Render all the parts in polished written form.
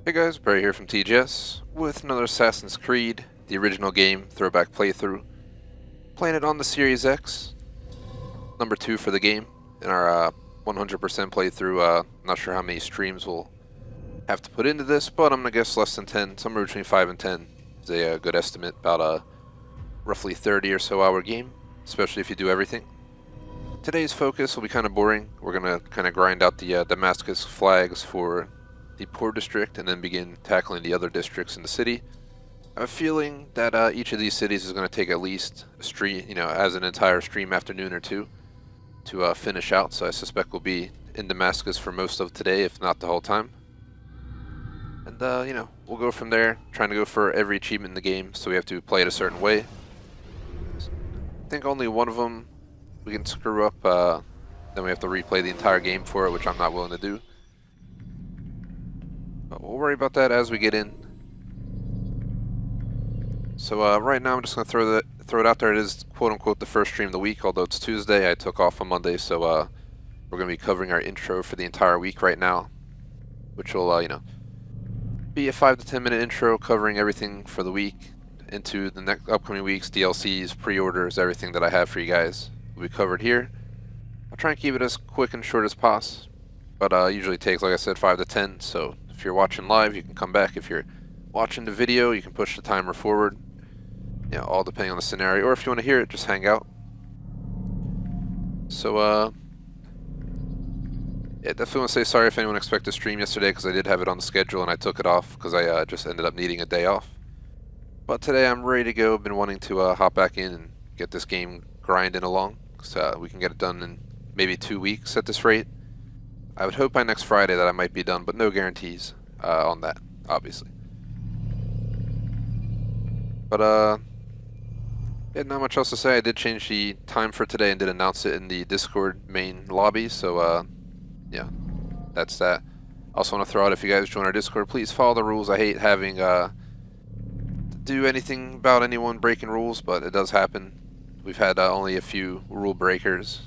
Hey guys, Barry here from TGS with another Assassin's Creed, the original game, Throwback playthrough. Playing it on the Series X, number 2 for the game in our 100% playthrough. Not sure how many streams we'll have to put into this, but I'm going to guess less than 10, somewhere between 5 and 10 is a good estimate, about a roughly 30 or so hour game, especially if you do everything. Today's focus will be kind of boring. We're going to kind of grind out the Damascus flags for the poor district and then begin tackling the other districts in the city. I have a feeling that each of these cities is going to take at least a stream, as an entire stream afternoon or two to finish out. So I suspect we'll be in Damascus for most of today, if not the whole time. And we'll go from there, trying to go for every achievement in the game. So we have to play it a certain way. I think only one of them we can screw up. Then we have to replay the entire game for it, which I'm not willing to do. But we'll worry about that as we get in. So right now I'm just going to throw it out there. It is quote-unquote the first stream of the week, although it's Tuesday. I took off on Monday, so we're going to be covering our intro for the entire week right now, which will, be a 5 to 10 minute intro covering everything for the week into the next upcoming weeks, DLCs, pre-orders, everything that I have for you guys will be covered here. I'll try and keep it as quick and short as possible, but usually takes, like I said, 5 to 10, so if you're watching live, you can come back. If you're watching the video, you can push the timer forward. All depending on the scenario, or if you want to hear it, just hang out. So, yeah, definitely want to say sorry if anyone expected to stream yesterday, because I did have it on the schedule and I took it off because I just ended up needing a day off. But today I'm ready to go. I've been wanting to hop back in and get this game grinding along, so we can get it done in maybe 2 weeks at this rate. I would hope by next Friday that I might be done, but no guarantees on that, obviously. But yeah, not much else to say. I did change the time for today and did announce it in the Discord main lobby, so yeah, that's that. Also want to throw out, if you guys join our Discord, please follow the rules. I hate having to do anything about anyone breaking rules, but it does happen. We've had only a few rule breakers,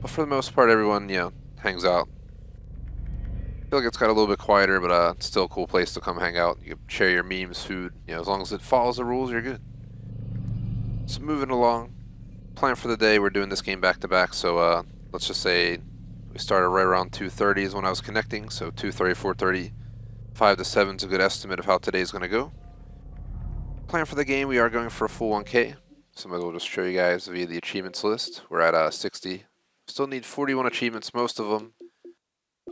but for the most part, everyone, hangs out. I feel like it's got a little bit quieter, but it's still a cool place to come hang out. You can share your memes, food, as long as it follows the rules, you're good. So moving along, plan for the day, we're doing this game back to back, so let's just say we started right around 2:30 is when I was connecting, so 2:30, 4:30, 5 to 7 is a good estimate of how today's going to go. Plan for the game, we are going for a full 1K, so I might as well just show you guys via the achievements list. We're at 60. Still need 41 achievements. Most of them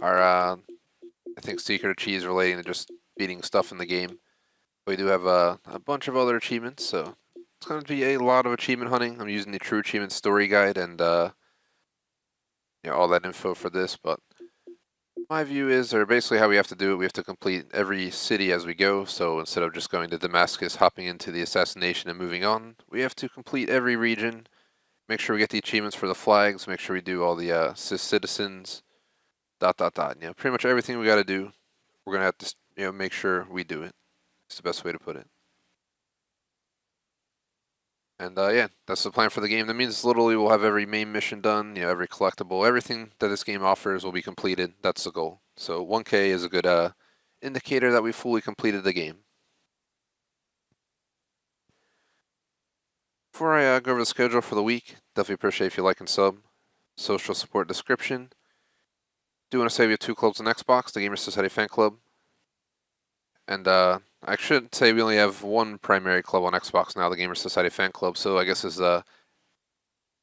are, I think, secret achieves relating to just beating stuff in the game. We do have a bunch of other achievements, so it's going to be a lot of achievement hunting. I'm using the True Achievement Story Guide and all that info for this, but my view is, or basically how we have to do it, we have to complete every city as we go. So instead of just going to Damascus, hopping into the assassination and moving on, we have to complete every region, make sure we get the achievements for the flags, make sure we do all the citizens, ... Pretty much everything we got to do, we're going to have to make sure we do it. It's the best way to put it. And yeah, that's the plan for the game. That means literally we'll have every main mission done, every collectible, everything that this game offers will be completed. That's the goal. So 1K is a good indicator that we fully completed the game. Before I go over the schedule for the week, definitely appreciate if you like and sub. Social support description. Do want to say we have 2 clubs on Xbox, the Gamer Society Fan Club. And I should say we only have 1 primary club on Xbox now, the Gamer Society Fan Club. So I guess this is a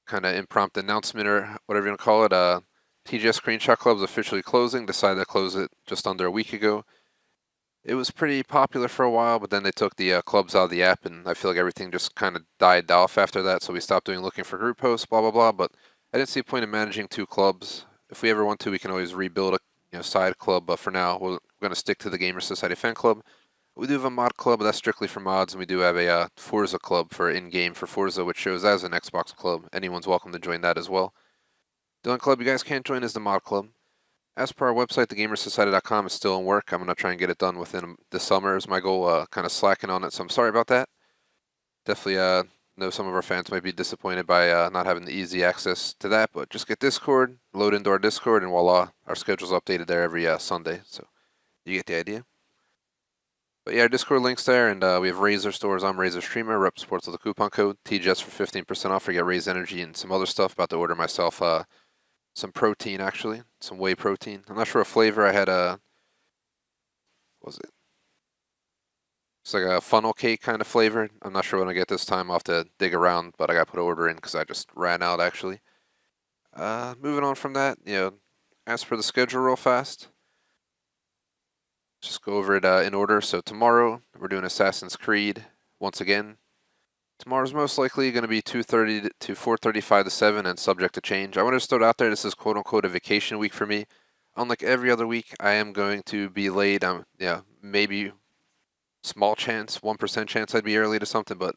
kind of impromptu announcement or whatever you want to call it. TGS Screenshot Club is officially closing. Decided to close it just under a week ago. It was pretty popular for a while, but then they took the clubs out of the app, and I feel like everything just kind of died off after that. So we stopped doing looking for group posts, blah blah blah. But I didn't see a point in managing 2 clubs. If we ever want to, we can always rebuild a side club. But for now, we're going to stick to the Gamer Society Fan Club. We do have a mod club, but that's strictly for mods, and we do have a Forza club for in-game for Forza, which shows as an Xbox club. Anyone's welcome to join that as well. The only club you guys can't join is the mod club. As per our website, thegamersociety.com is still in work. I'm going to try and get it done within the summer is my goal, kind of slacking on it, so I'm sorry about that. Definitely know some of our fans might be disappointed by not having the easy access to that, but just get Discord, load into our Discord, and voila, our schedule's updated there every Sunday. So You get the idea. But yeah, our Discord link's there, and we have Razer Stores on Razer Streamer. Rep supports with the coupon code TGS for 15% off. I get Raze Energy and some other stuff. About to order myself some protein, actually, some whey protein. I'm not sure what flavor. I had what was it? It's like a funnel cake kind of flavor. I'm not sure when I get this time. I'll have to dig around, but I got to put an order in because I just ran out, actually. Moving on from that, as per the schedule real fast. Just go over it in order. So tomorrow, we're doing Assassin's Creed once again. Tomorrow's most likely going to be 2:30 to 4:35 to 7 and subject to change. I want to just throw it out there. This is quote-unquote a vacation week for me. Unlike every other week, I am going to be late. Maybe small chance, 1% chance I'd be early to something, but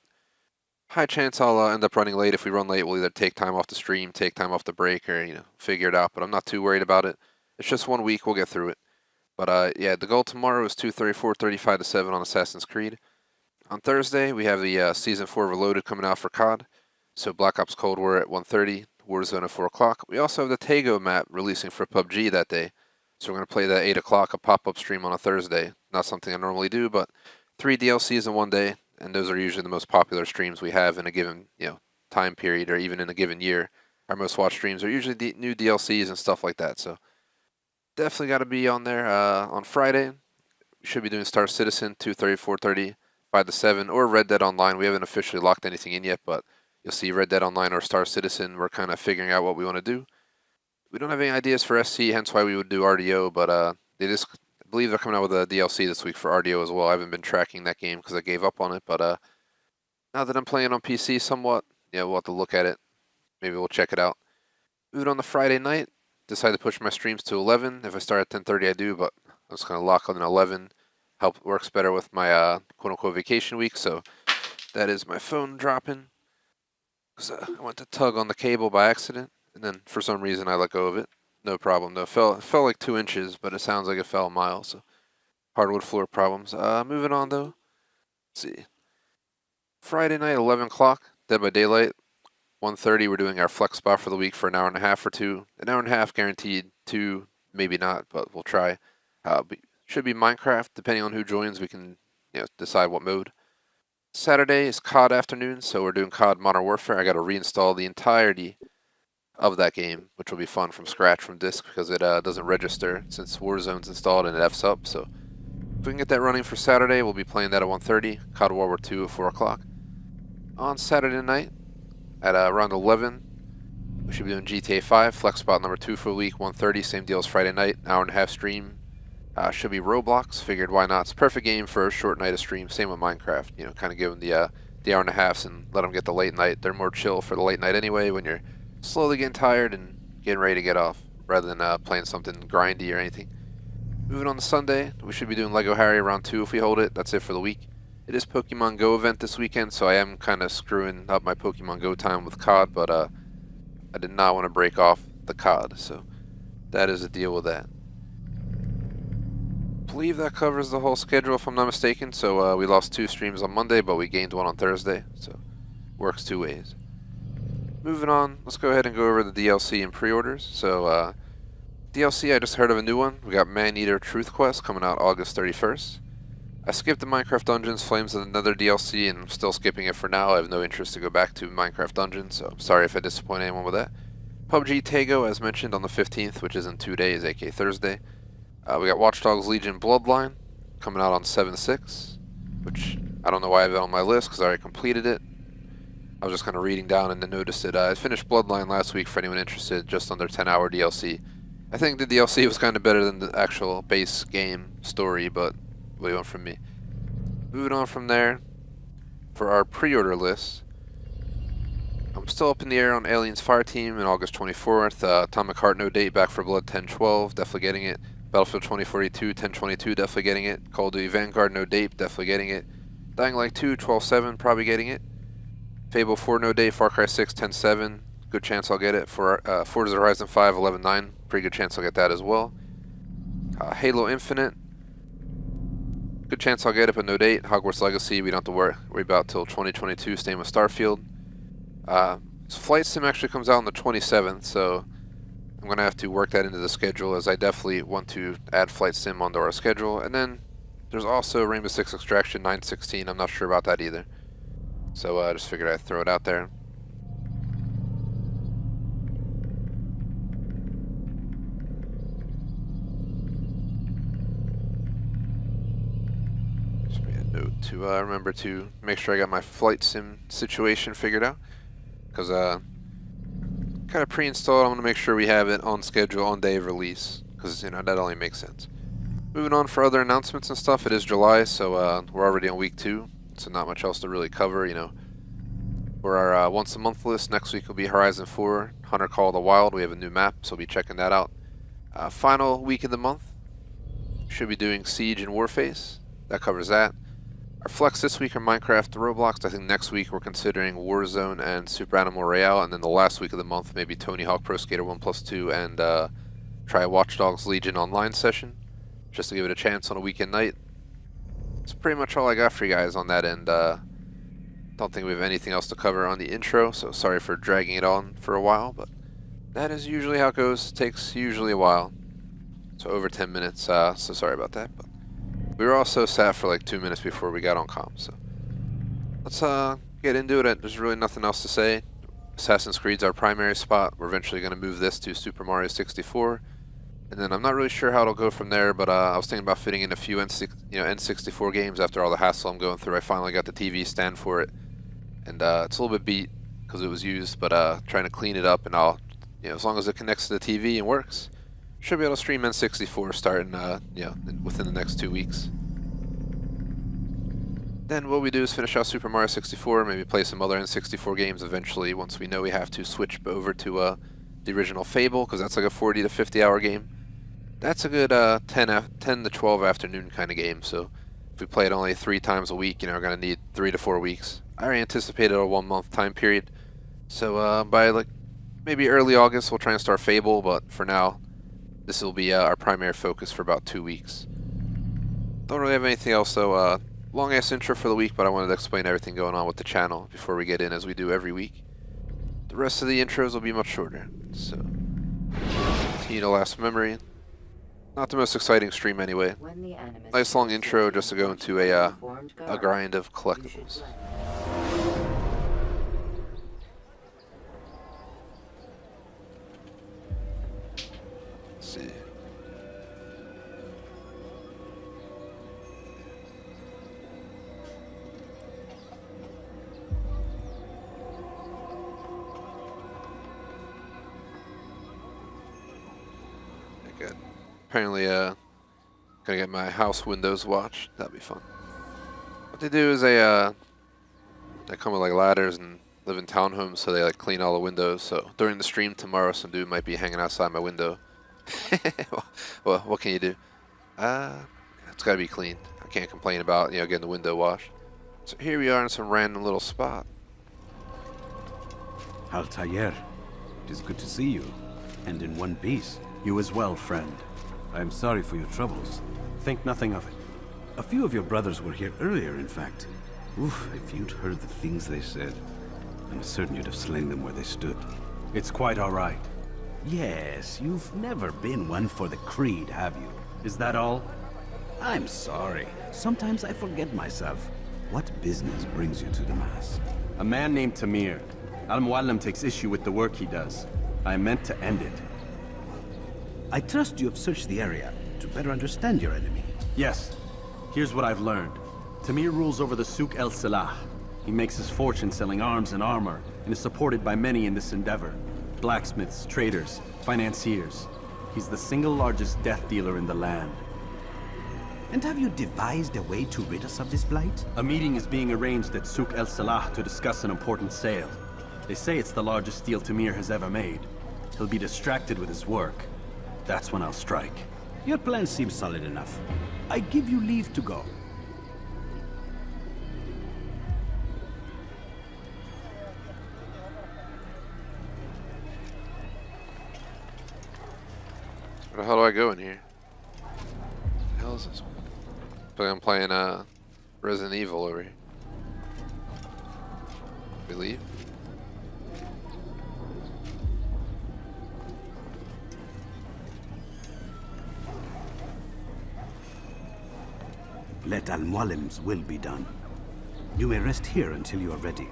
high chance I'll end up running late. If we run late, we'll either take time off the stream, take time off the break, or figure it out. But I'm not too worried about it. It's just 1 week. We'll get through it. But yeah, the goal tomorrow is 2:30, 4:35 to 7 on Assassin's Creed. On Thursday, we have the Season 4 Reloaded coming out for COD. So Black Ops Cold War at 1:30, Warzone at 4 o'clock. We also have the Tago map releasing for PUBG that day. So we're going to play that at 8 o'clock, a pop-up stream on a Thursday. Not something I normally do, but 3 DLCs in one day, and those are usually the most popular streams we have in a given time period, or even in a given year. Our most watched streams are usually new DLCs and stuff like that. So definitely got to be on there. On Friday, we should be doing Star Citizen 2:30, 4:30, 5 to 7, or Red Dead Online. We haven't officially locked anything in yet, but you'll see Red Dead Online or Star Citizen. We're kind of figuring out what we want to do. We don't have any ideas for SC, hence why we would do RDO, but I believe they're coming out with a DLC this week for RDO as well. I haven't been tracking that game because I gave up on it, but now that I'm playing on PC somewhat, we'll have to look at it. Maybe we'll check it out. Moving on to Friday night, decided to push my streams to 11. If I start at 10:30, I do, but I'm just going to lock on 11. Works better with my quote-unquote vacation week, so that is my phone dropping. Because I went to tug on the cable by accident, and then for some reason I let go of it. No problem though. It fell like 2 inches, but it sounds like it fell a mile, so hardwood floor problems. Moving on though. Let's see. Friday night, 11 o'clock, Dead by Daylight. 1:30, we're doing our flex spot for the week for an hour and a half or two. An hour and a half guaranteed, 2, maybe not, but we'll try. Should be Minecraft. Depending on who joins, we can decide what mode. Saturday is COD afternoon, so we're doing COD Modern Warfare. I got to reinstall the entirety of that game, which will be fun from scratch from disk because it doesn't register since Warzone's installed and it F's up. So if we can get that running for Saturday, we'll be playing that at 1:30. COD World War II at 4 o'clock. On Saturday night at around 11, we should be doing GTA 5, flex spot number 2 for the week, 1:30. Same deal as Friday night, hour and a half stream. Should be Roblox. Figured why not? It's a perfect game for a short night of stream. Same with Minecraft. Kind of give them the hour and a halves and let them get the late night. They're more chill for the late night anyway when you're slowly getting tired and getting ready to get off, rather than playing something grindy or anything. Moving on to Sunday, we should be doing Lego Harry around 2 if we hold it. That's it for the week. It is Pokemon Go event this weekend, so I am kind of screwing up my Pokemon Go time with COD, but I did not want to break off the COD, so that is the deal with that. I believe that covers the whole schedule if I'm not mistaken. So we lost 2 streams on Monday, but we gained 1 on Thursday, so works 2 ways. Moving on, let's go ahead and go over the DLC and pre-orders. So DLC, I just heard of a new one. We got Man-Eater Truth Quest coming out August 31st. I skipped the Minecraft Dungeons. Flames is another DLC, and I'm still skipping it for now. I have no interest to go back to Minecraft Dungeons, so I'm sorry if I disappoint anyone with that. PUBG Tago, as mentioned, on the 15th, which is in 2 days, aka Thursday. We got Watch Dogs Legion Bloodline coming out on 7/6, which I don't know why I have it on my list because I already completed it. I was just kind of reading down and then noticed it. I finished Bloodline last week for anyone interested, just under 10-hour DLC. I think the DLC was kind of better than the actual base game story, but we went from me. Moving on from there, for our pre-order list, I'm still up in the air on Aliens Fireteam in August 24th. Atomic Heart no date, Back 4 Blood 10/12, definitely getting it. Battlefield 2042, 10/22, definitely getting it. Call of Duty Vanguard no date, definitely getting it. Dying Light 2, 12/7, probably getting it. Fable 4 no date, Far Cry 6, 10/7, good chance I'll get it. For Forza Horizon 5, 11/9, pretty good chance I'll get that as well. Halo Infinite, good chance I'll get it, but no date. Hogwarts Legacy, we don't have to worry about till 2022, same with Starfield. Flight Sim actually comes out on the 27th, so I'm going to have to work that into the schedule, as I definitely want to add Flight Sim onto our schedule. And then there's also Rainbow Six Extraction 916. I'm not sure about that either. So I just figured I'd throw it out there. Just made a note to remember to make sure I got my Flight Sim situation figured out. Because kind of pre-installed, I'm going to make sure we have it on schedule on day of release. Because, you know, that only makes sense. Moving on for other announcements and stuff, it is July, so we're already on week 2. So not much else to really cover, you know. For our once a month list, next week will be Horizon 4, Hunter Call of the Wild. We have a new map, so we'll be checking that out. Final week of the month, should be doing Siege and Warface. That covers that. Our flex this week are Minecraft, Roblox. I think next week we're considering Warzone and Super Animal Royale, and then the last week of the month maybe Tony Hawk Pro Skater 1+2 and try a Watch Dogs Legion online session, just to give it a chance on a weekend night. That's pretty much all I got for you guys on that end. Don't think we have anything else to cover on the intro, so sorry for dragging it on for a while, but that is usually how it goes. It takes usually a while, so over 10 minutes, so sorry about that. But we were also sat for like 2 minutes before we got on comm, so let's get into it. There's really nothing else to say. Assassin's Creed's our primary spot. We're eventually going to move this to Super Mario 64, and then I'm not really sure how it'll go from there, but I was thinking about fitting in a few N64 games after all the hassle I'm going through. I finally got the TV stand for it, and it's a little bit beat because it was used, but trying to clean it up, and I'll, as long as it connects to the TV and works, should be able to stream N64 starting, within the next 2 weeks. Then what we do is finish out Super Mario 64, maybe play some other N64 games eventually once we know we have to switch over to the original Fable, because that's like a 40 to 50 hour game. That's a good 10 to 12 afternoon kind of game, so if we play it only 3 times a week, we're going to need 3 to 4 weeks. I already anticipated a 1 month time period, so by like maybe early August we'll try and start Fable, but for now this will be our primary focus for about 2 weeks. Don't really have anything else though. Long ass intro for the week, but I wanted to explain everything going on with the channel before we get in, as we do every week. The rest of the intros will be much shorter, so continue to last memory. Not the most exciting stream anyway. Nice long intro just to go into a grind of collectibles. Let's see. Good. Apparently, gonna get my house windows watched. That'd be fun. What they do is they come with like ladders and live in townhomes, so they like clean all the windows. So during the stream tomorrow, some dude might be hanging outside my window. Well, what can you do? It's gotta be cleaned. I can't complain about getting the window washed. So here we are in some random little spot. Altair, it is good to see you, and in one piece. You as well, friend. I am sorry for your troubles. Think nothing of it. A few of your brothers were here earlier, in fact. Oof, if you'd heard the things they said, I'm certain you'd have slain them where they stood. It's quite all right. Yes, you've never been one for the creed, have you? Is that all? I'm sorry. Sometimes I forget myself. What business brings you to the mass? A man named Tamir. Al-Muallim takes issue with the work he does. I meant to end it. I trust you have searched the area to better understand your enemy. Yes. Here's what I've learned. Tamir rules over the Souk el-Salah. He makes his fortune selling arms and armor, and is supported by many in this endeavor. Blacksmiths, traders, financiers. He's the single largest death dealer in the land. And have you devised a way to rid us of this blight? A meeting is being arranged at Souk el-Salah to discuss an important sale. They say it's the largest deal Tamir has ever made. He'll be distracted with his work. That's when I'll strike. Your plan seems solid enough. I give you leave to go. Where the hell do I go in here? What the hell is this one? I feel like I'm playing Resident Evil over here. We leave? let Al-Mualim's will be done. You may rest here until you are ready.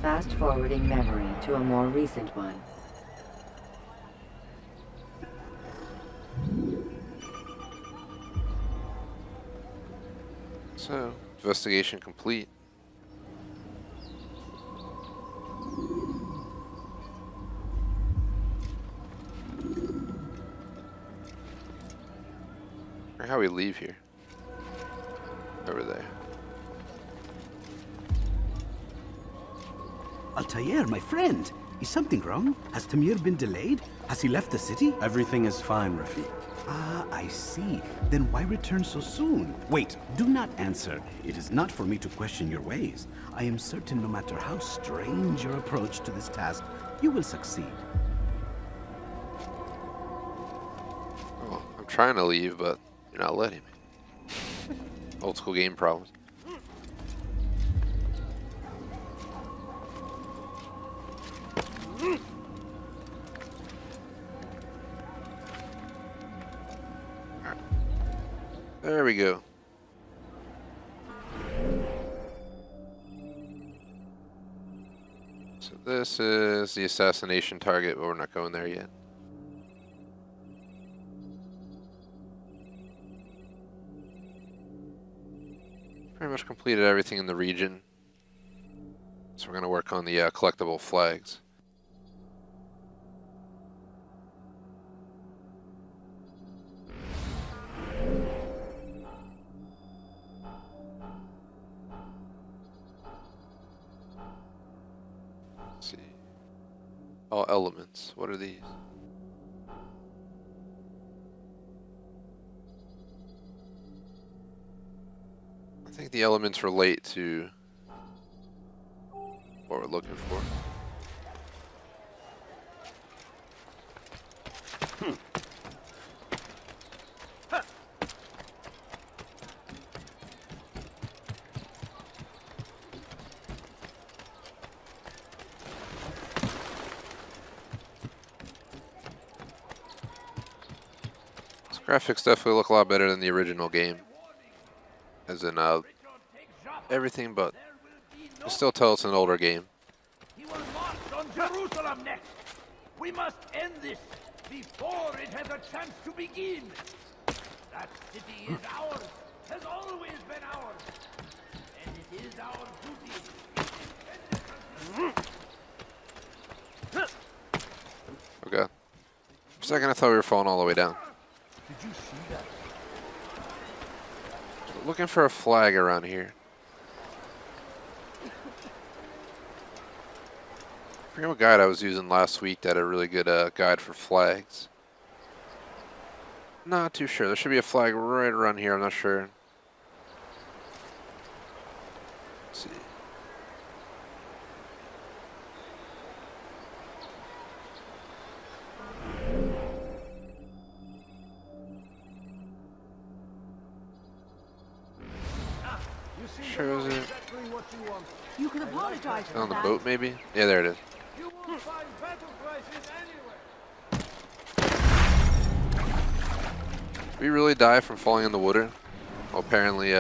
Fast-forwarding memory to a more recent one. So, investigation complete. Or how we leave here. Over there. Altair, my friend, is something wrong? Has Tamir been delayed? Has he left the city? Everything is fine, Rafiq. Ah, I see. Then why return so soon? Wait, do not answer. It is not for me to question your ways. I am certain no matter how strange your approach to this task, you will succeed. Oh, I'm trying to leave, but you're not letting me. Old school game problems. There we go. So this is the assassination target, but we're not going there yet. Pretty much completed everything in the region. So we're going to work on the collectible flags. Let's see. All elements. What are these? I think the elements relate to what we're looking for. These graphics definitely look a lot better than the original game. As in, everything but. You still tell it's an older game. He will march on Jerusalem next. We must end this before it has a chance to begin. That city is ours, has always been ours, and it is our duty. Okay. For a second, I thought we were falling all the way down. Did you see that? Looking for a flag around here. I forget what guide I was using last week that had a really good guide for flags. Not too sure. There should be a flag right around here. I'm not sure. Let's see. Sure is it? You can apologize for On the that. boat, maybe? Yeah, there it is. You won't find battle prices anywhere. We really die from falling in the water? Well, apparently,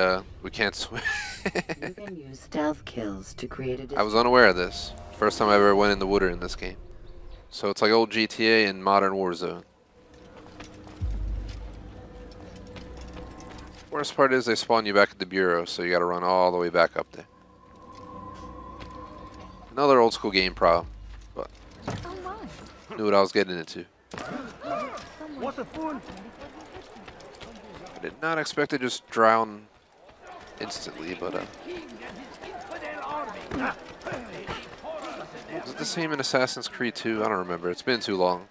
we can't swim. You can use stealth kills to create a I was unaware of this. First time I ever went in the water in this game. So it's like old GTA and modern Warzone. Worst part is they spawn you back at the bureau, so you gotta run all the way back up there. Another old school game problem, but Oh my. knew what I was getting into. What a fool! I did not expect to just drown instantly, but King and his infidel army. was it the same in Assassin's Creed 2? I don't remember. It's been too long.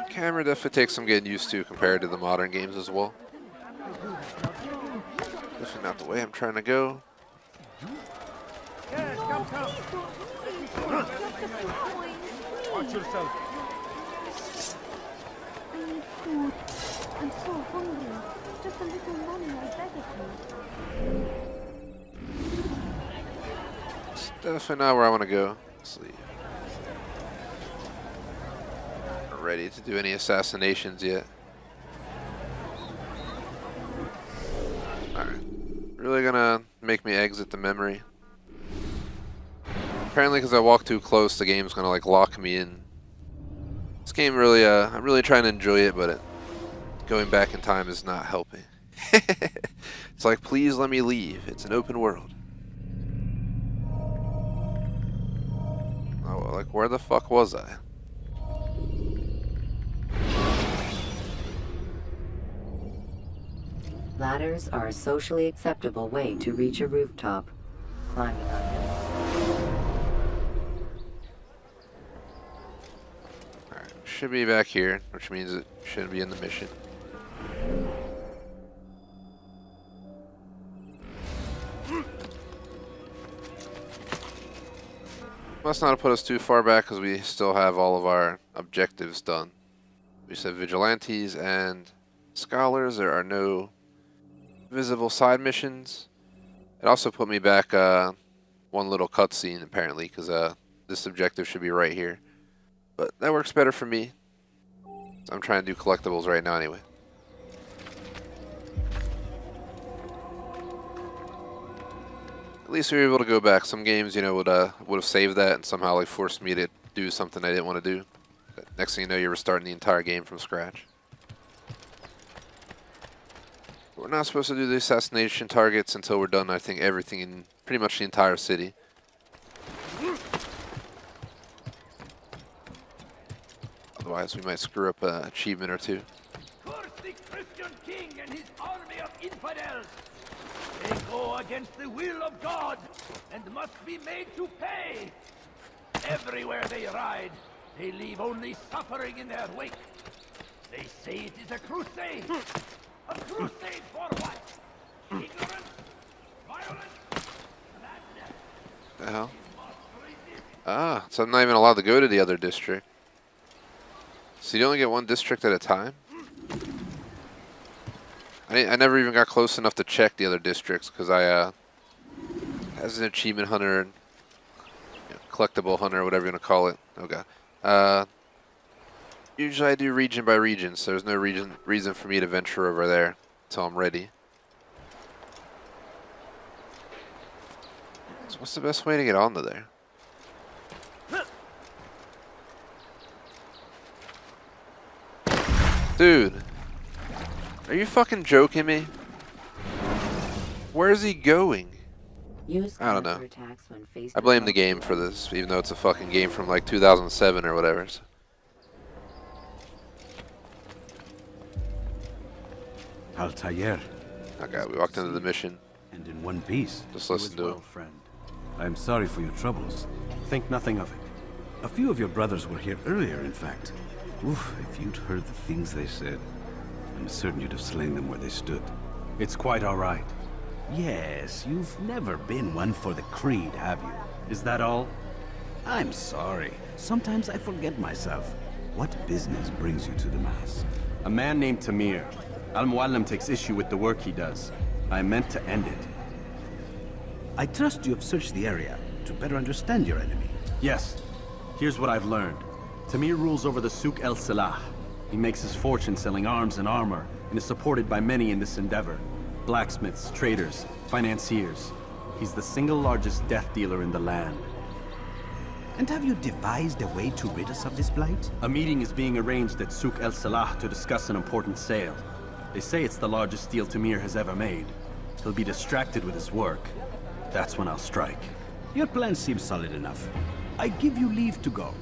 Camera definitely takes some getting used to compared to the modern games as well. Definitely not the way I'm trying to go. Yes, come. Watch yourself. I need food. I'm so hungry. It's definitely not where I want to go. Let's leave. Not ready to do any assassinations yet. Alright. Really gonna make me exit the memory. Apparently because I walk too close, the game's gonna like lock me in. This game really, I'm really trying to enjoy it, but going back in time is not helping. It's like, please let me leave. It's an open world. Oh, like, where the fuck was I? Ladders are a socially acceptable way to reach a rooftop. Climbing on them. Alright, should be back here, which means it shouldn't be in the mission. Must not have put us too far back because we still have all of our objectives done. We said vigilantes and scholars. There are no visible side missions. It also put me back one little cutscene apparently because this objective should be right here. But that works better for me. I'm trying to do collectibles right now anyway. At least we were able to go back. Some games, you know, would have saved that and somehow like forced me to do something I didn't want to do. But next thing you know, you're restarting the entire game from scratch. We're not supposed to do the assassination targets until we're done, I think, everything in pretty much the entire city. Otherwise, we might screw up an achievement or two. Curse the Christian king and his army of infidels! They go against the will of God and must be made to pay! Everywhere they ride, they leave only suffering in their wake. They say it is a crusade! A crusade for what? Ignorance? Violence? Madness? The hell? Ah, so I'm not even allowed to go to the other district. So you only get one district at a time? I never even got close enough to check the other districts because I, as an achievement hunter, and collectible hunter, whatever you want to call it. Oh god. Usually I do region by region, so there's no reason for me to venture over there until I'm ready. So what's the best way to get onto there? Dude, are you fucking joking me? Where's he going? Use I don't know. counterattacks when faced I with blame the game multiple for this, even though it's a fucking game from like 2007 or whatever. So. Altair. Okay, we walked into the mission. And in one piece. Just You listen as to well, him. friend. I'm sorry for your troubles. Think nothing of it. A few of your brothers were here earlier, in fact. Oof, if you'd heard the things they said, I'm certain you'd have slain them where they stood. It's quite all right. Yes, you've never been one for the creed, have you? Is that all? I'm sorry. Sometimes I forget myself. What business brings you to the mass? A man named Tamir. Al-Muallim takes issue with the work he does. I meant to end it. I trust you have searched the area to better understand your enemy. Yes. Here's what I've learned. Tamir rules over the Souk el-Salah. He makes his fortune selling arms and armor, and is supported by many in this endeavor. Blacksmiths, traders, financiers. He's the single largest death dealer in the land. And have you devised a way to rid us of this blight? A meeting is being arranged at Souk el-Salah to discuss an important sale. They say it's the largest deal Tamir has ever made. He'll be distracted with his work. That's when I'll strike. Your plan seems solid enough. I give you leave to go.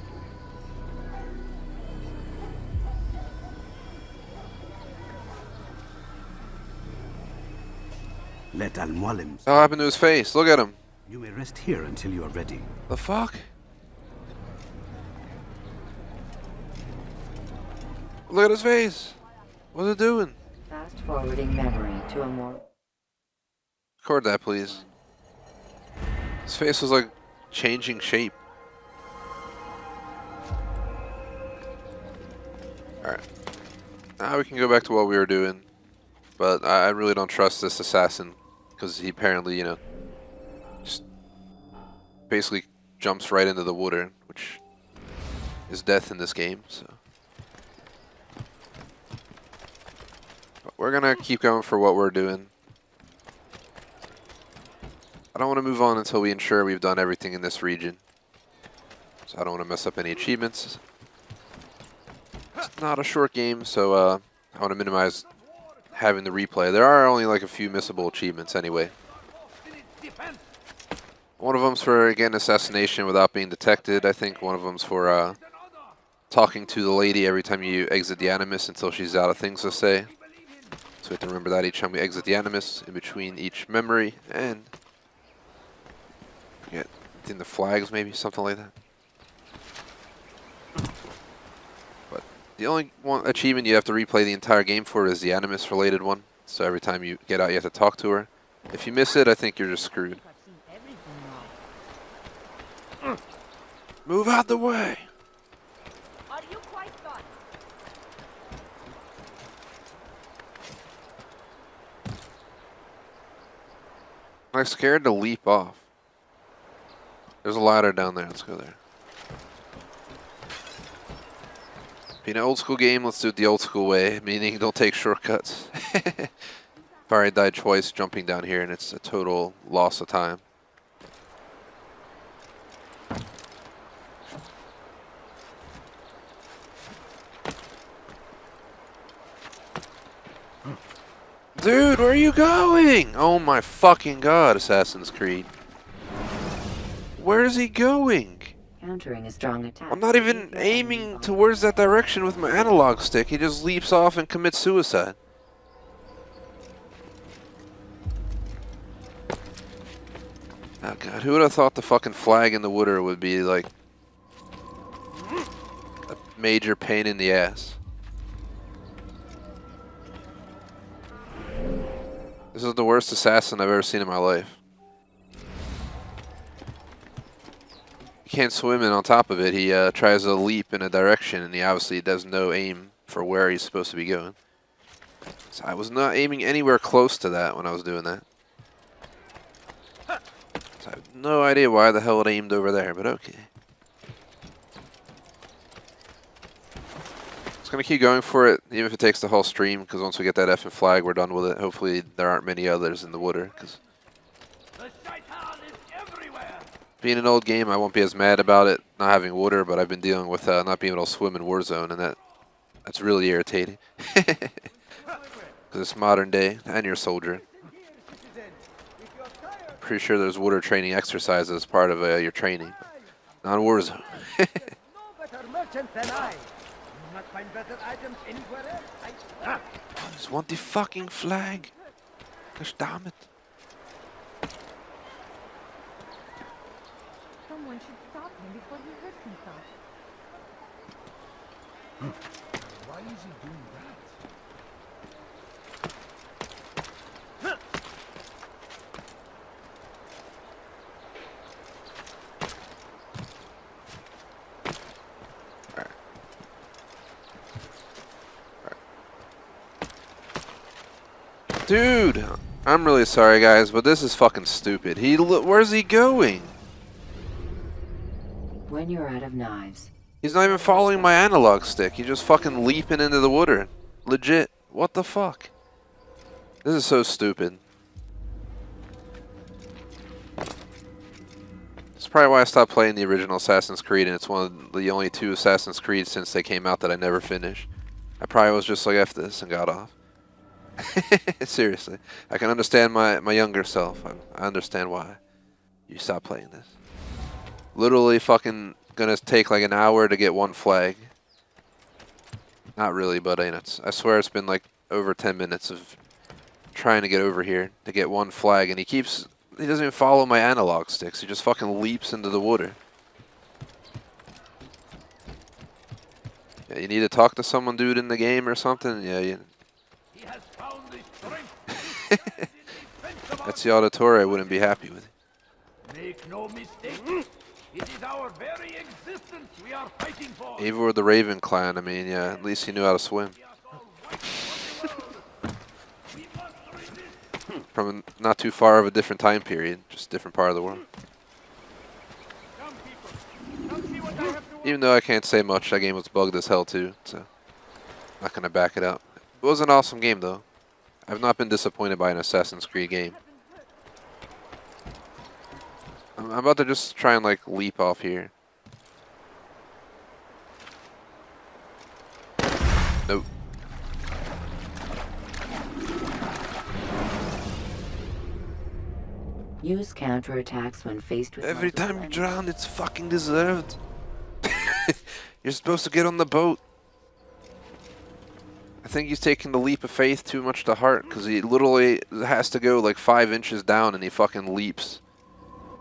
Let Al-Muallim. What happened to his face? Look at him. You may rest here until you are ready. The fuck? Look at his face. What's it doing? Fast forwarding memory to a more Record that, please. His face was like changing shape. Alright. Now we can go back to what we were doing. but I really don't trust this assassin because he apparently, you know, just basically jumps right into the water, which is death in this game. So but we're gonna keep going for what we're doing. I don't want to move on until we ensure we've done everything in this region. So I don't want to mess up any achievements. It's not a short game, so I want to minimize having the replay. There are only like a few missable achievements anyway. One of them's for, again, assassination without being detected. I think one of them's for talking to the lady every time you exit the Animus until she's out of things to say. So we have to remember that each time we exit the Animus, in between each memory, and get in the flags, maybe something like that. But the only one achievement you have to replay the entire game for is the Animus related one. So every time you get out, you have to talk to her. If you miss it, I think you're just screwed. Move out the way! Are you quite done? I'm scared to leap off. There's a ladder down there. Let's go there. Being an old school game, let's do it the old school way, meaning don't take shortcuts. I've already died twice jumping down here, and it's a total loss of time. Dude, where are you going? Oh my fucking god, Assassin's Creed. Where is he going? Countering a strong attack. I'm not even aiming towards that direction with my analog stick. He just leaps off and commits suicide. Oh god, who would have thought the fucking flag in the water would be like a major pain in the ass? This is the worst assassin I've ever seen in my life. He can't swim, and on top of it, he tries to leap in a direction, and he obviously does no aim for where he's supposed to be going. So I was not aiming anywhere close to that when I was doing that. So I have no idea why the hell it aimed over there, but okay. Just gonna keep going for it, even if it takes the whole stream, because once we get that F and flag, we're done with it. Hopefully there aren't many others in the water, because being an old game, I won't be as mad about it not having water, but I've been dealing with not being able to swim in Warzone, and that's really irritating. Because it's modern day, and you're a soldier. Pretty sure there's water training exercises as part of your training. Not Warzone. I just want the fucking flag. Gosh damn it. Someone should stop him before he hurts himself. Why is he doing that? Dude, I'm really sorry guys, but this is fucking stupid. Where's he going? When you're out of knives. He's not even following my analog stick. He's just fucking leaping into the water. Legit. What the fuck? This is so stupid. It's probably why I stopped playing the original Assassin's Creed, and it's one of the only 2 Assassin's Creed since they came out that I never finished. I probably was just like, F this, and got off. Seriously. I can understand my younger self. I understand why you stopped playing this. Literally fucking gonna take like an hour to get 1 flag. Not really, but I swear it's been like over 10 minutes of trying to get over here to get 1 flag, and he doesn't even follow my analog sticks. He just fucking leaps into the water. Yeah, you need to talk to someone, dude, in the game or something? Yeah, He has found the strength. That's the Auditore I wouldn't be happy with. Make no mistake. It is our very existence we are fighting for. Eivor the Raven clan, I mean, yeah, at least he knew how to swim. We from not too far of a different time period, just different part of the world. Come, people. Come see what I have to Even though I can't say much, that game was bugged as hell too, so I'm not gonna back it up. It was an awesome game though. I've not been disappointed by an Assassin's Creed game. I'm about to just try and like leap off here. Nope. Use counterattacks when faced with Every multiple time you enemies. drown, it's fucking deserved. You're supposed to get on the boat. I think he's taking the leap of faith too much to heart, because he literally has to go like 5 inches down and he fucking leaps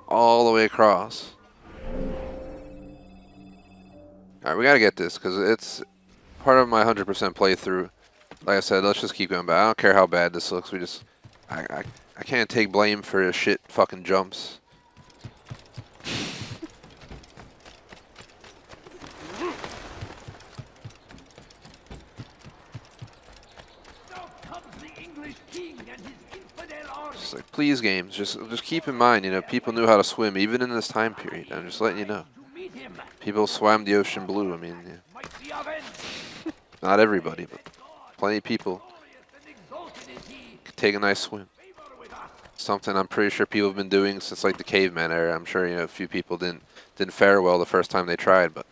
all the way across. Alright, we gotta get this, because it's part of my 100% playthrough. Like I said, let's just keep going back. I don't care how bad this looks, we just... I can't take blame for shit fucking jumps. Now comes the English king and his infidel army. Just like, please games, just keep in mind, you know, people knew how to swim even in this time period. I'm just letting you know. To meet him, People swam the ocean blue. I mean, yeah, might be avenged. not everybody, but plenty of people Glorious and exalted is he. could take a nice swim. Favor with us. Something I'm pretty sure people have been doing since like the caveman era. I'm sure, you know, a few people didn't fare well the first time they tried, but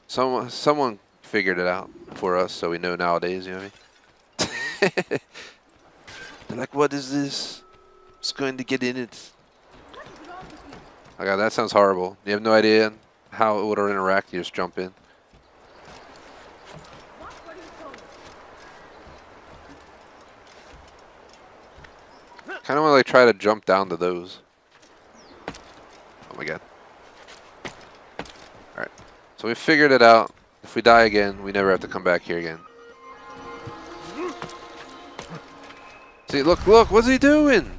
someone figured it out for us, so we know nowadays. You know what I mean? They're like, what is this? What's going to get in it? Oh god, that sounds horrible. You have no idea how it would interact. You just jump in. Kind of want to like try to jump down to those. Oh my god. Alright. So we figured it out. If we die again, we never have to come back here again. See, look, what's he doing?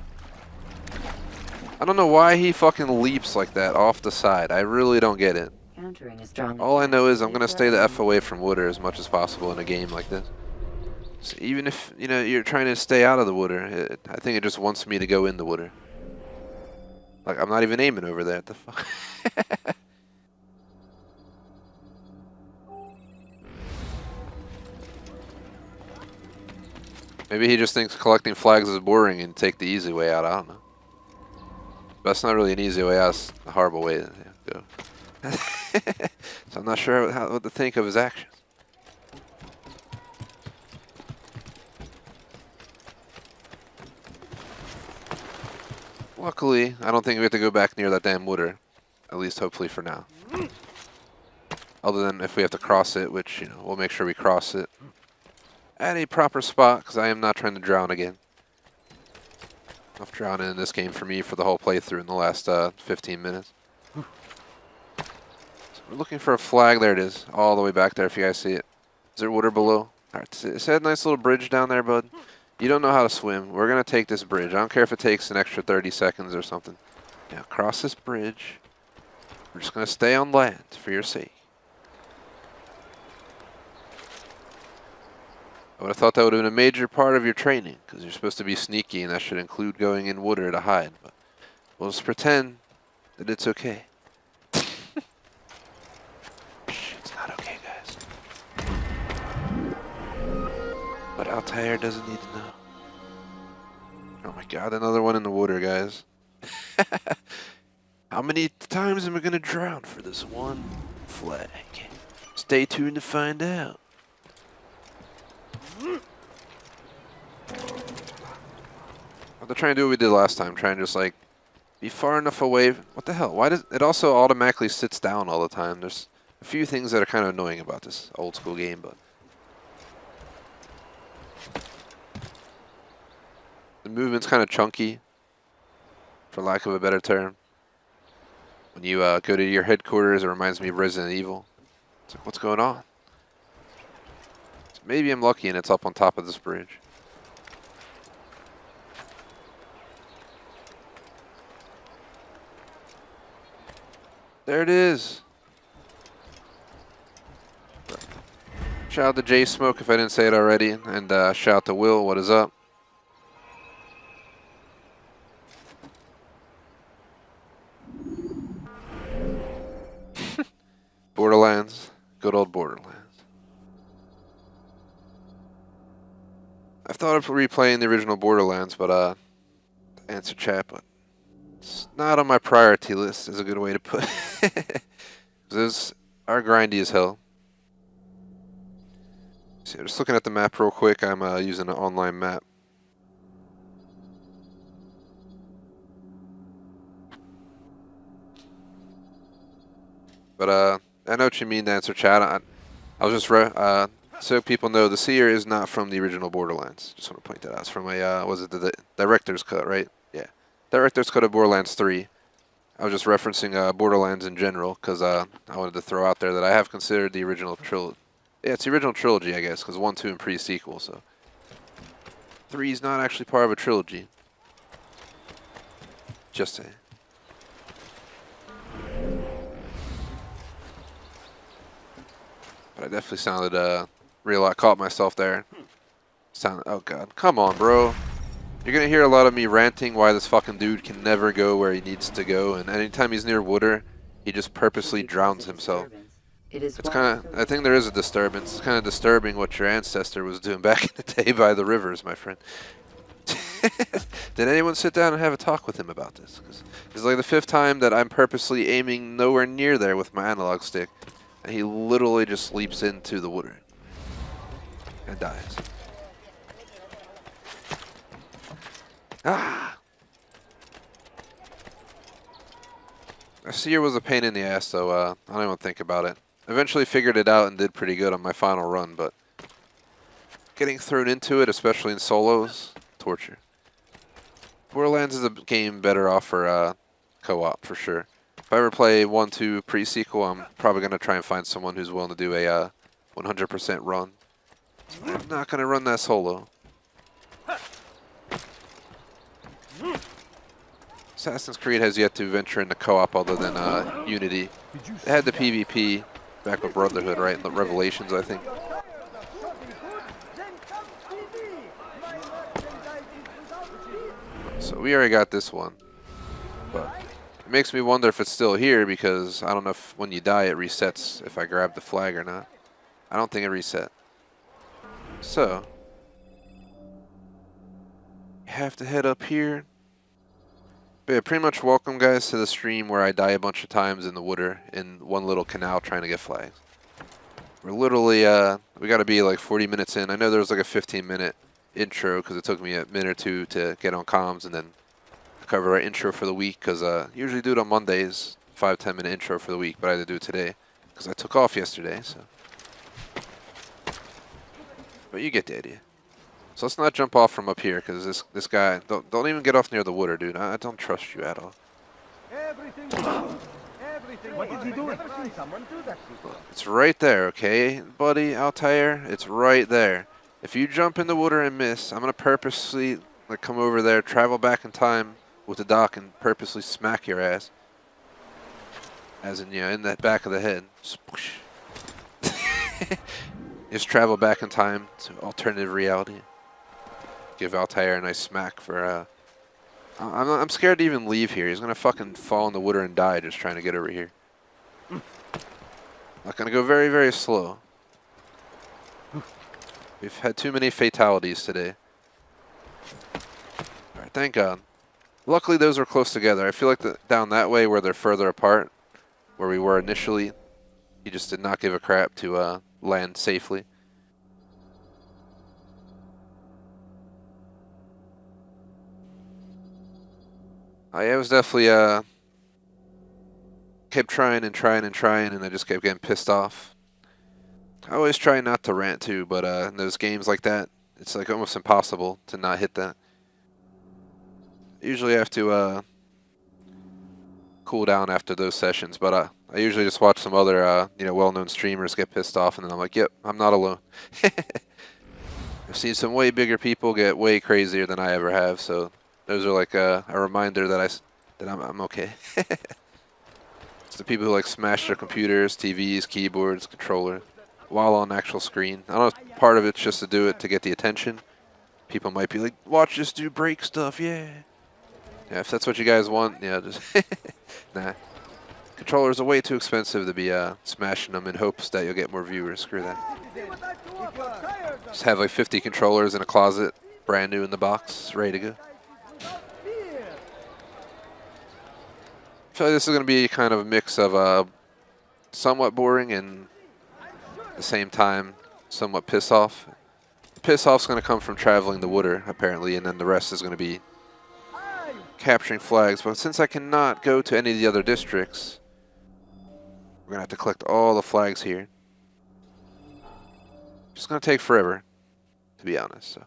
I don't know why he fucking leaps like that off the side. I really don't get it. Countering a strong All I attack know is I'm with going to your stay the F enemies. away from water as much as possible in a game like this. So even if, you know, you're trying to stay out of the water, I think it just wants me to go in the water. Like, I'm not even aiming over there. What the fuck? Maybe he just thinks collecting flags is boring and take the easy way out. I don't know. But that's not really an easy way out. It's a horrible way to go. So I'm not sure what to think of his actions. Luckily, I don't think we have to go back near that damn water. At least hopefully for now. Other than if we have to cross it, which, you know, we'll make sure we cross it at a proper spot, because I am not trying to drown again. Enough drowning in this game for me for the whole playthrough in the last 15 minutes. So we're looking for a flag. There it is. All the way back there if you guys see it. Is there water below? Alright, it's a nice little bridge down there, bud. You don't know how to swim. We're going to take this bridge. I don't care if it takes an extra 30 seconds or something. Now cross this bridge. We're just going to stay on land for your sake. I would have thought that would have been a major part of your training, because you're supposed to be sneaky and that should include going in water to hide. But we'll just pretend that it's okay. Shh, it's not okay, guys. But Altair doesn't need to know. Oh my god, another one in the water, guys. How many times am I going to drown for this one flag? Stay tuned to find out. I'm trying to do what we did last time. Try and just like be far enough away. What the hell? Why does it also automatically sits down all the time? There's a few things that are kind of annoying about this old school game, but the movement's kind of chunky, for lack of a better term. When you go to your headquarters, it reminds me of Resident Evil. It's like, what's going on? So maybe I'm lucky and it's up on top of this bridge. There it is. Shout out to J Smoke if I didn't say it already, and shout out to Will. What is up? Borderlands. Good old Borderlands. I've thought of replaying the original Borderlands, but answer chat, but it's not on my priority list is a good way to put it. Those are grindy as hell. So just looking at the map real quick, I'm using an online map. But I know what you mean to answer chat. I was just so people know the seer is not from the original Borderlands. Just want to point that out. It's from a was it the director's cut, right? Yeah, director's cut of Borderlands 3. I was just referencing Borderlands in general because I wanted to throw out there that I have considered the original trilogy. Yeah, it's the original trilogy, I guess, because 1, 2, and pre-sequel. So 3 is not actually part of a trilogy. Just saying. But I definitely sounded I caught myself there. Oh god, come on, bro. You're gonna hear a lot of me ranting why this fucking dude can never go where he needs to go, and anytime he's near water, he just purposely drowns himself. It's kind of, I think there is a disturbance. It's kind of disturbing what your ancestor was doing back in the day by the rivers, my friend. Did anyone sit down and have a talk with him about this? Because it's like the 5th time that I'm purposely aiming nowhere near there with my analog stick, and he literally just leaps into the water and dies. Ah! A seer was a pain in the ass, though. I don't even think about it. Eventually figured it out and did pretty good on my final run, but getting thrown into it, especially in solos, torture. Borderlands is a game better off for co-op, for sure. If I ever play 1, 2 pre-sequel, I'm probably going to try and find someone who's willing to do a 100% run. I'm not going to run that solo. Assassin's Creed has yet to venture into co-op other than Unity. They had the PvP back with Brotherhood, right? The Revelations, I think. So we already got this one. But it makes me wonder if it's still here because I don't know if when you die it resets if I grab the flag or not. I don't think it reset. So you have to head up here. But yeah, pretty much welcome guys to the stream where I die a bunch of times in the water in one little canal trying to get flags. We're literally, we got to be like 40 minutes in. I know there was like a 15-minute intro because it took me a minute or two to get on comms and then cover our intro for the week because usually do it on Mondays, 5-10 minute intro for the week, but I had to do it today because I took off yesterday. So, but you get the idea. So let's not jump off from up here because this guy don't even get off near the water, dude. I don't trust you at all. What did he do? I've never seen someone do that before. It's right there, okay, buddy, Altair? It's right there. If you jump in the water and miss, I'm gonna purposely like come over there, travel back in time with the dock, and purposely smack your ass. As in, yeah, in that back of the head. Just travel back in time to alternative reality. Give Altair a nice smack for, I'm scared to even leave here. He's gonna fucking fall in the water and die just trying to get over here. Not gonna go very, very slow. We've had too many fatalities today. Alright, thank God. Luckily those were close together. I feel like down that way where they're further apart, where we were initially, he just did not give a crap to land safely. I was definitely kept trying and trying and trying, and I just kept getting pissed off. I always try not to rant too, but in those games like that, it's like almost impossible to not hit that. Usually I have to cool down after those sessions, but I usually just watch some other well-known streamers get pissed off, and then I'm like, yep, I'm not alone. I've seen some way bigger people get way crazier than I ever have, so those are like a reminder that I'm okay. It's the people who like smash their computers, TVs, keyboards, controller while on actual screen. I don't know if part of it's just to do it to get the attention. People might be like, watch this dude break stuff, yeah. Yeah, if that's what you guys want, yeah, just nah. Controllers are way too expensive to be smashing them in hopes that you'll get more viewers. Screw that. Just have like 50 controllers in a closet, brand new in the box, ready to go. I feel like this is going to be kind of a mix of somewhat boring and at the same time somewhat piss off. Piss off's going to come from traveling the water apparently, and then the rest is going to be capturing flags. But since I cannot go to any of the other districts, we're going to have to collect all the flags here. It's going to take forever, to be honest. So.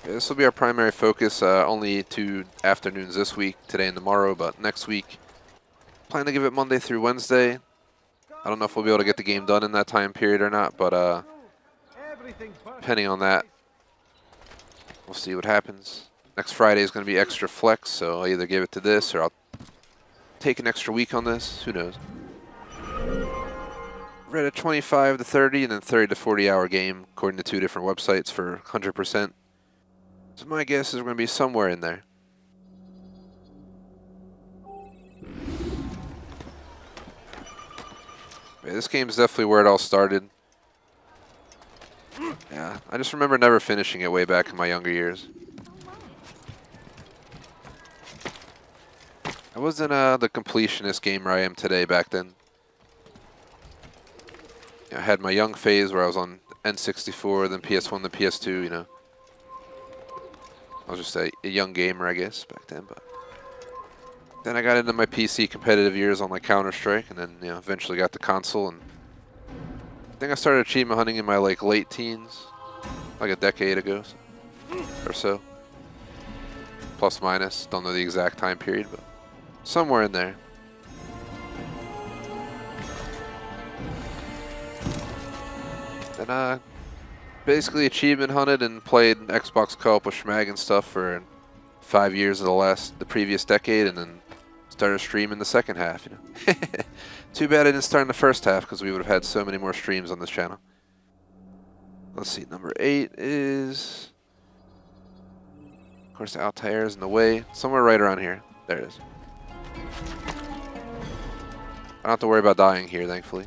This will be our primary focus, only 2 afternoons this week, today and tomorrow, but next week, plan to give it Monday through Wednesday. I don't know if we'll be able to get the game done in that time period or not, but depending on that, we'll see what happens. Next Friday is going to be extra flex, so I'll either give it to this or I'll take an extra week on this. Who knows? Read a 25 to 30 and then 30 to 40 hour game, according to 2 different websites for 100%. So my guess is we're going to be somewhere in there. Yeah, this game's definitely where it all started. Yeah, I just remember never finishing it way back in my younger years. I wasn't the completionist gamer I am today back then. I had my young phase where I was on N64, then PS1, then PS2, you know. I was just a young gamer, I guess, back then. But then I got into my PC competitive years on like Counter-Strike, and then eventually got the console. And I think I started achievement hunting in my like late teens, like a decade ago or so. Plus minus, don't know the exact time period, but somewhere in there. And basically achievement hunted and played Xbox co-op with Schmag and stuff for 5 years of the previous decade, and then started streaming the second half. Too bad I didn't start in the first half, because we would have had so many more streams on this channel. Let's see, number 8 is, of course, Altair is in the way, somewhere right around here. There it is. I don't have to worry about dying here, thankfully.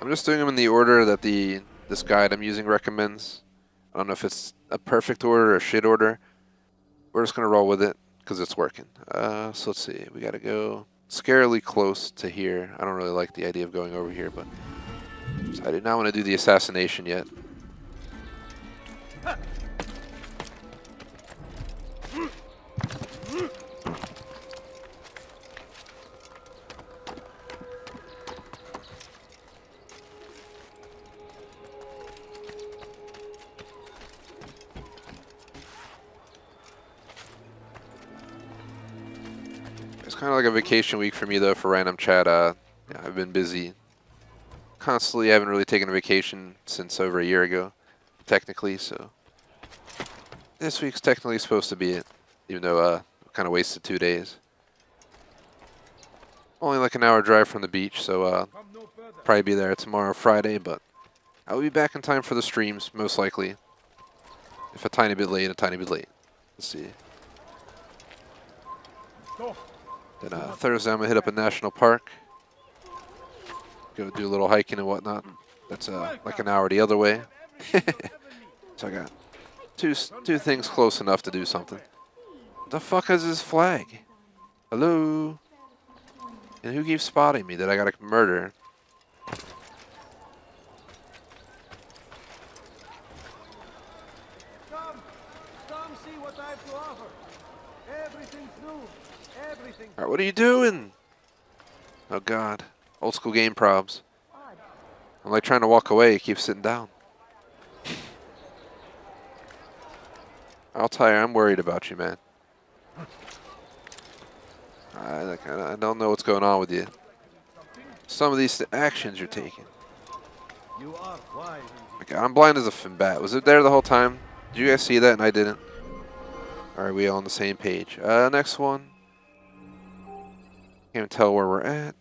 I'm just doing them in the order that this guide I'm using recommends. I don't know if it's a perfect order or a shit order. We're just going to roll with it because it's working. So let's see. We got to go scarily close to here. I don't really like the idea of going over here, but I do not want to do the assassination yet. It's kind of like a vacation week for me, though, for random chat. Yeah, I've been busy constantly. I haven't really taken a vacation since over a year ago, technically, so this week's technically supposed to be it, even though kind of wasted 2 days. Only like an hour drive from the beach, so probably be there tomorrow, Friday, but I will be back in time for the streams, most likely. If a tiny bit late, a tiny bit late. Let's see. Then Thursday, I'm going to hit up a national park. Go do a little hiking and whatnot. That's like an hour the other way. So I got two things close enough to do something. What the fuck is this flag? Hello? And who keeps spotting me that I got to murder? Come see what I have to offer. Everything's new. Everything. Alright, what are you doing? Oh god. Old school game probs. I'm like trying to walk away, he keeps sitting down. Altair, I'm worried about you, man. I don't know what's going on with you. Some of these actions you're taking. You are wise. Okay, I'm blind as a bat. Was it there the whole time? Did you guys see that and I didn't? Alright, we all on the same page. Next one. Can't even tell where we're at.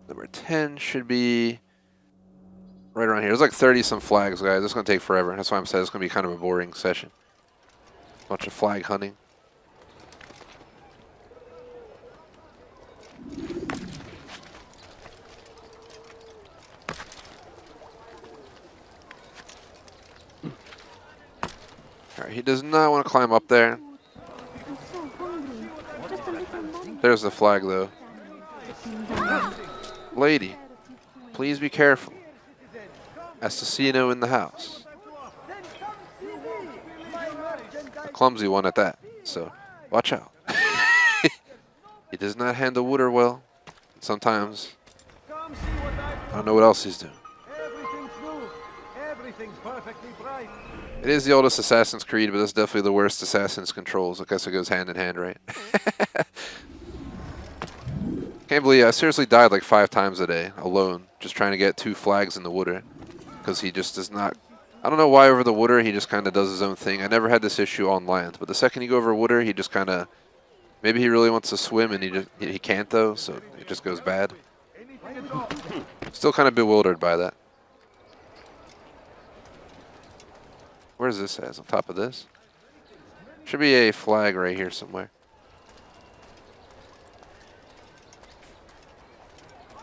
Number 10 should be right around here. There's like 30 some flags, guys. It's going to take forever. That's why I'm saying it's going to be kind of a boring session. Bunch of flag hunting. Alright, he does not want to climb up there. I'm so hungry. Just a little more. There's the flag, though. Lady, please be careful. Assassino in the house. A clumsy one at that, so watch out. He does not handle water well. Sometimes, I don't know what else he's doing. Everything's new. Everything's perfectly bright. It is the oldest Assassin's Creed, but it's definitely the worst Assassin's controls. I guess it goes hand in hand, right? Can't believe I seriously died like 5 times a day, alone, just trying to get 2 flags in the water. Because he just does not... I don't know why over the water, he just kind of does his own thing. I never had this issue on land, but the second you go over water, he just kind of... Maybe he really wants to swim, and he can't, though, so it just goes bad. Still kind of bewildered by that. Where is this at? On top of this? Should be a flag right here somewhere.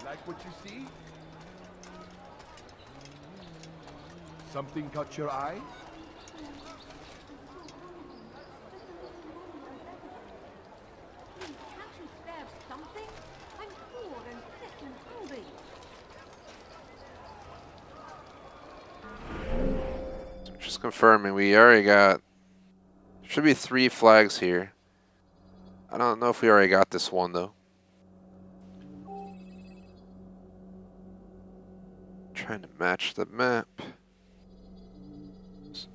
Like what you see? Something caught your eye? Can't you spare something? I'm poor and sick and hungry. Just confirming, we already got... Should be 3 flags here. I don't know if we already got this one, though. Trying to match the map.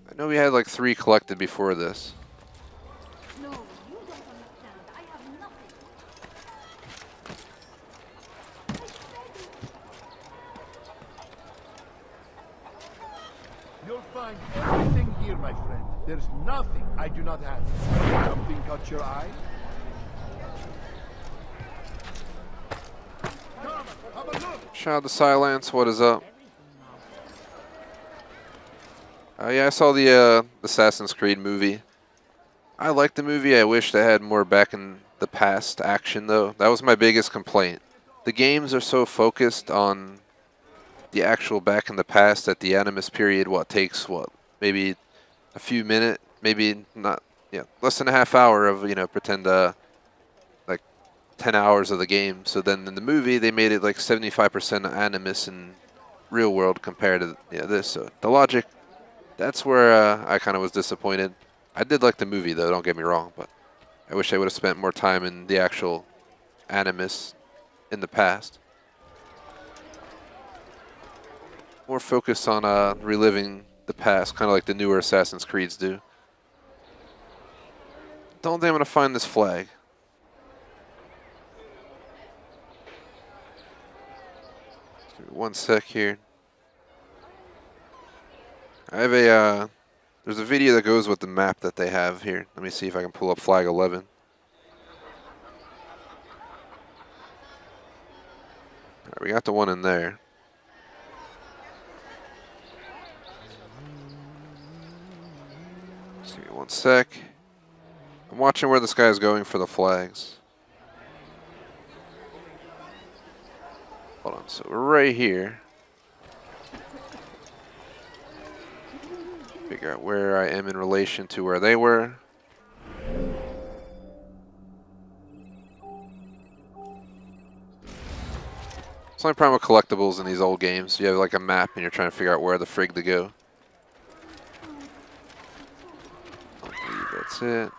I know we had like 3 collected before this. No, you don't understand. I have nothing. You'll find everything here, my friend. There's nothing I do not have. Something caught your eye? Come, have a look. Shout out to Silence, what is up? Yeah, I saw the Assassin's Creed movie. I liked the movie. I wish they had more back in the past action, though. That was my biggest complaint. The games are so focused on the actual back in the past that the Animus period, takes, maybe a few minutes, maybe not, less than a half hour of, pretend, like 10 hours of the game. So then in the movie, they made it like 75% Animus in real world compared to this. So the logic, that's where I kind of was disappointed. I did like the movie, though, don't get me wrong, but I wish I would have spent more time in the actual Animus in the past. More focus on reliving the past, kind of like the newer Assassin's Creeds do. Don't think I'm going to find this flag. Give me 1 sec here. I have a, there's a video that goes with the map that they have here. Let me see if I can pull up flag 11. Alright, we got the one in there. Just give me 1 sec. I'm watching where this guy is going for the flags. Hold on, so we're right here. Figure out where I am in relation to where they were. It's the only problem with collectibles in these old games. You have like a map and you're trying to figure out where the frig to go. I believe that's it.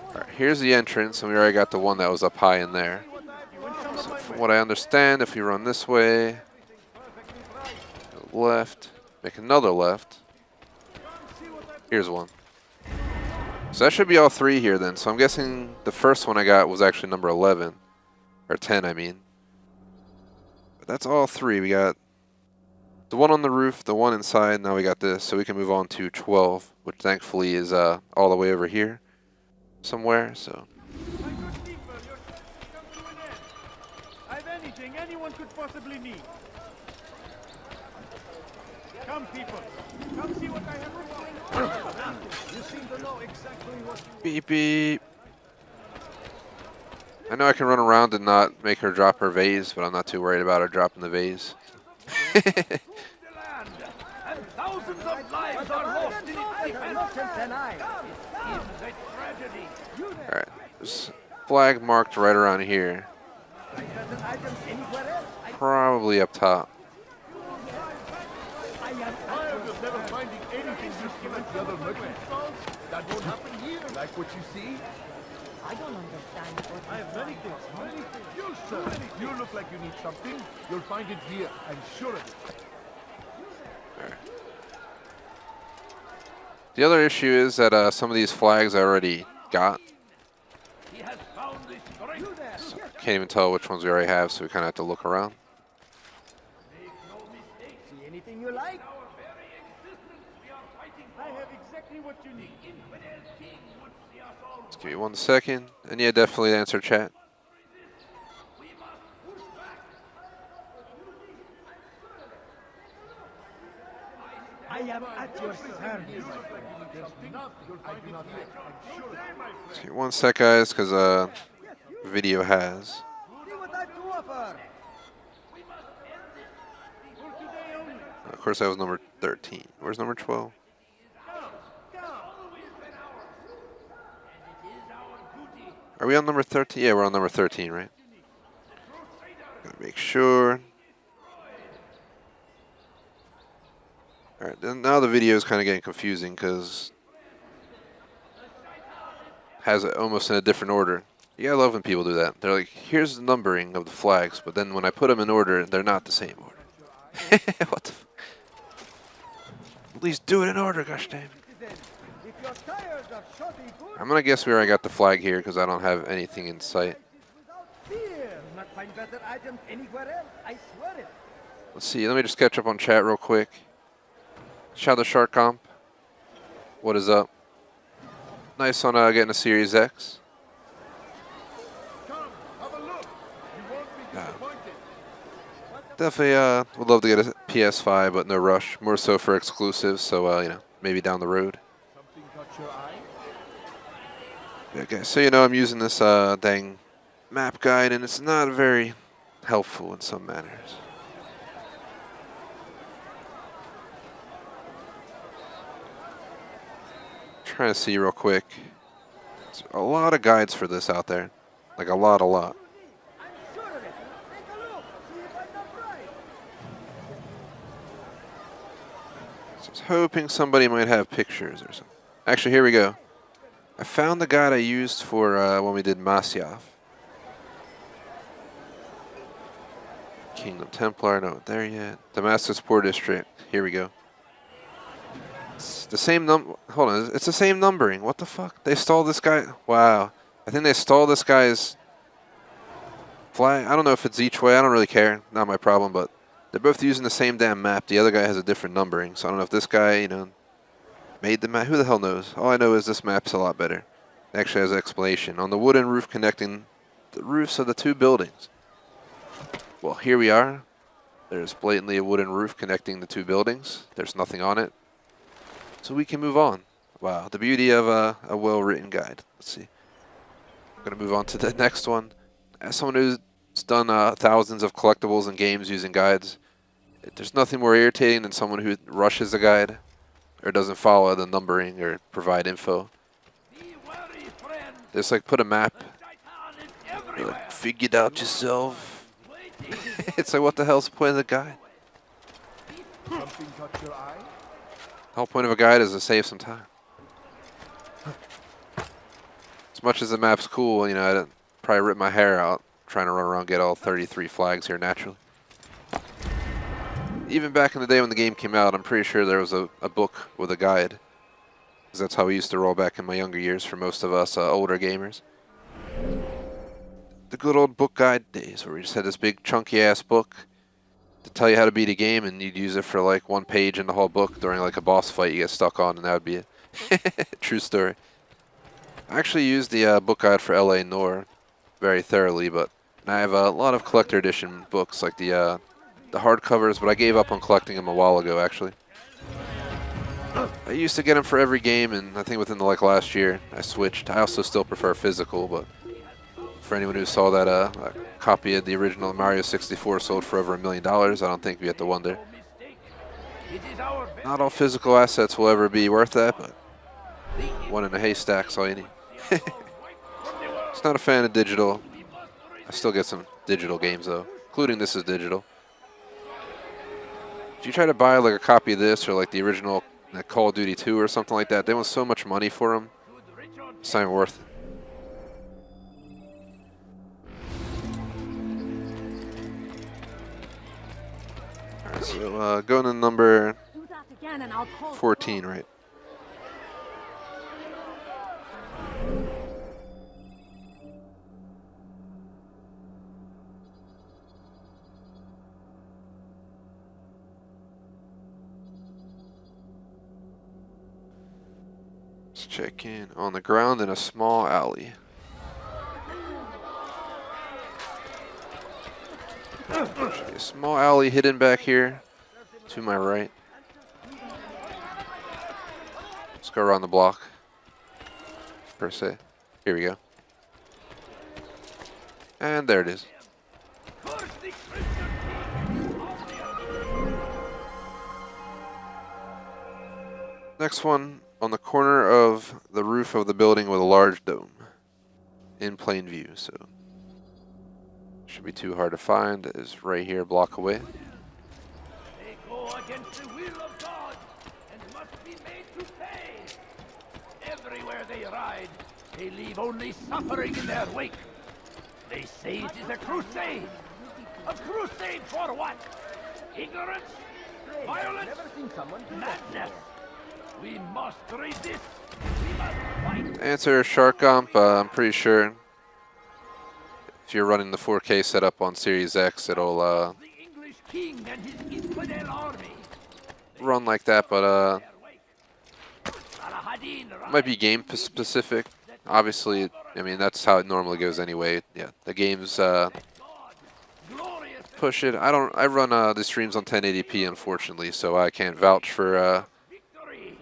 Alright, here's the entrance, and we already got the one that was up high in there. So from what I understand, if you run this way, go left, make another left. Here's one. So that should be all 3 here then. So I'm guessing the first one I got was actually number 11. Or 10, I mean. But that's all 3. We got the one on the roof, the one inside, now we got this. So we can move on to 12, which thankfully is all the way over here somewhere. So anyone could possibly need. Come, people. Come see what I have. You seem to know exactly what you Beep beep. I know I can run around and not make her drop her vase, but I'm not too worried about her dropping the vase. the land, and thousands of lives are lost in its defense. It is a tragedy. Alright, there's a flag marked right around here. Probably up top. I am tired of never finding anything useful at the other merchant stalls. That won't happen here. Like what you see? I don't understand what I have many things. Many things. You, sir. You look like you need something. You'll find it here. I'm sure of it. The other issue is that some of these flags I already got. He has found the strength. So can't even tell which ones we already have, so we kind of have to look around. Make no mistake. See anything you like? Our very existence we are fighting for. I have exactly what you need. Infidel king would see us all. Just give me 1 second. And yeah, definitely answer chat. We must push back. I am at your service. There's nothing. You'll find it here. I'm sure of it. Just give me 1 sec, guys, because video has. See what I have to offer. For today only. Of course, that was number 13. Where's number 12? Are we on number 13? Yeah, we're on number 13, right? Gotta make sure. Alright, then now the video is kind of getting confusing because has it almost in a different order. Yeah, I love when people do that. They're like, here's the numbering of the flags, but then when I put them in order, they're not the same order. What the f. At least do it in order, gosh dang. If you're tired of shoddy food, I'm gonna guess we already got the flag here because I don't have anything in sight. without fear. Not find better items anywhere else. I swear it. Let's see, let me just catch up on chat real quick. Shout the Shark Comp. What is up? Nice on getting a Series X. Come, have a look. You won't be disappointed. Definitely would love to get a PS5, but no rush. More so for exclusives, so you know, maybe down the road. Something caught your eye? Okay, so you know I'm using this dang map guide, and it's not very helpful in some manners. Trying to see real quick. There's a lot of guides for this out there. Like a lot. I'm sure of it. Take a look. See if I'm not right. Just hoping somebody might have pictures or something. Actually, here we go. I found the guide I used for when we did Masyaf. Kingdom Templar, not there yet. Damascus Poor District. Here we go. It's the same hold on, it's the same numbering. What the fuck? They stole this guy. Wow. I think they stole this guy's flag. I don't know if it's each way. I don't really care. Not my problem, but they're both using the same damn map. The other guy has a different numbering, so I don't know if this guy, you know, made the map. Who the hell knows? All I know is this map's a lot better. It actually has an explanation. On the wooden roof connecting the roofs of the two buildings. Well, here we are. There's blatantly a wooden roof connecting the two buildings. There's nothing on it. So we can move on. Wow, the beauty of a well-written guide. Let's see. I'm going to move on to the next one. As someone who's done thousands of collectibles and games using guides, there's nothing more irritating than someone who rushes a guide or doesn't follow the numbering or provide info. Be wary, friend. Just like put a map, Shaitan is you're everywhere. like, figure it out yourself. Waiting. It's like, what the hell's the point of the guide? Something caught your eye? The whole point of a guide is to save some time. As much as the map's cool, you know, I'd probably rip my hair out trying to run around and get all 33 flags here naturally. Even back in the day when the game came out, I'm pretty sure there was a book with a guide. Because that's how we used to roll back in my younger years for most of us older gamers. The good old book guide days where we just had this big chunky ass book to tell you how to beat a game, and you'd use it for like 1 page in the whole book during like a boss fight you get stuck on, and that would be it. True story. I actually used the book guide for LA Noir very thoroughly, but And I have a lot of collector edition books, like the hardcovers, but I gave up on collecting them a while ago, actually. I used to get them for every game, and I think within the last year, I switched. I also still prefer physical, but for anyone who saw that a copy of the original Mario 64 sold for over $1 million, I don't think we have to wonder. Not all physical assets will ever be worth that, but one in a haystack's all you need. Just not a fan of digital. I still get some digital games though, including this is digital. If you try to buy like a copy of this or like the original Call of Duty 2 or something like that, they want so much money for them. It's not even worth it. Alright, so going to number Do that again and I'll call 14, right? Let's check in. On the ground in a small alley. A small alley hidden back here to my right. Let's go around the block, per se. Here we go. And there it is. Next one on the corner of the roof of the building with a large dome. In plain view, so should be too hard to find. It is right here, a block away. They go against the will of God and must be made to pay. Everywhere they ride, they leave only suffering in their wake. They say it is a crusade. A crusade for what? Ignorance? Violence? Madness? We must resist. We must fight. Answer Shark Gump, I'm pretty sure if you're running the 4K setup on Series X, it'll The English king and his infidel army. run like that, but Saladin it might be game specific. Obviously, I mean, that's how it normally goes anyway. Yeah, the games glorious push it. I run the streams on 1080p, unfortunately, so I can't vouch for victory.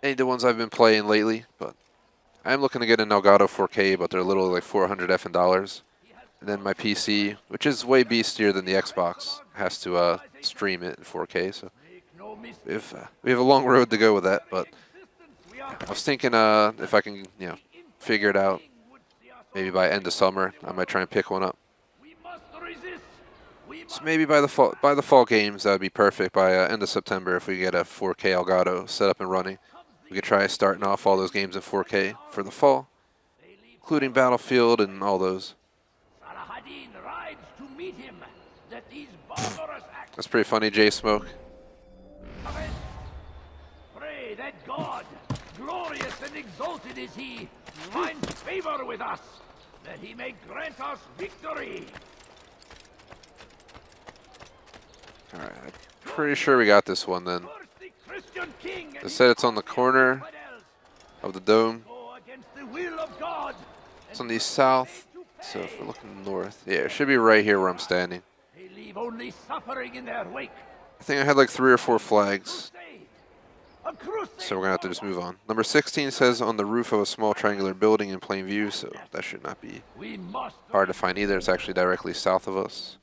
any of the ones I've been playing lately, but I'm looking to get an Elgato 4K, but they're literally like $400 effing dollars. And then my PC, which is way beastier than the Xbox, has to stream it in 4K. So No mistake. if we have a long road to go with that, but We are I was thinking if I can, figure it out, maybe by end of summer, I might try and pick one up. we must resist. We So must maybe by the fall games, that would be perfect. By end of September, if we get a 4K Elgato set up and running, we could try starting off all those games in 4K for the fall, including Battlefield and all those. Saladin rides to meet him. That these barbarous acts That's pretty funny, J Smoke. commence. Pray that God, glorious and exalted is he, finds favor with us, that he may grant us victory. All right, I'm pretty sure we got this one then. First the Christian king and They his said it's on the army of corner infidels of the dome. go against the will of God. It's on the south, so if we're looking north, yeah, it should be right here where I'm standing. They leave only suffering in their wake. I think I had like 3 or 4 flags, Crusade. A crusade. so we're gonna have to just move on. Number 16 says on the roof of a small triangular building in plain view, so that should not be We must hard to find either. It's actually directly south of us.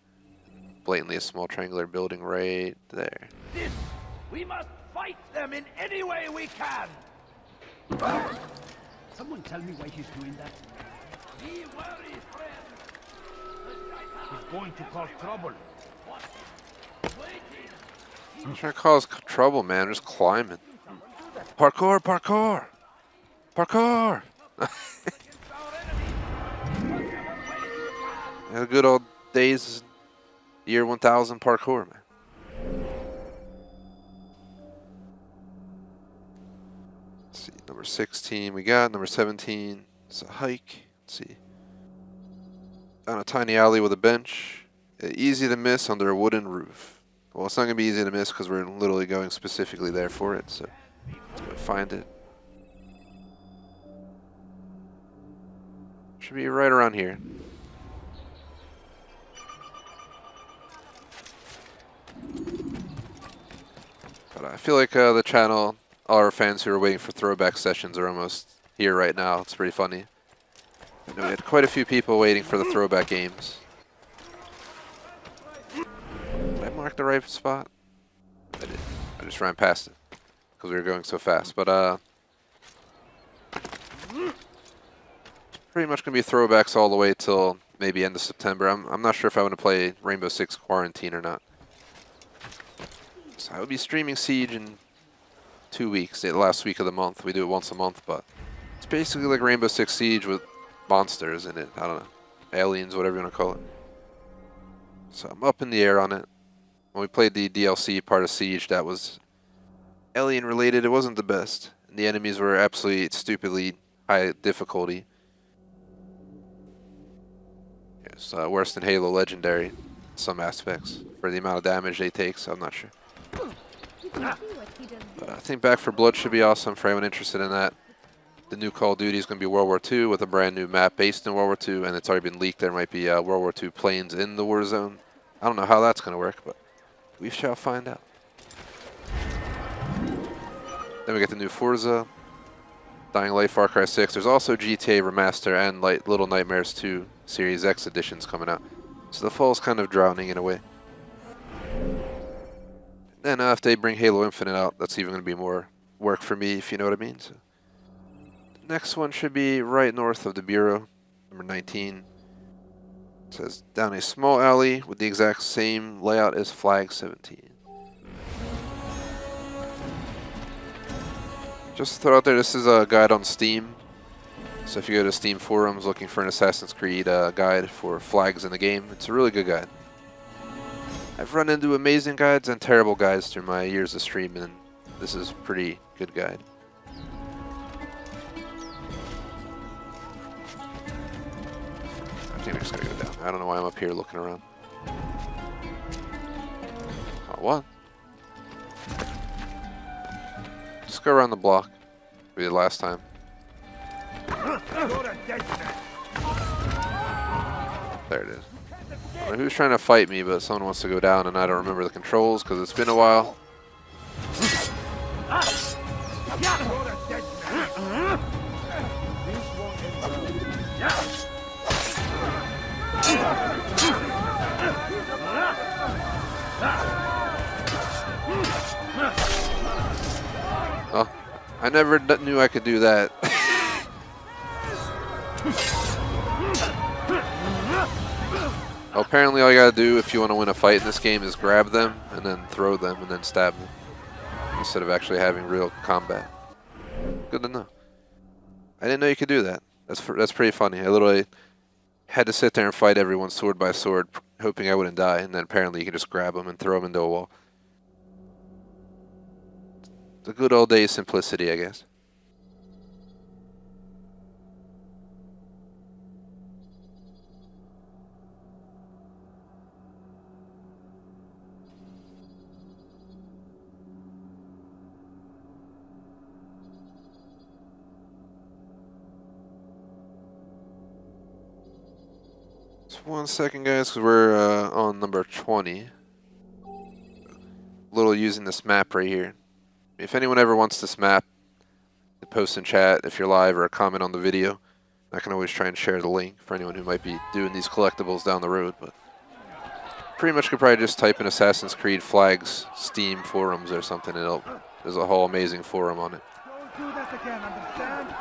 Blatantly a small triangular building right there. this. We must fight them in any way we can. Someone tell me why he's doing that. Be wary, friend. He's going to cause trouble. Waiting. I'm trying to cause trouble, man. I'm just climbing. Parkour, parkour, parkour. Yeah, the good old days, year 1000 parkour, man. Let's see, number 16 we got. Number 17, it's a hike. Let's see. Down a tiny alley with a bench. Easy to miss under a wooden roof. Well, it's not going to be easy to miss because we're literally going specifically there for it, so let's go find it. Should be right around here. But I feel like the channel, all our fans who are waiting for throwback sessions are almost here right now. It's pretty funny. I know we had quite a few people waiting for the throwback games. Did I mark the right spot? I did. I just ran past it because we were going so fast. But pretty much gonna be throwbacks all the way till maybe end of September. I'm not sure if I want to play Rainbow Six Quarantine or not. So I will be streaming Siege in 2 weeks, the last week of the month. We do it once a month, but it's basically like Rainbow Six Siege with monsters in it. I don't know, aliens, whatever you want to call it. So I'm up in the air on it. When we played the DLC part of Siege, that was alien related. It wasn't the best. And the enemies were absolutely stupidly high difficulty. It's worse than Halo Legendary in some aspects for the amount of damage they take, so I'm not sure. But I think Back 4 Blood should be awesome for anyone interested in that. The new Call of Duty is going to be World War II with a brand new map based in World War II, and it's already been leaked. There might be World War II planes in the war zone. I don't know how that's going to work, but we shall find out. Then we get the new Forza, Dying Light, Far Cry 6. There's also GTA Remaster and Little Nightmares 2 Series X editions coming out. So the fall's kind of drowning in a way. Then if they bring Halo Infinite out, that's even going to be more work for me, if you know what I mean. So the next one should be right north of the Bureau, number 19. It says, down a small alley with the exact same layout as Flag 17. Just to throw out there, this is a guide on Steam. So if you go to Steam forums looking for an Assassin's Creed guide for flags in the game, it's a really good guide. I've run into amazing guides and terrible guides through my years of streaming, and this is a pretty good guide. I think we just gotta go down. I don't know why I'm up here looking around. Oh, what? Just go around the block. We did last time. There it is. I don't know who's trying to fight me, but someone wants to go down, and I don't remember the controls because it's been a while. Oh, I never knew I could do that. Well, apparently all you gotta do if you want to win a fight in this game is grab them and then throw them and then stab them instead of actually having real combat. Good to know. I didn't know you could do that. That's pretty funny. I literally had to sit there and fight everyone sword by sword, hoping I wouldn't die, and then apparently you can just grab them and throw them into a wall. The good old days simplicity, I guess. Just 1 second, guys, because we're on number 20. Little using this map right here. If anyone ever wants this map, post in chat if you're live or a comment on the video. I can always try and share the link for anyone who might be doing these collectibles down the road, but pretty much could probably just type in Assassin's Creed Flags Steam forums or something, and there's a whole amazing forum on it. Don't do that again, understand?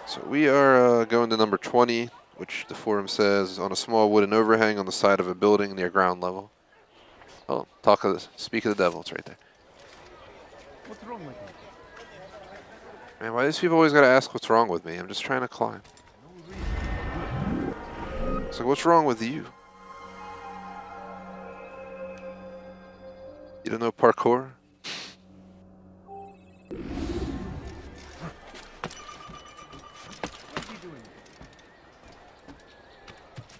So we are going to number 20, which the forum says on a small wooden overhang on the side of a building near ground level. Oh, speak of the devil, it's right there. What's wrong with you? Man, why do these people always gotta ask what's wrong with me? I'm just trying to climb. It's like, what's wrong with you? You don't know parkour?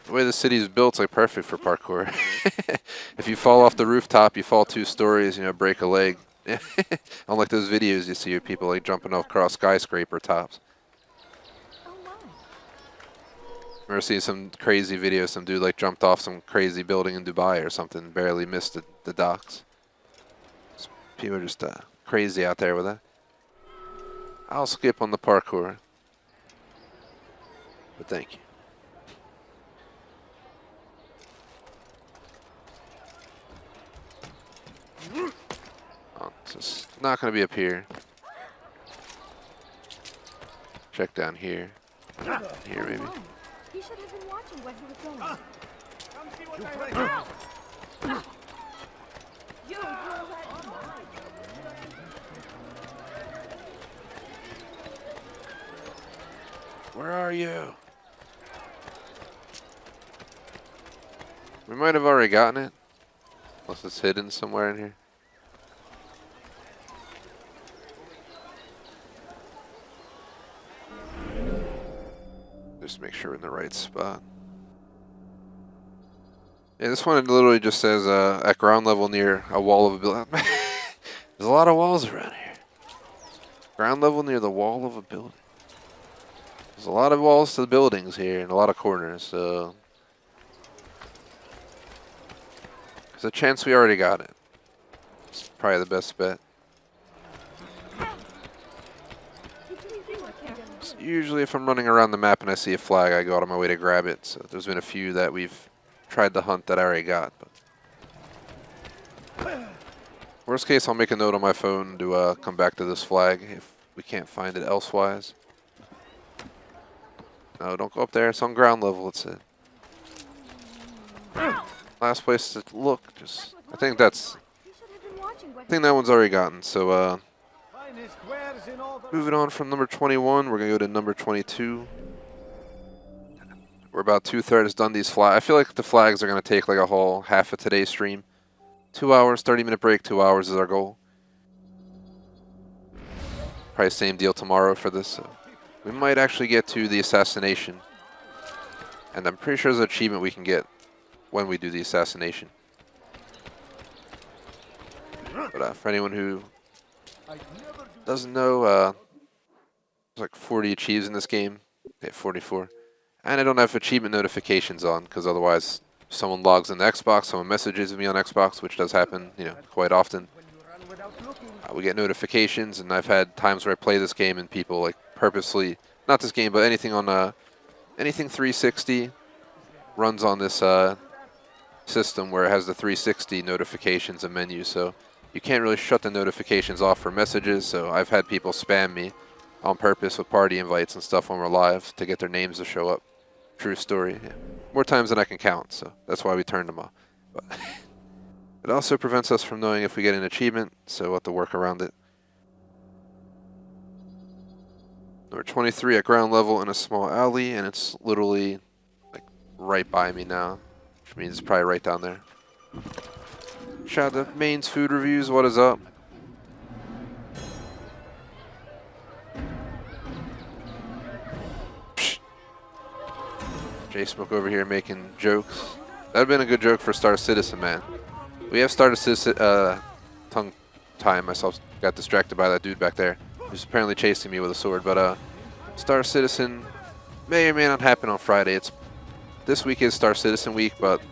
The way the city is built, it's like perfect for parkour. If you fall off the rooftop, you fall 2 stories, you know, break a leg. Unlike those videos you see of people like jumping across skyscraper tops. Oh, wow. Remember seeing some crazy video, some dude like jumped off some crazy building in Dubai or something, barely missed the docks. It's People are just crazy out there with that. I'll skip on the parkour. But thank you. Oh, it's not going to be up here. Check down here. Here, maybe. He should have been watching where he was going. Come see what I have. You all right? Where are you? We might have already gotten it. Unless it's hidden somewhere in here. Just make sure we're in the right spot. Yeah, this one literally just says at ground level near a wall of a building. There's a lot of walls around here. Ground level near the wall of a building. There's a lot of walls to the buildings here and a lot of corners, so there's a chance we already got it. It's probably the best bet. So usually if I'm running around the map and I see a flag, I go out of my way to grab it. So there's been a few that we've tried to hunt that I already got. But worst case, I'll make a note on my phone to come back to this flag if we can't find it elsewise. No, don't go up there. It's on ground level, it said. Last place to look. I think that one's already gotten. So moving on from number 21, we're gonna go to number 22. We're about 2/3 done these flags. I feel like the flags are gonna take like a whole half of today's stream. 2 hours, 30-minute break. 2 hours is our goal. Probably same deal tomorrow for this. So we might actually get to the assassination. And I'm pretty sure there's an achievement we can get when we do the assassination. But for anyone who doesn't know, there's like 40 achieves in this game. Okay, 44. And I don't have achievement notifications on, because otherwise someone logs into Xbox, someone messages me on Xbox, which does happen, you know, quite often. We get notifications, and I've had times where I play this game and people like purposely, not this game, but anything on anything 360 runs on this system where it has the 360 notifications and menus, so you can't really shut the notifications off for messages. So I've had people spam me on purpose with party invites and stuff when we're live to get their names to show up. True story. Yeah. More times than I can count, so that's why we turned them off. But it also prevents us from knowing if we get an achievement, so we'll have to work around it. Number 23 at ground level in a small alley, and it's literally like right by me now, which means it's probably right down there. Shout out to Maine's Food Reviews, what is up? J-Smoke over here making jokes. That'd been a good joke for Star Citizen, man. We have Star Citizen, tongue tie myself, got distracted by that dude back there, who's apparently chasing me with a sword, but Star Citizen may or may not happen on Friday. This week is Star Citizen week, but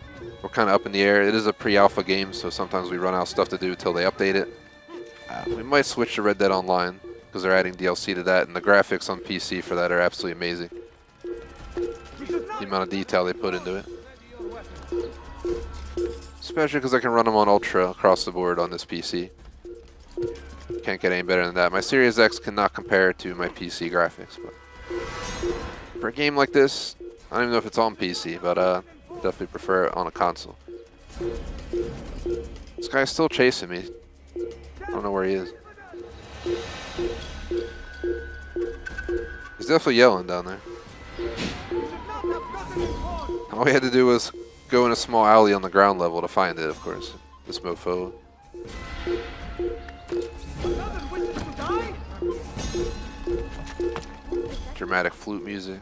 we're kind of up in the air. It is a pre-alpha game, so sometimes we run out of stuff to do until they update it. We might switch to Red Dead Online, because they're adding DLC to that, and the graphics on PC for that are absolutely amazing. The amount of detail they put into it. Especially because I can run them on Ultra across the board on this PC. Can't get any better than that. My Series X cannot compare to my PC graphics, but for a game like this, I don't even know if it's on PC, but definitely prefer it on a console. This guy's still chasing me. I don't know where he is. He's definitely yelling down there. All we had to do was go in a small alley on the ground level to find it, of course. This mofo. Dramatic flute music.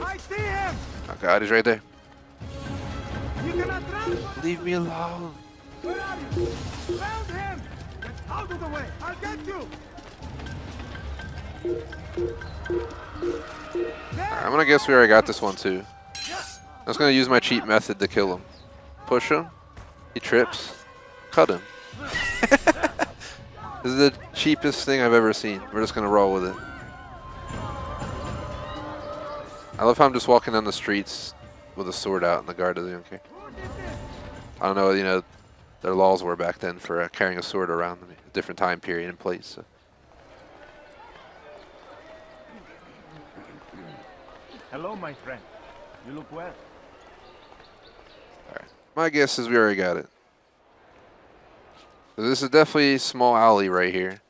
I see him! Oh god, he's right there. You cannot run! Leave me alone. Where are you? Found him! Get out of the way! I'll get you! Alright, I'm gonna guess we already got this one too. I was gonna use my cheat method to kill him. Push him. He trips. Cut him. This is the cheapest thing I've ever seen. We're just gonna roll with it. I love how I'm just walking down the streets with a sword out and the guard doesn't even care. I don't know what, their laws were back then for carrying a sword around. I mean, a different time period and place. So. Hello, my friend. You look well. Alright. My guess is we already got it. So this is definitely a small alley right here.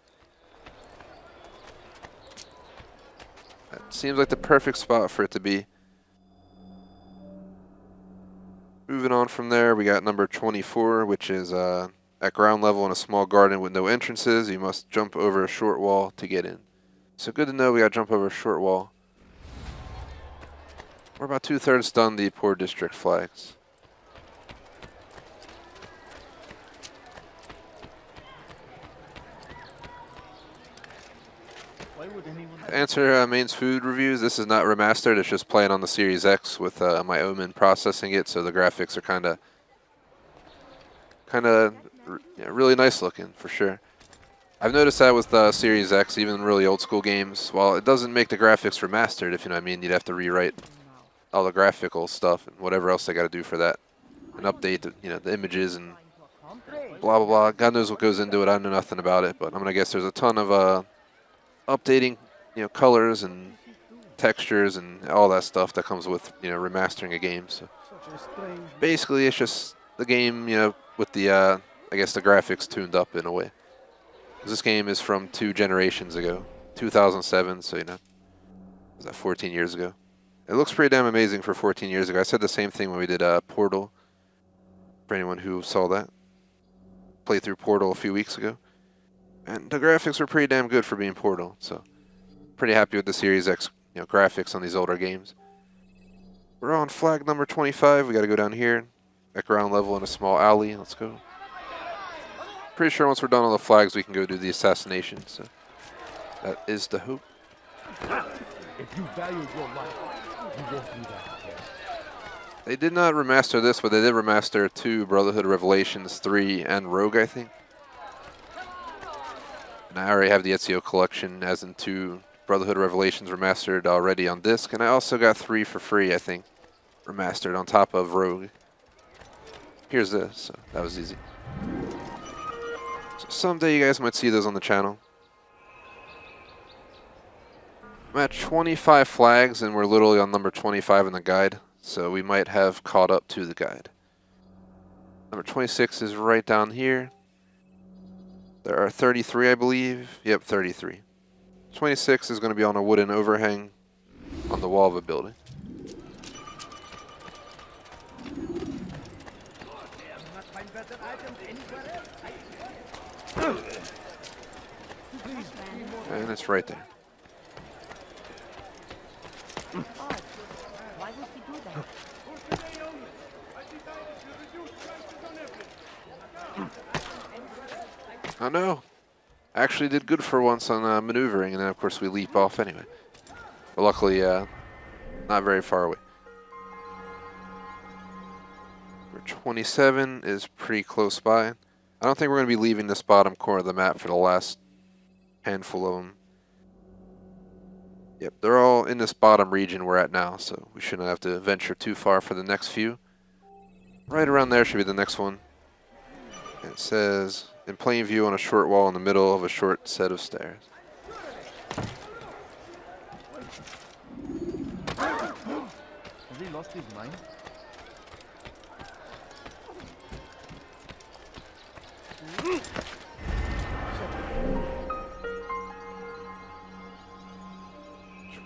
That seems like the perfect spot for it to be. Moving on from there, we got number 24, which is at ground level in a small garden with no entrances. You must jump over a short wall to get in. So good to know we got to jump over a short wall. We're about 2/3 done the poor district flags. To answer Main's food reviews, this is not remastered. It's just playing on the Series X with my Omen processing it, so the graphics are kind of really nice looking for sure. I've noticed that with the Series X, even really old school games, while it doesn't make the graphics remastered, if you know what I mean, you'd have to rewrite all the graphical stuff and whatever else they got to do for that, and update the images and blah blah blah. God knows what goes into it. I know nothing about it, but I'm gonna guess there's a ton of updating, colors and textures and all that stuff that comes with remastering a game. So basically, it's just the game, with the I guess the graphics tuned up in a way. 'Cause this game is from 2 generations ago, 2007. So was that 14 years ago? It looks pretty damn amazing for 14 years ago. I said the same thing when we did Portal. For anyone who saw that, played through Portal a few weeks ago, and the graphics were pretty damn good for being Portal. So pretty happy with the Series X, graphics on these older games. We're on flag number 25. We got to go down here at ground level in a small alley. Let's go. Pretty sure once we're done on the flags, we can go do the assassination. So that is the hope. If you value your life, you won't do that again. They did not remaster this, but they did remaster 2 Brotherhood Revelations 3 and Rogue, I think. And I already have the Ezio collection, as in 2 Brotherhood Revelations remastered already on disc, and I also got 3 for free, I think, remastered on top of Rogue. Here's this, so that was easy. So someday you guys might see those on the channel. I'm at 25 flags, and we're literally on number 25 in the guide, so we might have caught up to the guide. Number 26 is right down here. There are 33, I believe. Yep, 33. 26 is going to be on a wooden overhang on the wall of a building. And it's right there. Why would he do that? I know. I actually did good for once on maneuvering, and then of course we leap off anyway. But luckily, not very far away. Number 27 is pretty close by. I don't think we're going to be leaving this bottom corner of the map for the last handful of them. Yep, they're all in this bottom region we're at now, so we shouldn't have to venture too far for the next few. Right around there should be the next one. And it says, in plain view on a short wall in the middle of a short set of stairs. Has he lost his mind?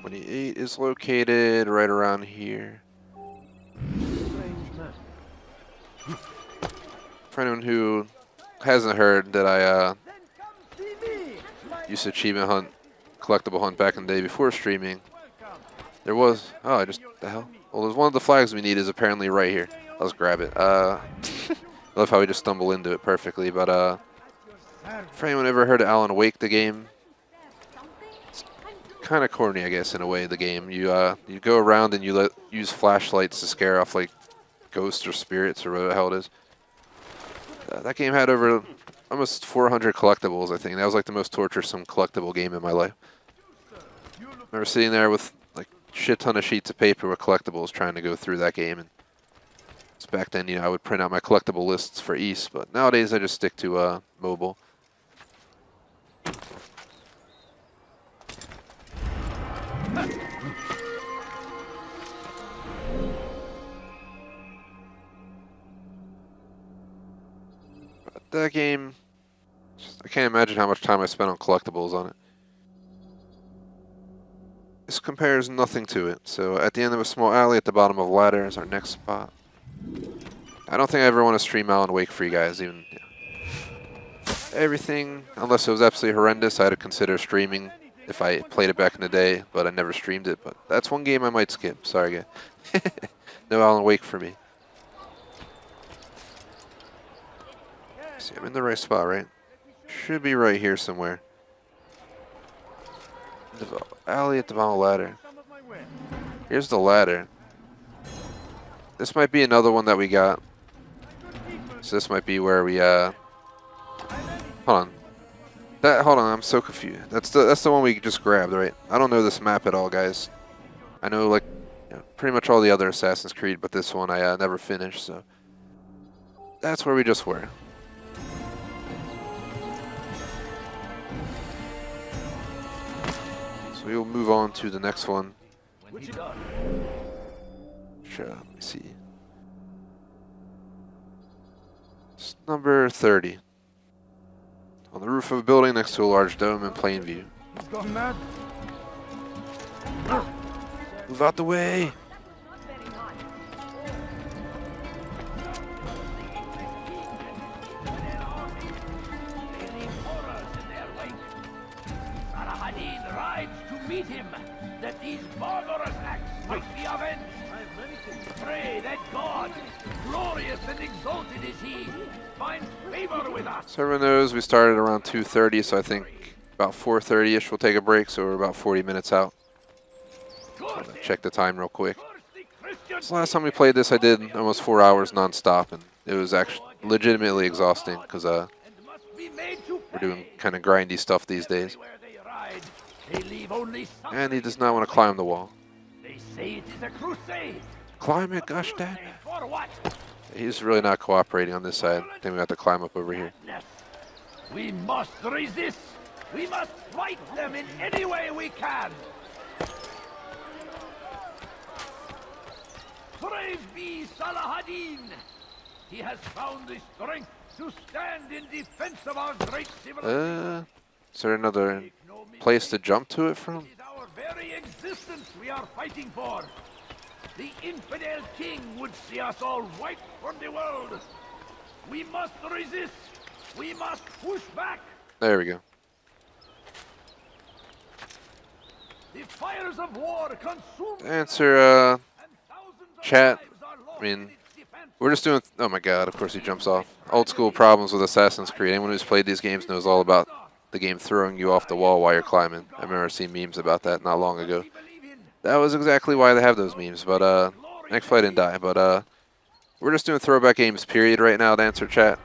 .28 is located right around here. For anyone who hasn't heard that I used to achievement hunt, collectible hunt back in the day before streaming, there was, the hell? Well, there's one of the flags we need is apparently right here. Let's grab it. I love how we just stumble into it perfectly, but for anyone ever heard of Alan Wake, the game? It's kind of corny, I guess, in a way, the game. You go around and you use flashlights to scare off, like, ghosts or spirits or whatever the hell it is. That game had over almost 400 collectibles, I think. That was like the most torturesome collectible game in my life. I remember sitting there with like shit ton of sheets of paper with collectibles trying to go through that game. And back then, I would print out my collectible lists for East, but nowadays I just stick to mobile. But that game, I can't imagine how much time I spent on collectibles on it. This compares nothing to it. So at the end of a small alley at the bottom of a ladder is our next spot. I don't think I ever want to stream Alan Wake for you guys, even everything, unless it was absolutely horrendous, I'd consider streaming if I played it back in the day, but I never streamed it. But that's one game I might skip. Sorry, guys. No Alan Wake for me. See, I'm in the right spot, right? Should be right here somewhere. The alley at the bottom of the ladder. Here's the ladder. This might be another one that we got. So this might be where we hold on. Hold on, I'm so confused. That's the one we just grabbed, right? I don't know this map at all, guys. I know like pretty much all the other Assassin's Creed, but this one I never finished, so that's where we just were. So we'll move on to the next one. Sure, let me see. It's number 30. On the roof of a building next to a large dome in plain view. Move out the way! Rides to meet him, that these barbarous acts might be avenged. Pray that God, glorious and exalted is He, finds favor with us. So everyone knows we started around 2:30, so I think about 4:30ish we'll take a break, so we're about 40 minutes out. Check the time real quick. So last time we played this, I did almost 4 hours non-stop, and it was actually legitimately exhausting because we're doing kind of grindy stuff these days. And he does not want to climb the wall. They say it is a crusade. Climb it, gosh dang it. He's really not cooperating on this side. I think we have to climb up over here. We must resist. We must fight them in any way we can. Praise be Salahadin. He has found the strength to stand in defense of our great civilization. Is there another place to jump to it from? It is our very existence we are fighting for. The infidel king would see us all wiped from the world. We must resist. We must push back. There we go. The fires of war consume. Answer, chat. I mean, we're just doing. Oh my god! Of course he jumps off. Old school problems with Assassin's Creed. Anyone who's played these games knows all about the game throwing you off the wall while you're climbing. I remember seeing memes about that not long ago. That was exactly why they have those memes. But next fight didn't die. But we're just doing throwback games. Period. Right now to answer chat.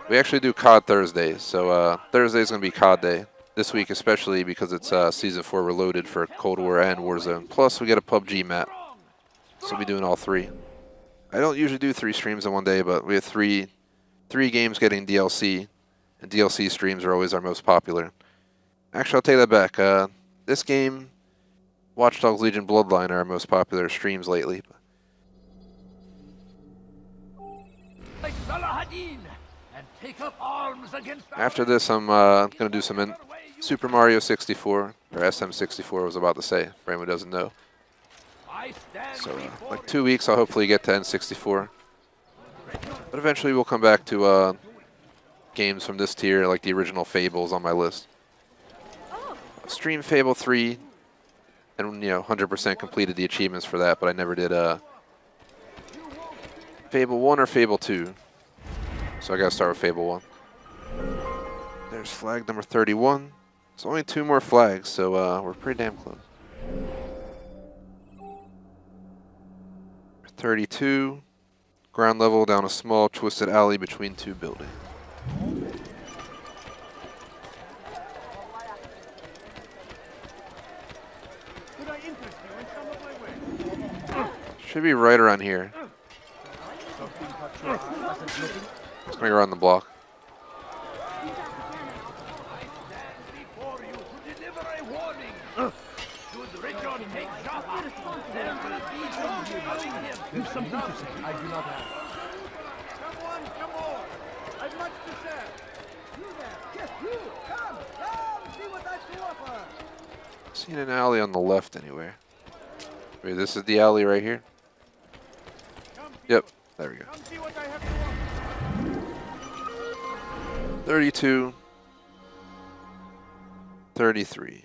We actually do COD Thursdays. So Thursday's gonna be COD day. This week especially because it's Season 4 Reloaded for Cold War and Warzone. Plus we get a PUBG map. So we'll be doing all three. I don't usually do 3 streams in one day, but we have three games getting DLC. And DLC streams are always our most popular. Actually, I'll take that back. This game, Watch Dogs Legion Bloodline are our most popular streams lately. After this, I'm going to do some Super Mario 64, or SM64 I was about to say, for anyone who doesn't know. So, like 2 weeks, I'll hopefully get to N64. But eventually we'll come back to games from this tier, like the original Fables on my list. Stream Fable 3, and 100% completed the achievements for that, but I never did Fable 1 or Fable 2. So I gotta start with Fable 1. There's flag number 31. It's only 2 more flags, so we're pretty damn close. 32. Ground level down a small twisted alley between two buildings. Could I interest you in some of my wares? Should be right around here. It's gonna go around the block. I stand before you to deliver a warning. Should Richard take Jaffa, there will be some killing him. There's something to say I do not have. Come on, come on. I've much to say. You there, yes, you. Come, see what I've to offer. Seen an alley on the left anywhere. Wait, this is the alley right here? Yep, there we go. Come see what I have to offer. 32. 33.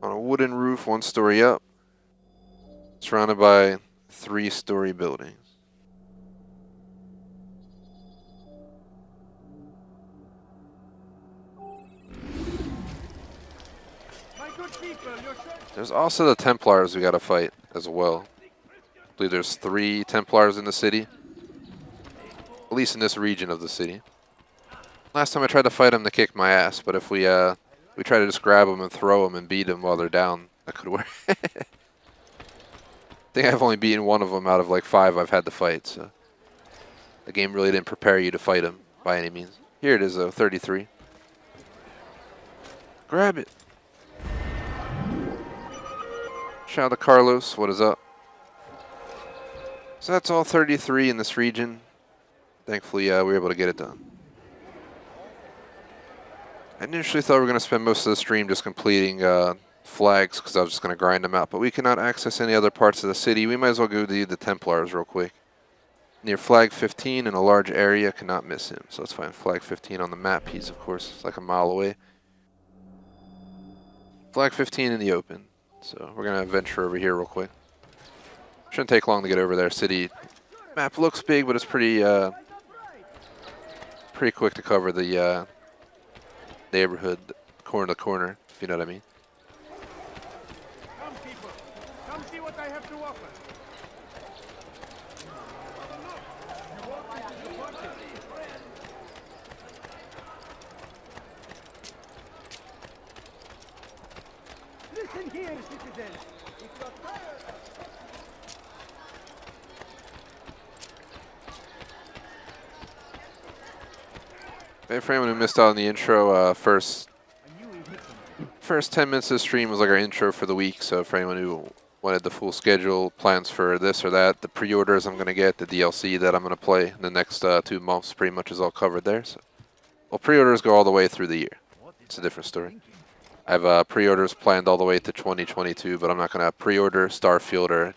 On a wooden roof, 1 story up. Surrounded by 3-story buildings. My good people, your service. There's also the Templars we gotta fight as well. I believe there's 3 Templars in the city. At least in this region of the city. Last time I tried to fight them, they kicked my ass. But if we try to just grab them and throw them and beat them while they're down, that could work. I think I've only beaten 1 of them out of like 5 I've had to fight. So the game really didn't prepare you to fight them by any means. Here it is though, 33. Grab it. Shout out to Carlos, what is up? So that's all 33 in this region. Thankfully, we were able to get it done. I initially thought we were going to spend most of the stream just completing flags because I was just going to grind them out, but we cannot access any other parts of the city. We might as well go do the Templars real quick. Near flag 15 in a large area, cannot miss him. So let's find flag 15 on the map. He's, of course, it's like a mile away. Flag 15 in the open. So we're going to venture over here real quick. Shouldn't take long to get over there. City map looks big, but it's pretty quick to cover the neighborhood corner to corner, if you know what I mean. Come, people. Come see what I have to offer. Listen here, citizens. If you're tired. Hey, for anyone who missed out on the intro, first 10 minutes of the stream was like our intro for the week. So for anyone who wanted the full schedule, plans for this or that, the pre-orders I'm going to get, the DLC that I'm going to play in the next 2 months pretty much is all covered there. So, well, pre-orders go all the way through the year. It's a different story. I have pre-orders planned all the way to 2022, but I'm not going to pre-order Starfield or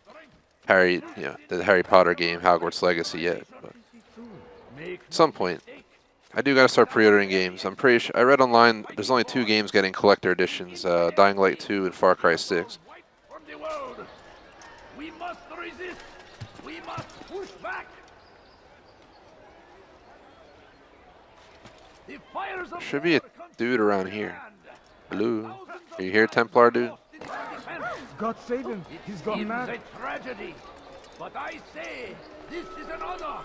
the Harry Potter game, Hogwarts Legacy yet. But at some point, I do got to start pre-ordering games. I'm pretty sure I read online there's only 2 games getting collector editions, Dying Light 2 and Far Cry 6. From the world. We must resist. We must push back. The fires of Should be a war dude around continue here. to land. Hello? Are you here, Templar dude? God save him. He's gone Seems mad. a tragedy, but I say this is an honor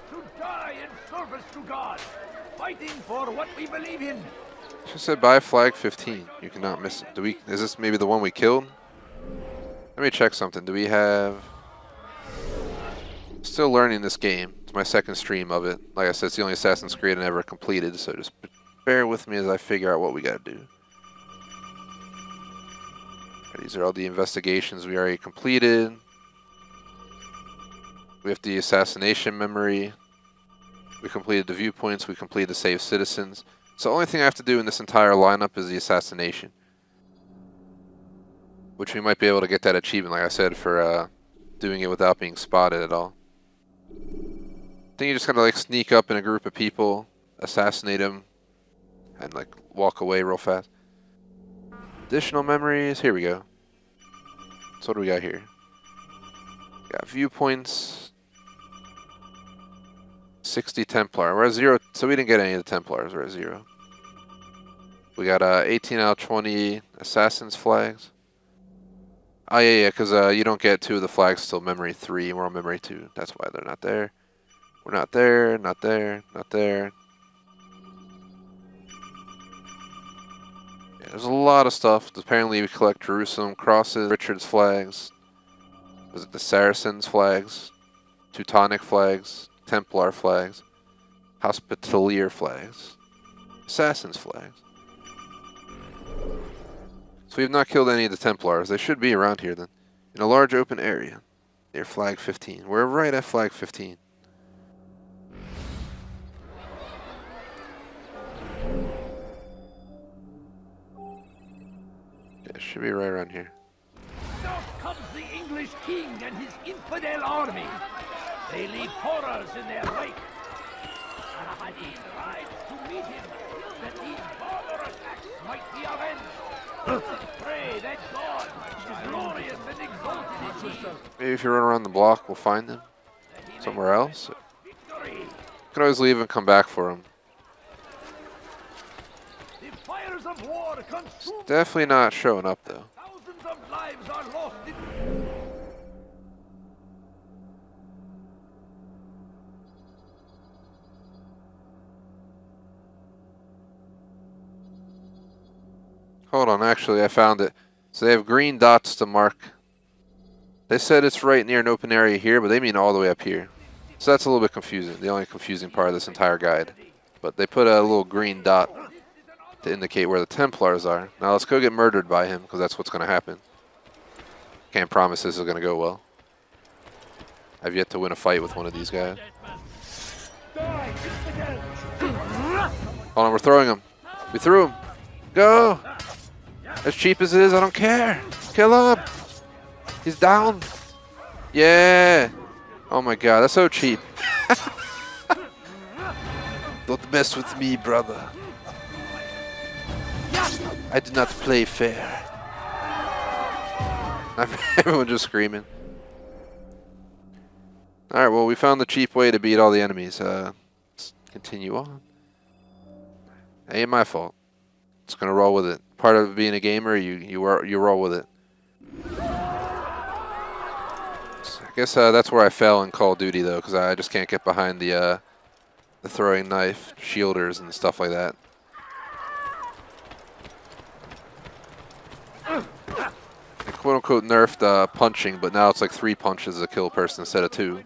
to die in service to God, fighting for what we believe in. She said buy flag 15. You cannot miss it. Is this maybe the one we killed? Let me check something. Do we have... Still learning this game. It's my second stream of it. Like I said, it's the only Assassin's Creed I ever completed, so just bear with me as I figure out what we gotta do. These are all the investigations we already completed. We have the assassination memory. We completed the viewpoints. We completed the save citizens. So the only thing I have to do in this entire lineup is the assassination. Which we might be able to get that achievement, like I said, for doing it without being spotted at all. I think you just gotta like sneak up in a group of people, assassinate them, and like walk away real fast. Additional memories, here we go. So what do we got here? We got viewpoints. 60 Templar. We're at 0, so we didn't get any of the Templars. We're at 0. We got 18 out of 20 assassins flags. Oh yeah, because you don't get 2 of the flags till memory 3, and we're on memory 2. That's why they're not there. We're not there, not there, not there. Yeah, there's a lot of stuff. Apparently we collect Jerusalem crosses, Richard's flags. Was it the Saracens flags? Teutonic flags, Templar flags, Hospitalier flags, Assassins flags. So we have not killed any of the Templars. They should be around here then. In a large open area near flag 15. We're right at flag 15. Yeah, it should be right around here. Now comes the English king and his infidel army. They leave horrors in their wake. Saladin rides to meet him, that these barbarous acts might be avenged. Pray that God, glorious and exalted is he, Maybe if you run around the block, we'll find them somewhere else. victory. You can always leave and come back for them. The fires of war consume. Definitely not showing up though. Thousands of lives are lost in... Hold on, actually I found it. So they have green dots to mark. They said it's right near an open area here, but they mean all the way up here. So that's a little bit confusing, the only confusing part of this entire guide. But they put a little green dot to indicate where the Templars are. Now let's go get murdered by him, because that's what's going to happen. Can't promise this is going to go well. I've yet to win a fight with one of these guys. Hold on, we're throwing him. We threw him. Go! As cheap as it is, I don't care. Kill him! He's down. Yeah! Oh my god, that's so cheap. Don't mess with me, brother. I do not play fair. Everyone just screaming. Alright, well, we found the cheap way to beat all the enemies. Let's continue on. It ain't my fault. Just gonna roll with it. Part of being a gamer, you roll with it. I guess that's where I fell in Call of Duty though, because I just can't get behind the throwing knife shielders and stuff like that. They quote unquote nerfed punching, but now it's like 3 punches to kill a person instead of 2.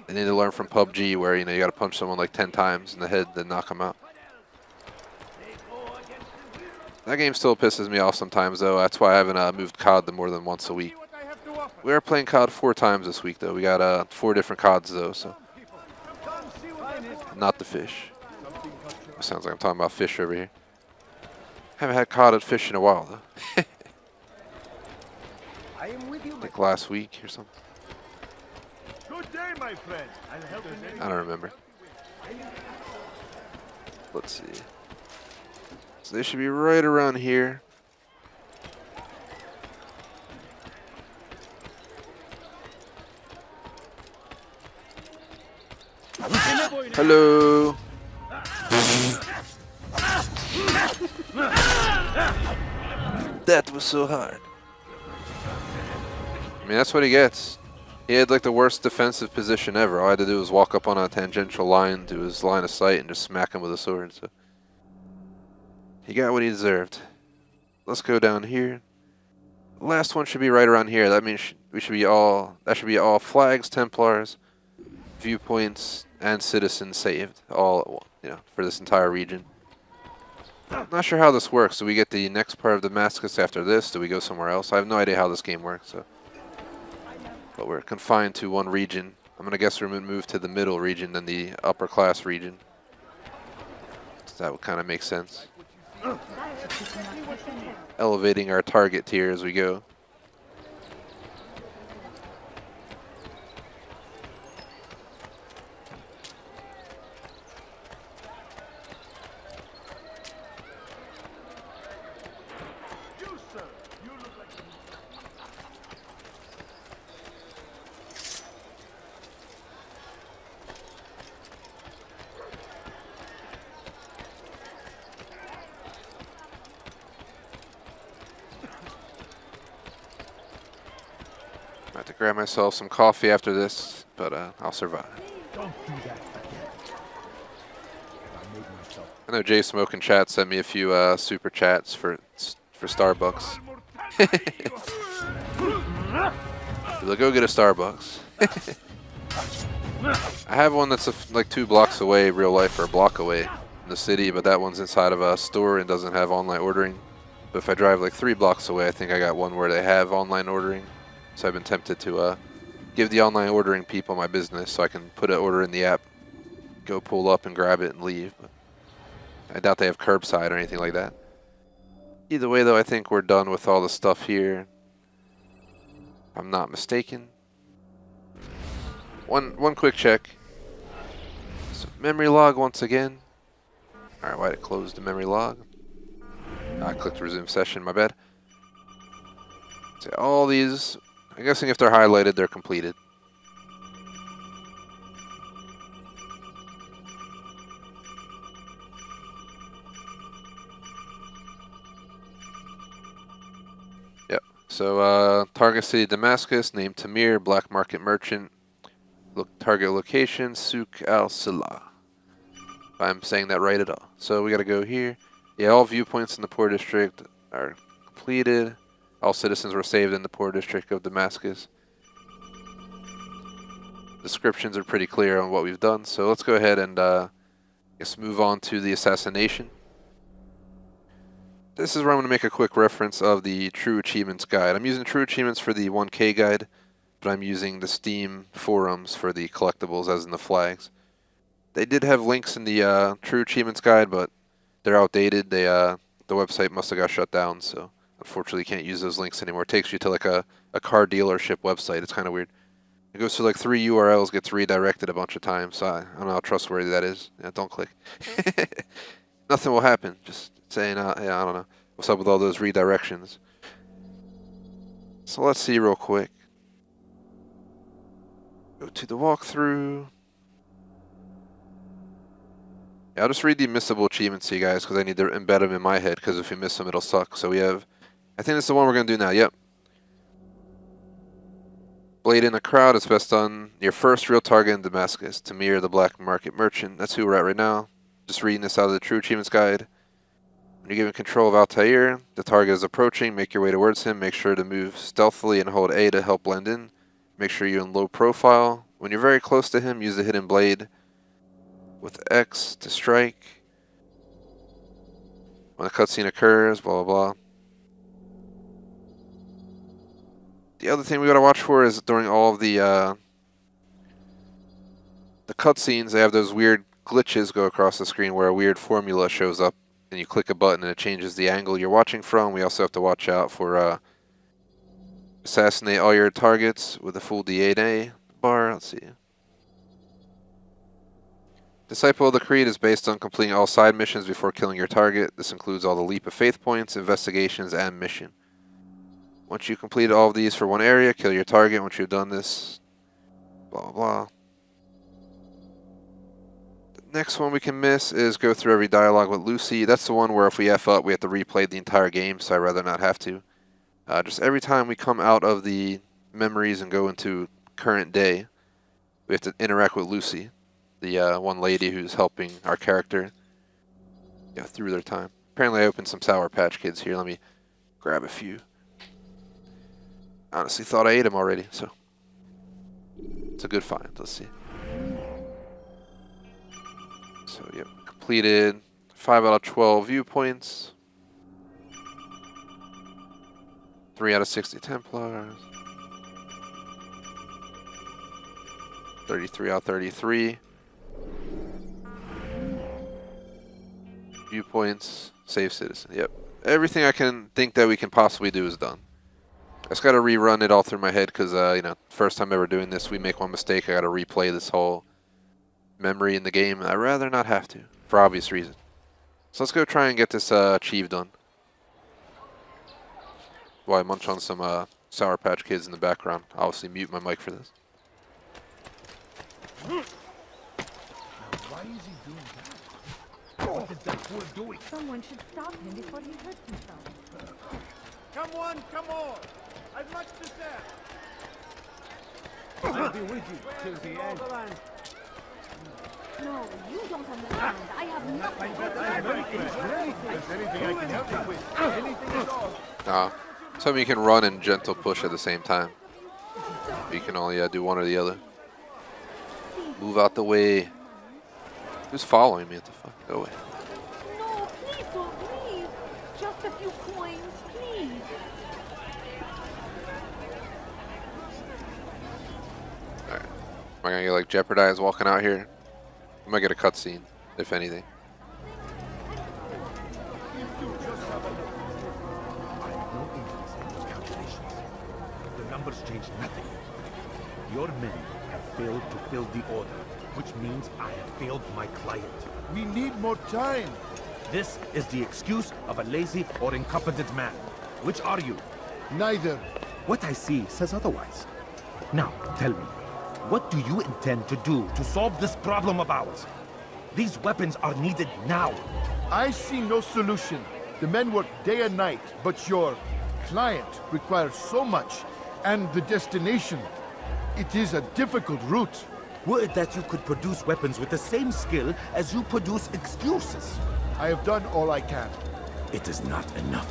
They need to learn from PUBG where you gotta punch someone like 10 times in the head, then knock them out. That game still pisses me off sometimes though. That's why I haven't moved COD to more than once a week. We are playing COD 4 times this week though. We got 4 different CODs though, so not the fish. It sounds like I'm talking about fish over here. Haven't had COD at fish in a while though. I am with you, I think last week or something. Good day, my friend. I'll help in I don't remember. Let's see. So they should be right around here. Hello. That was so hard. I mean, that's what he gets. He had like the worst defensive position ever. All I had to do was walk up on a tangential line to his line of sight and just smack him with a sword. So he got what he deserved. Let's go down here. The last one should be right around here. That means we should be all. That should be all flags, Templars, viewpoints, and citizens saved. All for this entire region. I'm not sure how this works. Do we get the next part of Damascus after this? Do we go somewhere else? I have no idea how this game works. So. But we're confined to one region. I'm gonna guess we're gonna move to the middle region than the upper class region. So that would kind of make sense. Elevating our target tier as we go. I have to grab myself some coffee after this, but I'll survive. Don't do that again. I made myself. I know Jay Smoke in chat sent me a few super chats for Starbucks. He'll go get a Starbucks. I have one that's like 2 blocks away, real life, or a block away in the city, but that one's inside of a store and doesn't have online ordering. But if I drive like 3 blocks away, I think I got one where they have online ordering. So I've been tempted to give the online ordering people my business so I can put an order in the app, go pull up and grab it and leave. But I doubt they have curbside or anything like that. Either way though, I think we're done with all the stuff here. If I'm not mistaken. One quick check. So memory log once again. Alright, why'd it close the memory log? I clicked resume session, my bad. So all these, I'm guessing if they're highlighted, they're completed. Yep. So target city Damascus, name Tamir, black market merchant. Target location Souk al-Silah. If I'm saying that right at all. So we gotta go here. Yeah, all viewpoints in the poor district are completed. All citizens were saved in the poor district of Damascus. Descriptions are pretty clear on what we've done. So let's go ahead and just move on to the assassination. This is where I'm going to make a quick reference of the True Achievements guide. I'm using True Achievements for the 1K guide, but I'm using the Steam forums for the collectibles, as in the flags. They did have links in the True Achievements guide, but they're outdated. The website must have got shut down, so unfortunately you can't use those links anymore. It takes you to like a car dealership website. It's kind of weird. It goes through like 3 URLs, gets redirected a bunch of times, so I don't know how trustworthy that is. Yeah, don't click. Nothing will happen. Just saying, yeah, I don't know. What's up with all those redirections? So let's see real quick. Go to the walkthrough. Yeah, I'll just read the missable achievements to you guys because I need to embed them in my head, because if you miss them, it'll suck. So we have, I think this is the one we're going to do now. Yep. Blade in a crowd is best on your first real target in Damascus. Tamir, the black market merchant. That's who we're at right now. Just reading this out of the True Achievements guide. When you're given control of Altair, the target is approaching. Make your way towards him. Make sure to move stealthily and hold A to help blend in. Make sure you're in low profile. When you're very close to him, use the hidden blade with X to strike. When the cutscene occurs, blah, blah, blah. The other thing we gotta watch for is during all of the cutscenes, they have those weird glitches go across the screen where a weird formula shows up and you click a button and it changes the angle you're watching from. We also have to watch out for assassinate all your targets with a full DNA bar. Let's see. Disciple of the Creed is based on completing all side missions before killing your target. This includes all the Leap of Faith points, investigations, and mission. Once you complete all of these for one area, kill your target. Once you've done this, blah, blah, blah. The next one we can miss is go through every dialogue with Lucy. That's the one where if we F up, we have to replay the entire game, so I'd rather not have to. Just every time we come out of the memories and go into current day, we have to interact with Lucy, the one lady who's helping our character through their time. Apparently I opened some Sour Patch Kids here. Let me grab a few. Honestly thought I ate them already, so it's a good find. Let's see. So, yep, completed 5 out of 12 viewpoints. 3 out of 60 Templars. 33 out of 33. Viewpoints, save citizen. Yep. Everything I can think that we can possibly do is done. I just got to rerun it all through my head because, you know, first time ever doing this, we make one mistake. I got to replay this whole memory in the game. I'd rather not have to, for obvious reasons. So let's go try and get this achieve done. While I munch on some Sour Patch Kids in the background. I'll obviously mute my mic for this. Why is he doing that? What is that fool doing? Someone should stop him before he hurts himself. Come on, come on. I've much to say. be with you till the end. No, you don't understand. I have nothing. Anything I can help you with. Anything at all. Some you can run and gentle push at the same time. You can only do one or the other. Move out the way. Who's following me? What the fuck? Go away. No, please don't leave. Just a few coins, please. Alright. Am I gonna get like jeopardized walking out here? I might get a cutscene, if anything. The numbers change nothing. Your men have failed to fill the order, which means I have failed my client. We need more time. This is the excuse of a lazy or incompetent man. Which are you? Neither. What I see says otherwise. Now, tell me, what do you intend to do to solve this problem of ours? These weapons are needed now. I see no solution. The men work day and night, but your client requires so much, and the destination. It is a difficult route. Would that you could produce weapons with the same skill as you produce excuses. I have done all I can. It is not enough.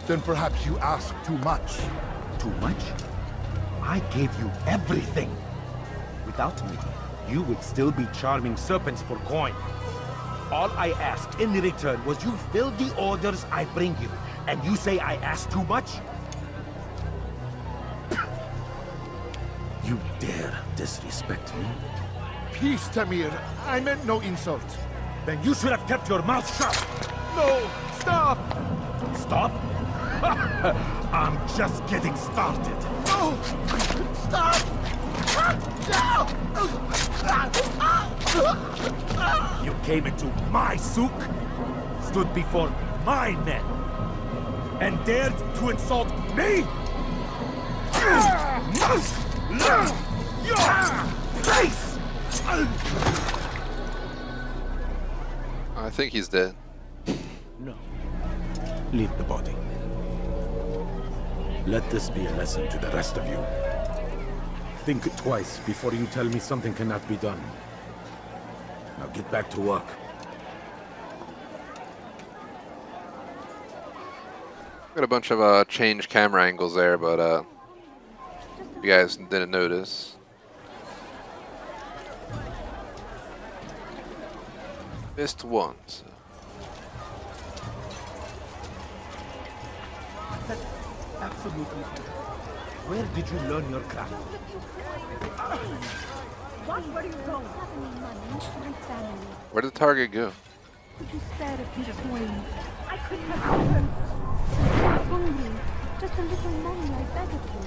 Then perhaps you ask too much. Too much? I gave you everything. Without me, you would still be charming serpents for coin. All I asked in return was you fill the orders I bring you, and you say I asked too much? You dare disrespect me? Peace, Tamir. I meant no insult. Then you should have kept your mouth shut! No! Stop! Stop? I'm just getting started. No! Stop! You came into my souk, stood before my men, and dared to insult me? You must learn your place! I think he's dead. No. Leave the body. Let this be a lesson to the rest of you. Think twice before you tell me something cannot be done. Now get back to work. Got a bunch of changed camera angles there, but you guys didn't notice. Missed once. That's absolutely true. Where did you learn your craft? What? Where are you going? My family. Where did the target go? Could you spare a few coins? I couldn't have returned. I'm hungry. Just a little money, I beg of you.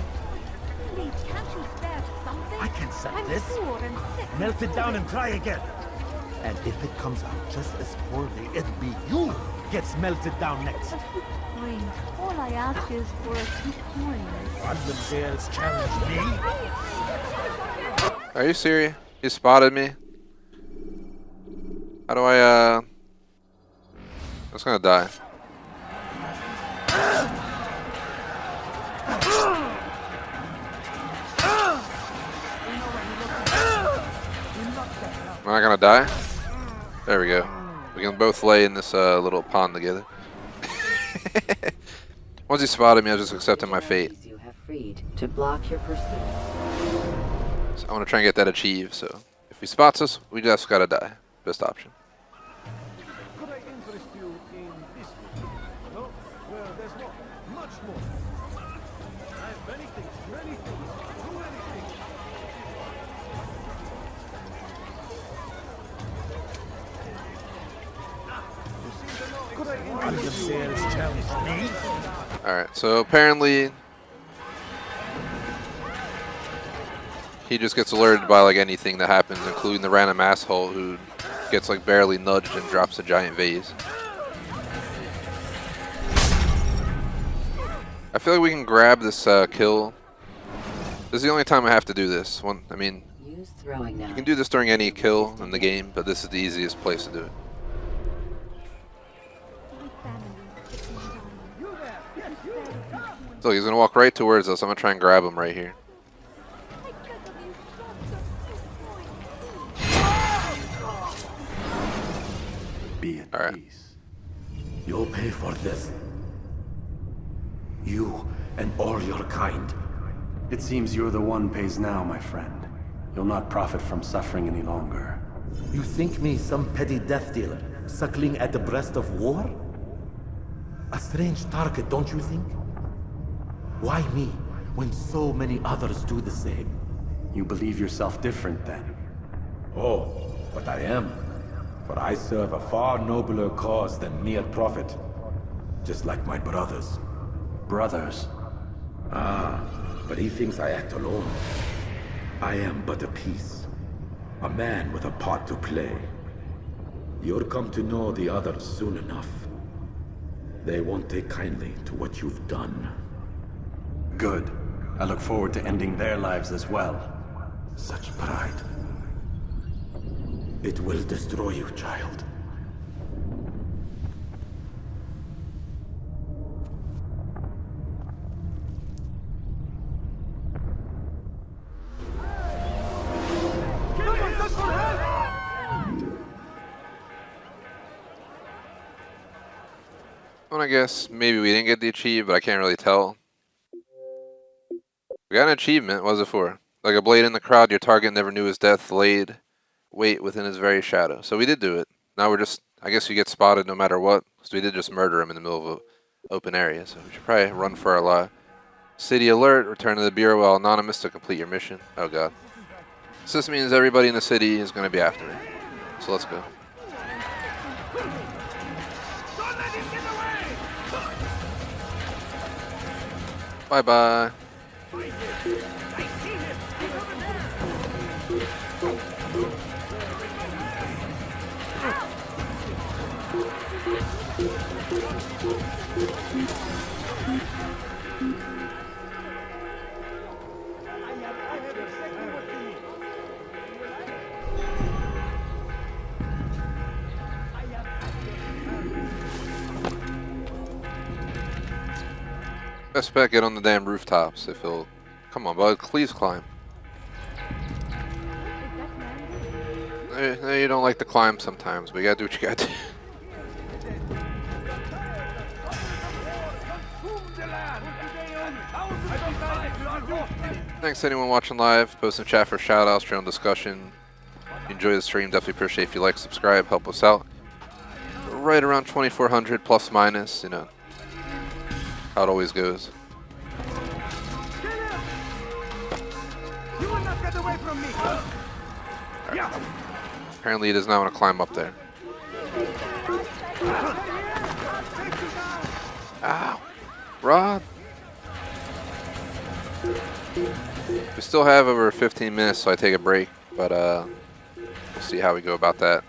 Please, can't you spare something? I can sell I'm this. poor and sick. Melt it down and try again. And if it comes out just as poorly, it'll be you gets melted down next. A few coins. All I ask is for a few coins. Sales challenge me? Are you serious? He spotted me. How do I, I'm just gonna die. Am I gonna die? There we go. We can both lay in this little pond together. Once he spotted me, I was just accepting my fate. You have freed to block your pursuit. So I want to try and get that achieved, so if he spots us, we just gotta die. Best option. Could I interest you in this? No? Well, there's not much more. I have many things. Do anything. Could I interest you? Sales challenge me? Alright, so apparently he just gets alerted by like anything that happens, including the random asshole who gets like barely nudged and drops a giant vase. I feel like we can grab this kill. This is the only time I have to do this. I mean, Use throwing knife. you can do this during any kill in the game, but this is the easiest place to do it. So he's gonna walk right towards us. I'm gonna try and grab him right here. Be at All right. peace. You'll pay for this. You and all your kind. It seems you're the one pays now, my friend. You'll not profit from suffering any longer. You think me some petty death dealer, suckling at the breast of war? A strange target, don't you think? Why me, when so many others do the same? You believe yourself different then? Oh, but I am. For I serve a far nobler cause than mere profit. Just like my brothers. Brothers? Ah, but he thinks I act alone. I am but a piece. A man with a part to play. You'll come to know the others soon enough. They won't take kindly to what you've done. Good. I look forward to ending their lives as well. Such pride. It will destroy you, child. Well, I guess maybe we didn't get the achieve, but I can't really tell. We got an achievement. What was it for? Like a blade in the crowd, your target never knew his death, laid wait within his very shadow. So we did do it. Now we're just, I guess you get spotted no matter what, because we did just murder him in the middle of an open area. So we should probably run for our life. City alert, return to the Bureau while anonymous to complete your mission. Oh god. So this means everybody in the city is going to be after me. So let's go. Don't let him get away! Bye-bye. Best bet, get on the damn rooftops if he'll... Come on, bud, please climb. You don't like to climb sometimes, but you gotta do what you gotta do. Thanks to anyone watching live. Post in chat for shoutouts, channel discussion. If you enjoy the stream, definitely appreciate if you like, subscribe, help us out. Right around 2,400 plus minus, you know. How it always goes. You will not get away from me! Right. Apparently he does not want to climb up there. Ow. Rod. We still have over 15 minutes, so I take a break, but we'll see how we go about that.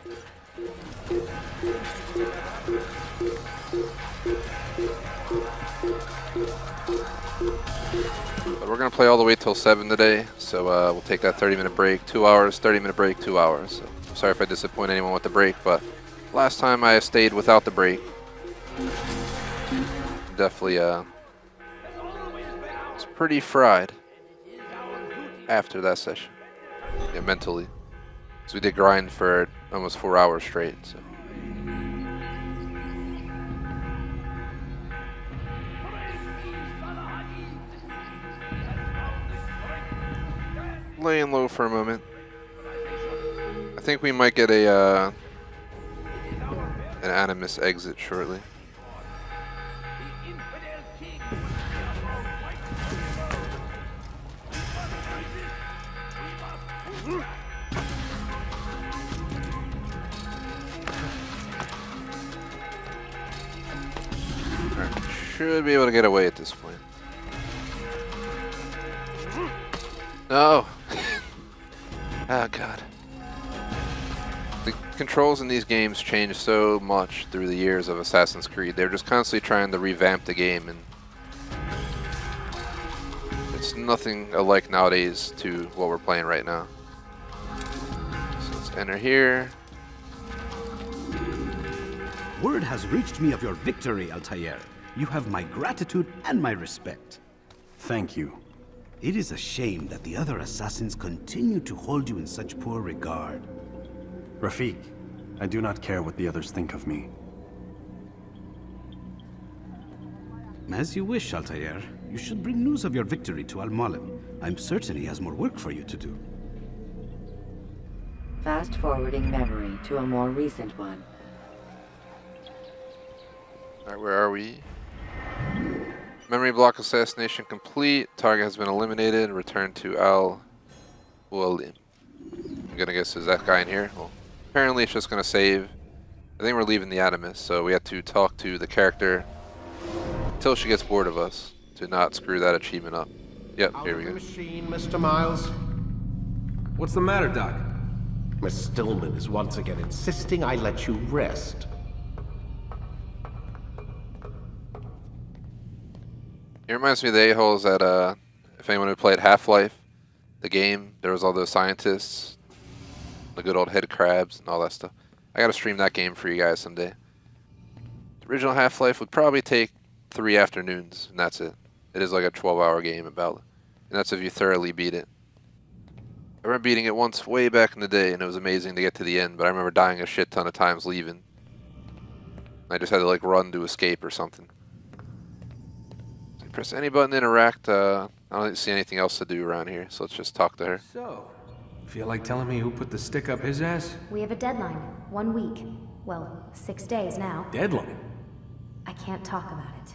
But we're going to play all the way till 7 today, so we'll take that 30-minute break, 2 hours, 30-minute break, 2 hours. So I'm sorry if I disappoint anyone with the break, but last time I stayed without the break. Definitely was pretty fried after that session. Yeah, mentally. Because we did grind for almost 4 hours straight, so. Laying low for a moment. I think we might get a an Animus exit shortly. Alright, should be able to get away at this point. No! Oh god. The controls in these games change so much through the years of Assassin's Creed. They're just constantly trying to revamp the game, and it's nothing alike nowadays to what we're playing right now. So let's enter here. Word has reached me of your victory, Altair. You have my gratitude and my respect. Thank you. It is a shame that the other assassins continue to hold you in such poor regard. Rafik, I do not care what the others think of me. As you wish, Altair. You should bring news of your victory to Al-Mualim. I'm certain he has more work for you to do. Fast-forwarding memory to a more recent one. Alright, where are we? Memory block assassination complete. Target has been eliminated. Return to Al-Mualim. I'm gonna guess is that guy in here? Well, apparently it's just gonna save. I think we're leaving the Animus, so we have to talk to the character until she gets bored of us to not screw that achievement up. Yep, here we go. Machine, Mr. Miles. What's the matter, Doc? Miss Stillman is once again insisting I let you rest. It reminds me of the a-holes that, if anyone who played Half-Life, the game, there was all those scientists, the good old head crabs and all that stuff. I gotta stream that game for you guys someday. The original Half-Life would probably take 3 afternoons, and that's it. It is like a 12-hour game about, and that's if you thoroughly beat it. I remember beating it once way back in the day, and it was amazing to get to the end, but I remember dying a shit ton of times leaving. I just had to like run to escape or something. So you press any button to interact. I don't see anything else to do around here, so let's just talk to her. So, feel like telling me who put the stick up his ass? We have a deadline. 1 week. Well, 6 days now. Deadline? I can't talk about it.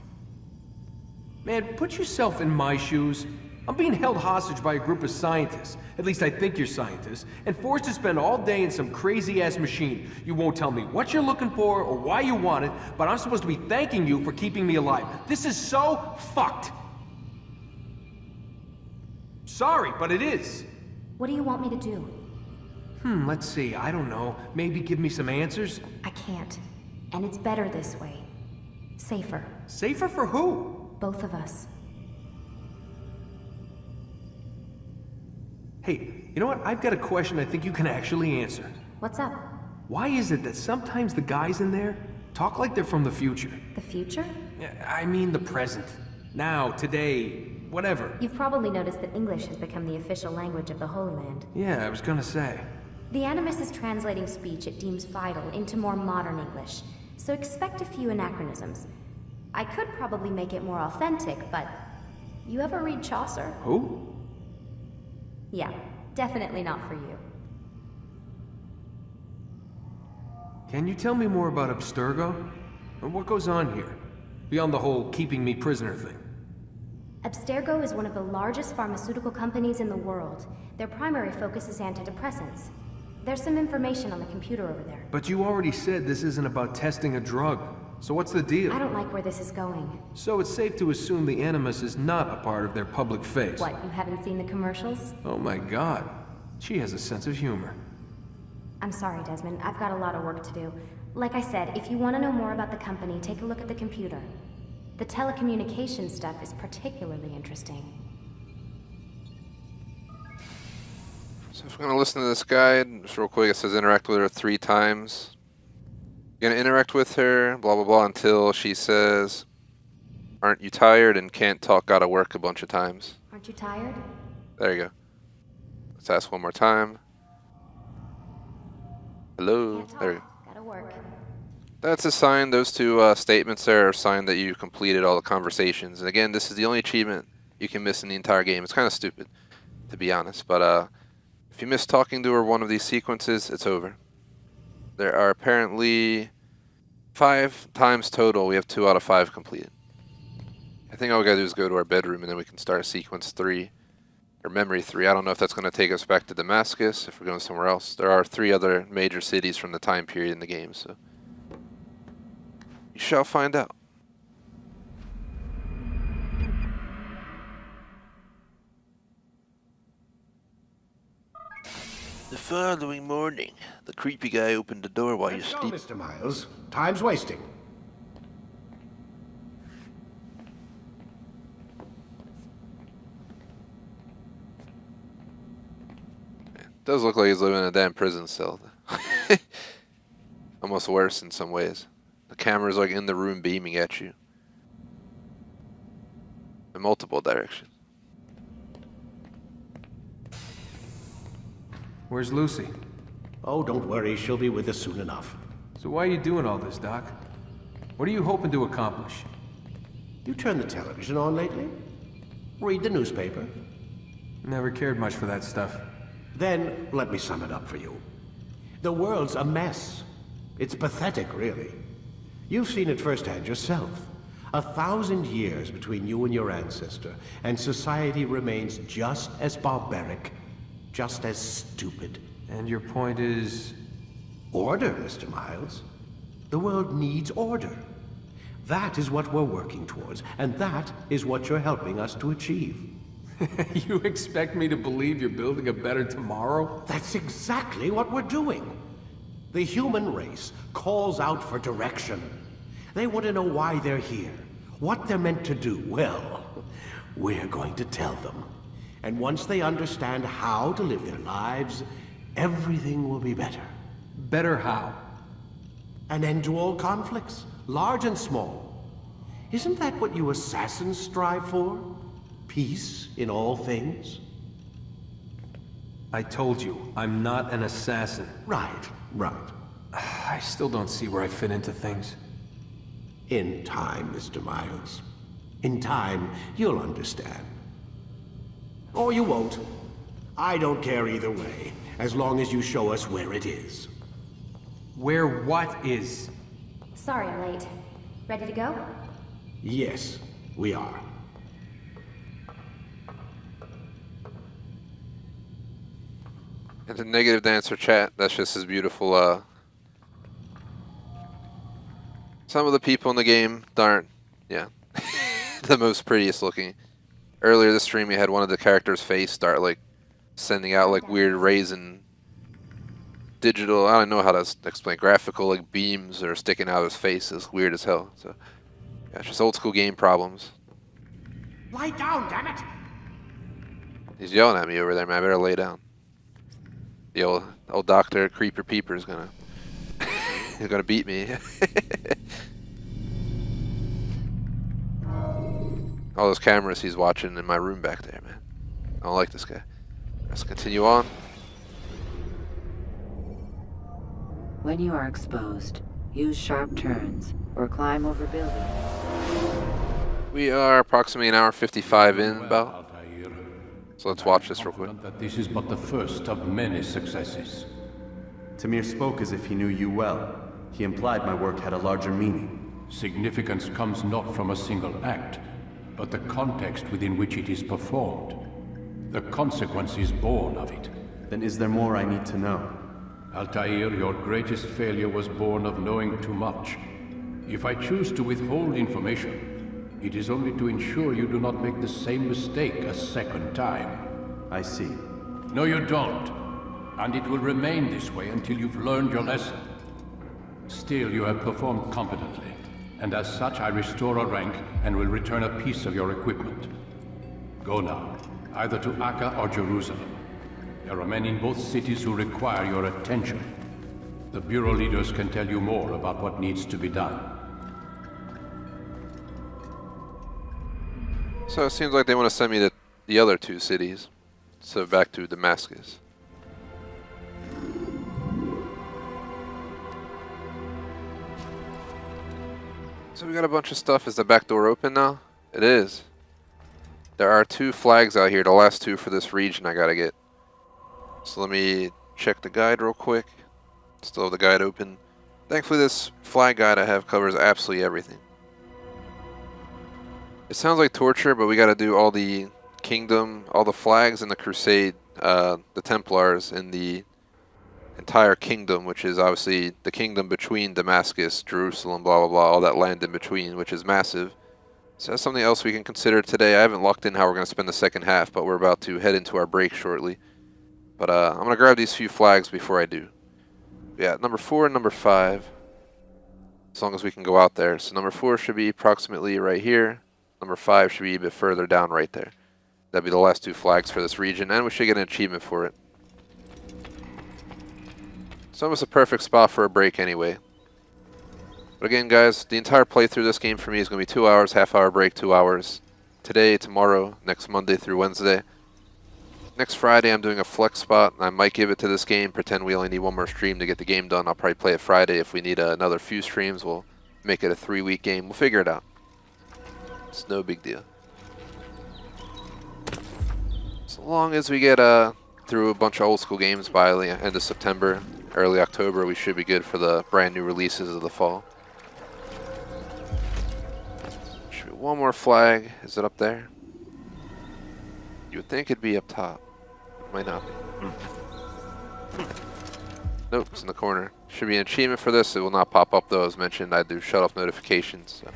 Man, put yourself in my shoes. I'm being held hostage by a group of scientists. At least I think you're scientists. And forced to spend all day in some crazy-ass machine. You won't tell me what you're looking for or why you want it, but I'm supposed to be thanking you for keeping me alive. This is so fucked. Sorry, but it is. What do you want me to do? Let's see. I don't know. Maybe give me some answers? I can't. And it's better this way. Safer. Safer for who? Both of us. Hey, you know what? I've got a question I think you can actually answer. What's up? Why is it that sometimes the guys in there talk like they're from the future? The future? I mean the present. Now, today, whatever. You've probably noticed that English has become the official language of the Holy Land. Yeah, I was gonna say. The Animus is translating speech it deems vital into more modern English, so expect a few anachronisms. I could probably make it more authentic, but... You ever read Chaucer? Who? Yeah, definitely not for you. Can you tell me more about Abstergo? And what goes on here? Beyond the whole keeping me prisoner thing. Abstergo is one of the largest pharmaceutical companies in the world. Their primary focus is antidepressants. There's some information on the computer over there. But you already said this isn't about testing a drug. So what's the deal? I don't like where this is going. So it's safe to assume the Animus is not a part of their public face. What, you haven't seen the commercials? Oh my god. She has a sense of humor. I'm sorry, Desmond. I've got a lot of work to do. Like I said, if you want to know more about the company, take a look at the computer. The telecommunications stuff is particularly interesting. So if we're going to listen to this guide, just real quick, it says interact with her 3 times. You're going to interact with her, blah, blah, blah, until she says, aren't you tired and can't talk, gotta work a bunch of times. Aren't you tired? There you go. Let's ask one more time. Hello? Can't talk. There you go. Gotta work. That's a sign, those 2 statements there are a sign that you completed all the conversations. And again, this is the only achievement you can miss in the entire game. It's kind of stupid, to be honest. But if you miss talking to her one of these sequences, it's over. There are apparently 5 times total. We have 2 out of 5 completed. I think all we gotta do is go to our bedroom and then we can start sequence 3. Or memory 3. I don't know if that's going to take us back to Damascus, if we're going somewhere else. There are 3 other major cities from the time period in the game, so... You shall find out. The following morning, the creepy guy opened the door while you Let's go, sleep. Mr. Miles. Time's wasting. Does look like he's living in a damn prison cell. Almost worse in some ways. The camera's like in the room beaming at you. In multiple directions. Where's Lucy? Oh, don't worry, she'll be with us soon enough. So why are you doing all this, Doc? What are you hoping to accomplish? You turned the television on lately? Read the newspaper? Never cared much for that stuff. Then, let me sum it up for you. The world's a mess. It's pathetic, really. You've seen it firsthand yourself. 1,000 years between you and your ancestor, and society remains just as barbaric, just as stupid. And your point is? Order, Mr. Miles. The world needs order. That is what we're working towards, and that is what you're helping us to achieve. You expect me to believe you're building a better tomorrow? That's exactly what we're doing. The human race calls out for direction. They want to know why they're here, what they're meant to do. Well, we're going to tell them. And once they understand how to live their lives, everything will be better. Better how? An end to all conflicts, large and small. Isn't that what you assassins strive for? Peace in all things? I told you, I'm not an assassin. Right. I still don't see where I fit into things. In time, Mr. Miles. In time, you'll understand. Or you won't. I don't care either way, as long as you show us where it is. Where what is? Sorry I'm late. Ready to go? Yes, we are. And the negative dancer chat, that's just as beautiful. Some of the people in the game aren't, the most prettiest looking. Earlier this stream, we had one of the characters' face start like sending out like weird rays and digital, I don't know how to explain, graphical like beams that are sticking out of his face. It's weird as hell. So yeah, it's just old school game problems. Lie down, damn it! He's yelling at me over there, man. I better lay down. The old Dr. Creeper Peeper is gonna he's gonna beat me. All those cameras he's watching in my room back there, man. I don't like this guy. Let's continue on. When you are exposed, use sharp turns or climb over buildings. We are approximately an hour 55 in about. So let's watch this real quick. That this is but the first of many successes. Tamir spoke as if he knew you well. He implied my work had a larger meaning. Significance comes not from a single act, but the context within which it is performed. The consequence is born of it. Then is there more I need to know? Altair, your greatest failure was born of knowing too much. If I choose to withhold information, it is only to ensure you do not make the same mistake a second time. I see. No, you don't. And it will remain this way until you've learned your lesson. Still, you have performed competently, and as such I restore a rank and will return a piece of your equipment. Go now, either to Akka or Jerusalem. There are men in both cities who require your attention. The Bureau leaders can tell you more about what needs to be done. So it seems like they want to send me to the other two cities. So back to Damascus. So we got a bunch of stuff. Is the back door open now? It is. There are 2 flags out here, the last 2 for this region I gotta get. So let me check the guide real quick. Still have the guide open. Thankfully this flag guide I have covers absolutely everything. It sounds like torture, but we gotta do all the kingdom, all the flags in the crusade, the Templars in the entire kingdom, which is obviously the kingdom between Damascus, Jerusalem, blah blah blah, all that land in between, which is massive. So that's something else we can consider today. I haven't locked in how we're going to spend the second half, but we're about to head into our break shortly. But I'm going to grab these few flags before I do. Yeah, number 4 and number 5, as long as we can go out there. So number 4 should be approximately right here. Number 5 should be a bit further down right there. That'd be the last 2 flags for this region, and we should get an achievement for it. It's almost a perfect spot for a break anyway. But again, guys, the entire playthrough of this game for me is going to be 2 hours, half-hour break, 2 hours. Today, tomorrow, next Monday through Wednesday. Next Friday, I'm doing a flex spot. I might give it to this game, pretend we only need one more stream to get the game done. I'll probably play it Friday. If we need another few streams, we'll make it a 3-week game. We'll figure it out. It's no big deal. As long as we get through a bunch of old school games by the end of September, early October, we should be good for the brand new releases of the fall. Should be one more flag. Is it up there? You would think it'd be up top. Might not be. Nope, it's in the corner. Should be an achievement for this. It will not pop up though, as mentioned. I do shut off notifications. So.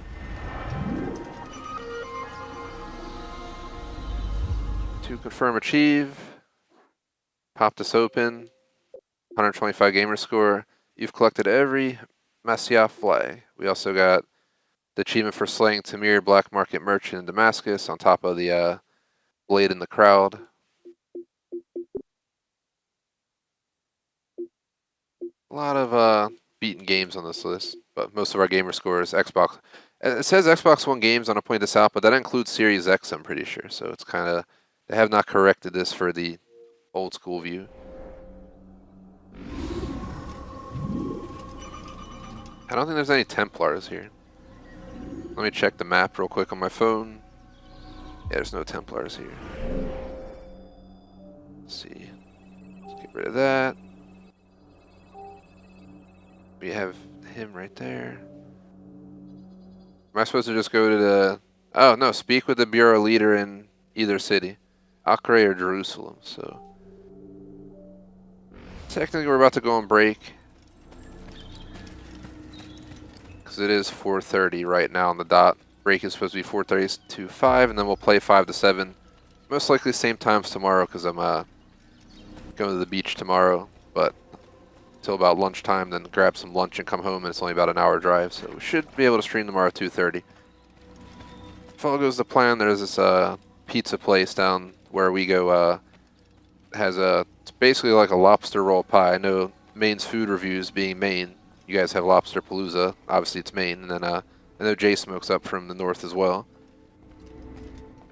To confirm achieve. Pop this open. 125 gamer score. You've collected every Masyaf flag. We also got the achievement for slaying Tamir, black market merchant in Damascus, on top of the blade in the crowd. A lot of beaten games on this list, but most of our gamer scores Xbox. It says Xbox One games, I'm gonna point this out, but that includes Series X, I'm pretty sure. So it's kind of, they have not corrected this for the old school view. I don't think there's any Templars here. Let me check the map real quick on my phone. Yeah, there's no Templars here. Let's see. Let's get rid of that. We have him right there. Am I supposed to just go to the... Oh, no. Speak with the bureau leader in either city. Acre or Jerusalem, so... Technically, we're about to go on break. Because it is 4:30 right now on the dot. Break is supposed to be 4:30 to 5, and then we'll play 5 to 7. Most likely same times tomorrow, because I'm going to the beach tomorrow. But until about lunchtime, then grab some lunch and come home, and it's only about an hour drive. So we should be able to stream tomorrow at 2:30. If all goes to plan, there's this pizza place down where we go. Has it's basically like a lobster roll pie. I know Maine's food reviews being Maine. You guys have Lobster Palooza. Obviously, it's Maine, and then I know Jay Smoke's up from the north as well.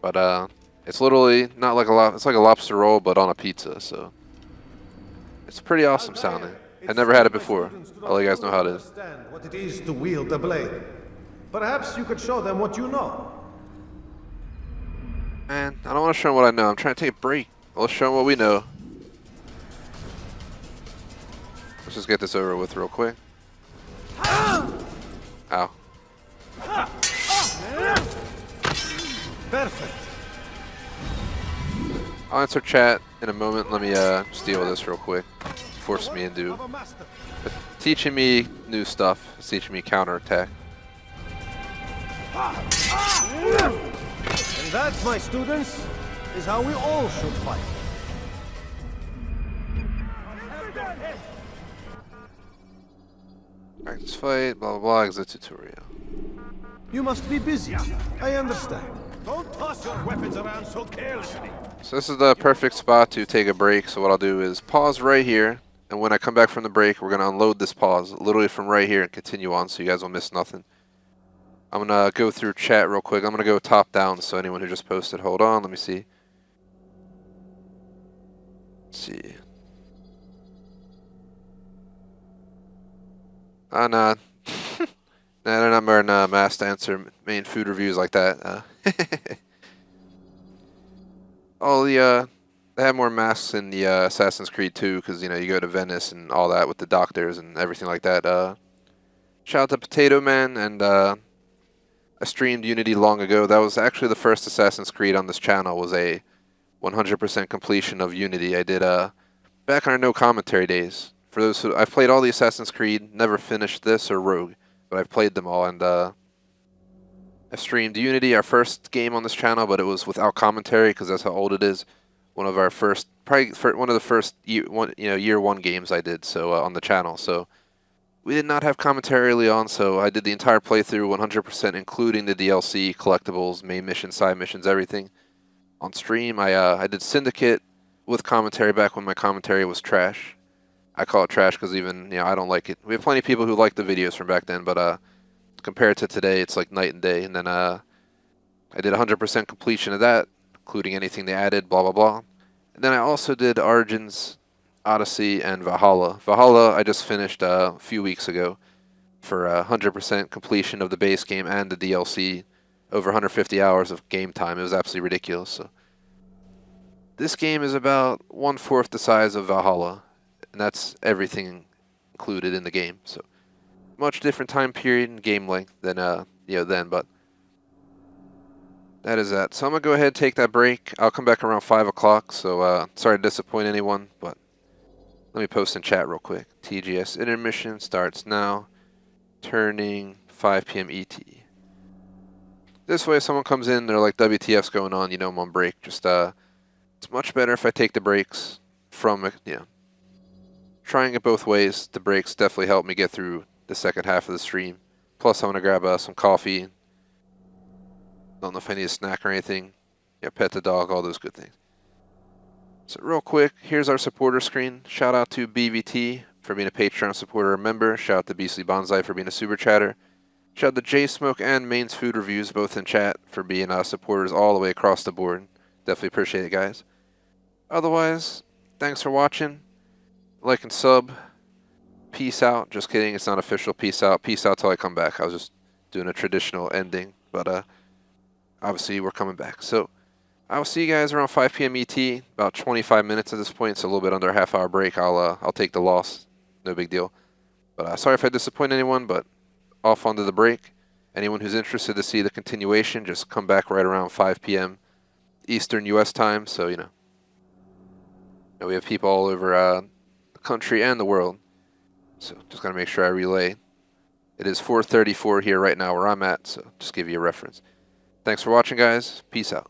But it's literally not like it's like a lobster roll, but on a pizza. So it's pretty awesome sounding. I've never had it before. I'll let you guys know how it is. What it is to wield the blade. Perhaps you could show them what you know. Man, I don't want to show them what I know. I'm trying to take a break. Let's show them what we know. Let's just get this over with real quick. Ow. Perfect. I'll answer chat in a moment. Let me just deal with this real quick. Force me into teaching me new stuff. It's teaching me counterattack. And that, my students, is how we all should fight. Practice fight, blah blah blah, exit tutorial. You must be busy. I understand. Don't toss your weapons around so carelessly. So this is the perfect spot to take a break. So what I'll do is pause right here, and when I come back from the break, we're gonna unload this pause literally from right here and continue on, so you guys will miss nothing. I'm gonna go through chat real quick. I'm gonna go top down, so anyone who just posted, hold on, let me see. Let's see. Nah. Nah, they're not wearing masks to answer main food reviews like that. They have more masks in the Assassin's Creed 2, because, you know, you go to Venice and all that with the doctors and everything like that. Shout out to Potato Man, and I streamed Unity long ago. That was actually the first Assassin's Creed on this channel, was a 100% completion of Unity. I did back in our no commentary days. For those who, I've played all the Assassin's Creed, never finished this or Rogue, but I've played them all, and I streamed Unity, our first game on this channel, but it was without commentary because that's how old it is. One of our first, probably one of the first year one games I did on the channel. So we did not have commentary early on, so I did the entire playthrough 100%, including the DLC, collectibles, main missions, side missions, everything on stream. I did Syndicate with commentary back when my commentary was trash. I call it trash because even, I don't like it. We have plenty of people who like the videos from back then, but compared to today, it's like night and day. And then I did 100% completion of that, including anything they added, blah, blah, blah. And then I also did Origins, Odyssey, and Valhalla. Valhalla I just finished a few weeks ago for 100% completion of the base game and the DLC, over 150 hours of game time. It was absolutely ridiculous. So this game is about 1/4 the size of Valhalla, and that's everything included in the game. So much different time period and game length than then, but that is that. So I'm gonna go ahead and take that break. I'll come back around 5 o'clock. So sorry to disappoint anyone, but let me post in chat real quick. TGS intermission starts now, turning 5 p.m. ET. This way, if someone comes in, they're like, WTF's going on, you know I'm on break. Just it's much better if I take the breaks from trying it both ways. The breaks definitely help me get through the second half of the stream. Plus, I'm gonna grab some coffee. Don't know if I need a snack or anything. Yeah, pet the dog, all those good things. So real quick, here's our supporter screen. Shout out to BVT for being a Patreon supporter or member. Shout out to Beastly Bonsai for being a super chatter. Shout out to J Smoke and Main's Food Reviews, both in chat, for being supporters all the way across the board. Definitely appreciate it, guys. Otherwise, thanks for watching. Like and sub. Peace out. Just kidding, it's not official. Peace out. Peace out till I come back. I was just doing a traditional ending, but obviously we're coming back. So I will see you guys around 5 p.m. ET. About 25 minutes at this point, so a little bit under a half-hour break. I'll take the loss. No big deal. But sorry if I disappoint anyone, but off onto the break. Anyone who's interested to see the continuation, just come back right around 5 p.m. Eastern U.S. time. So, we have people all over the country and the world. So just got to make sure I relay. It is 4:34 here right now where I'm at, so just give you a reference. Thanks for watching, guys. Peace out.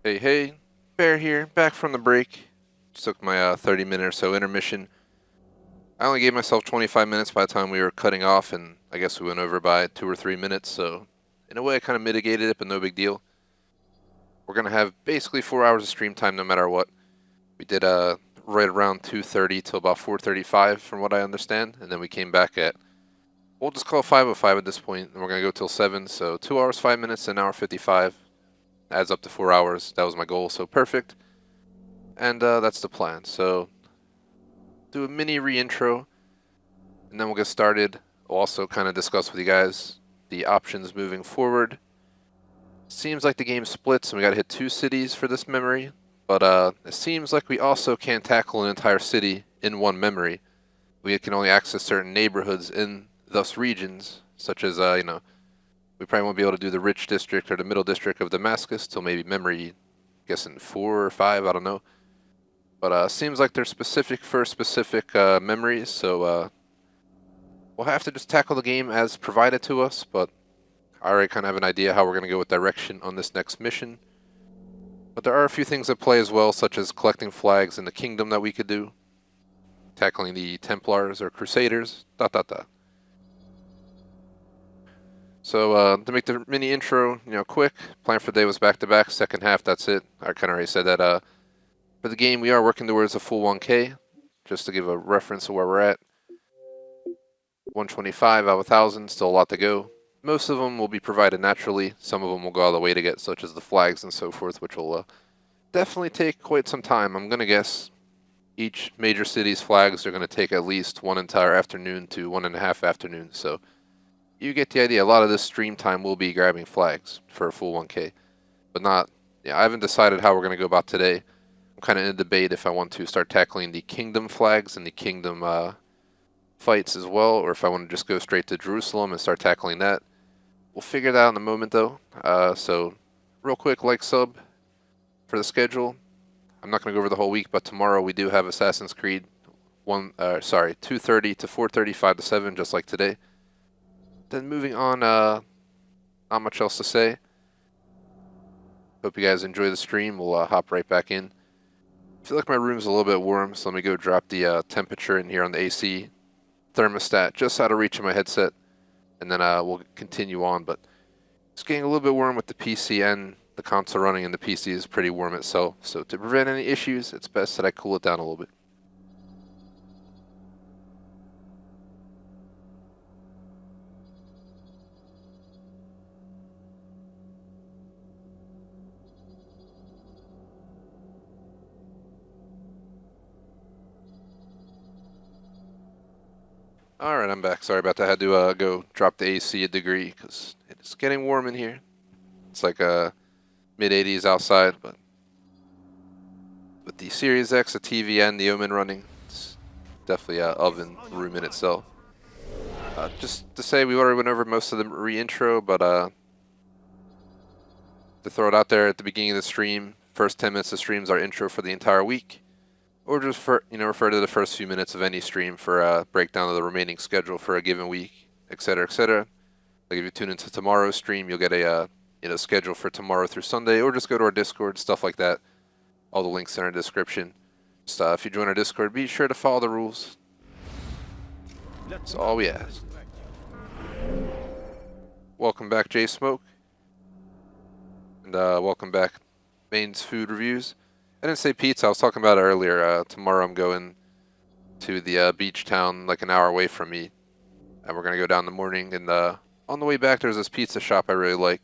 Hey, hey, Bear here, back from the break. Just took my 30-minute or so intermission. I only gave myself 25 minutes by the time we were cutting off, and I guess we went over by 2 or 3 minutes, so in a way I kind of mitigated it, but no big deal. We're going to have basically 4 hours of stream time no matter what. We did right around 2:30 till about 4:35 from what I understand, and then we came back at, we'll just call it 5:05 at this point, and we're going to go till 7, so 2 hours, 5 minutes, an hour 55. Adds up to 4 hours. That was my goal, so perfect. And that's the plan. So, do a mini re-intro, and then we'll get started. We'll also kind of discuss with you guys the options moving forward. Seems like the game splits, and we got to hit 2 cities for this memory. But it seems like we also can't tackle an entire city in one memory. We can only access certain neighborhoods in those regions, such as, you know, we probably won't be able to do the rich district or the middle district of Damascus till maybe memory, I guess in 4 or 5, I don't know. But seems like they're specific for specific memories, so we'll have to just tackle the game as provided to us, but I already kind of have an idea how we're going to go with direction on this next mission. But there are a few things at play as well, such as collecting flags in the kingdom that we could do, tackling the Templars or Crusaders, ... So to make the mini intro, you know, quick, plan for the day was back-to-back, second half, that's it. I kind of already said that. For the game, we are working towards a full 1K, just to give a reference of where we're at. 125 out of 1,000, still a lot to go. Most of them will be provided naturally. Some of them will go all the way to get, such as the flags and so forth, which will definitely take quite some time. I'm going to guess each major city's flags are going to take at least 1 entire afternoon to 1.5 afternoons, so you get the idea. A lot of this stream time will be grabbing flags for a full 1K. But not, yeah, I haven't decided how we're going to go about today. I'm kind of in a debate if I want to start tackling the kingdom flags and the kingdom fights as well, or if I want to just go straight to Jerusalem and start tackling that. We'll figure that out in a moment though. So, real quick, like, sub for the schedule. I'm not going to go over the whole week, but tomorrow we do have Assassin's Creed 2:30 to 4:30, 5 to 7, just like today. Then moving on, not much else to say. Hope you guys enjoy the stream. We'll hop right back in. I feel like my room's a little bit warm, so let me go drop the temperature in here on the AC thermostat just out of reach of my headset, and then we'll continue on. But it's getting a little bit warm with the PC and the console running, and the PC is pretty warm itself. So to prevent any issues, it's best that I cool it down a little bit. Alright, I'm back. Sorry about that. I had to go drop the AC a degree because it's getting warm in here. It's like mid-80s outside, but with the Series X, the TV, and the Omen running, it's definitely an oven room in itself. Just to say, we already went over most of the re-intro, but to throw it out there at the beginning of the stream, first 10 minutes of streams are intro for the entire week. Or just refer to the first few minutes of any stream for a breakdown of the remaining schedule for a given week, etc., etc. Like if you tune into tomorrow's stream, you'll get a schedule for tomorrow through Sunday, or just go to our Discord, stuff like that. All the links in our description. Just if you join our Discord, be sure to follow the rules. That's all we ask. Welcome back, J Smoke, and welcome back, Main's Food Reviews. I didn't say pizza, I was talking about it earlier. Tomorrow I'm going to the beach town like an hour away from me. And we're going to go down in the morning. And on the way back there's this pizza shop I really like.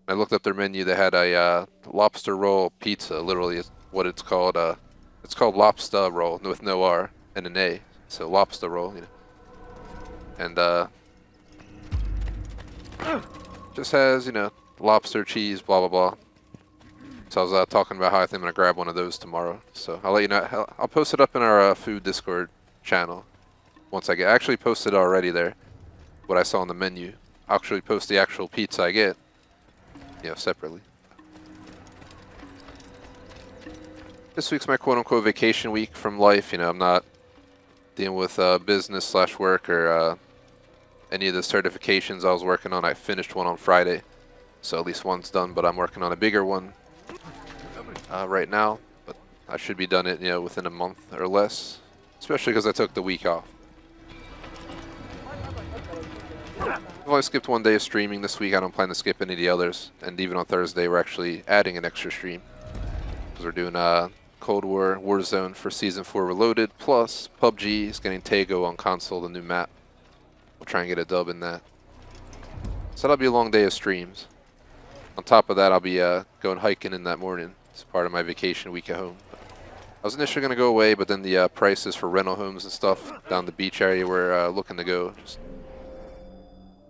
I looked up their menu. They had a lobster roll pizza, literally is what it's called. It's called lobster roll with no R and an A. So lobster roll, you know. And just has, lobster, cheese, blah, blah, blah. So I was talking about how I think I'm going to grab one of those tomorrow. So I'll let you know. I'll post it up in our food Discord channel once I actually posted it already there, what I saw on the menu. I'll actually post the actual pizza I get, separately. This week's my quote-unquote vacation week from life. I'm not dealing with business/work or any of the certifications I was working on. I finished one on Friday. so at least one's done. But I'm working on a bigger one right now. But I should be done it, within a month or less, especially because I took the week off. I've only skipped 1 day of streaming this week. I don't plan to skip any of the others. And even on Thursday, we're actually adding an extra stream because we're doing Cold War Warzone for Season 4 Reloaded, plus PUBG is getting Tego on console, the new map. We'll try and get a dub in that. So that'll be a long day of streams. On top of that, I'll be going hiking in that morning. It's part of my vacation week at home. I was initially going to go away, but then the prices for rental homes and stuff down the beach area we're looking to go.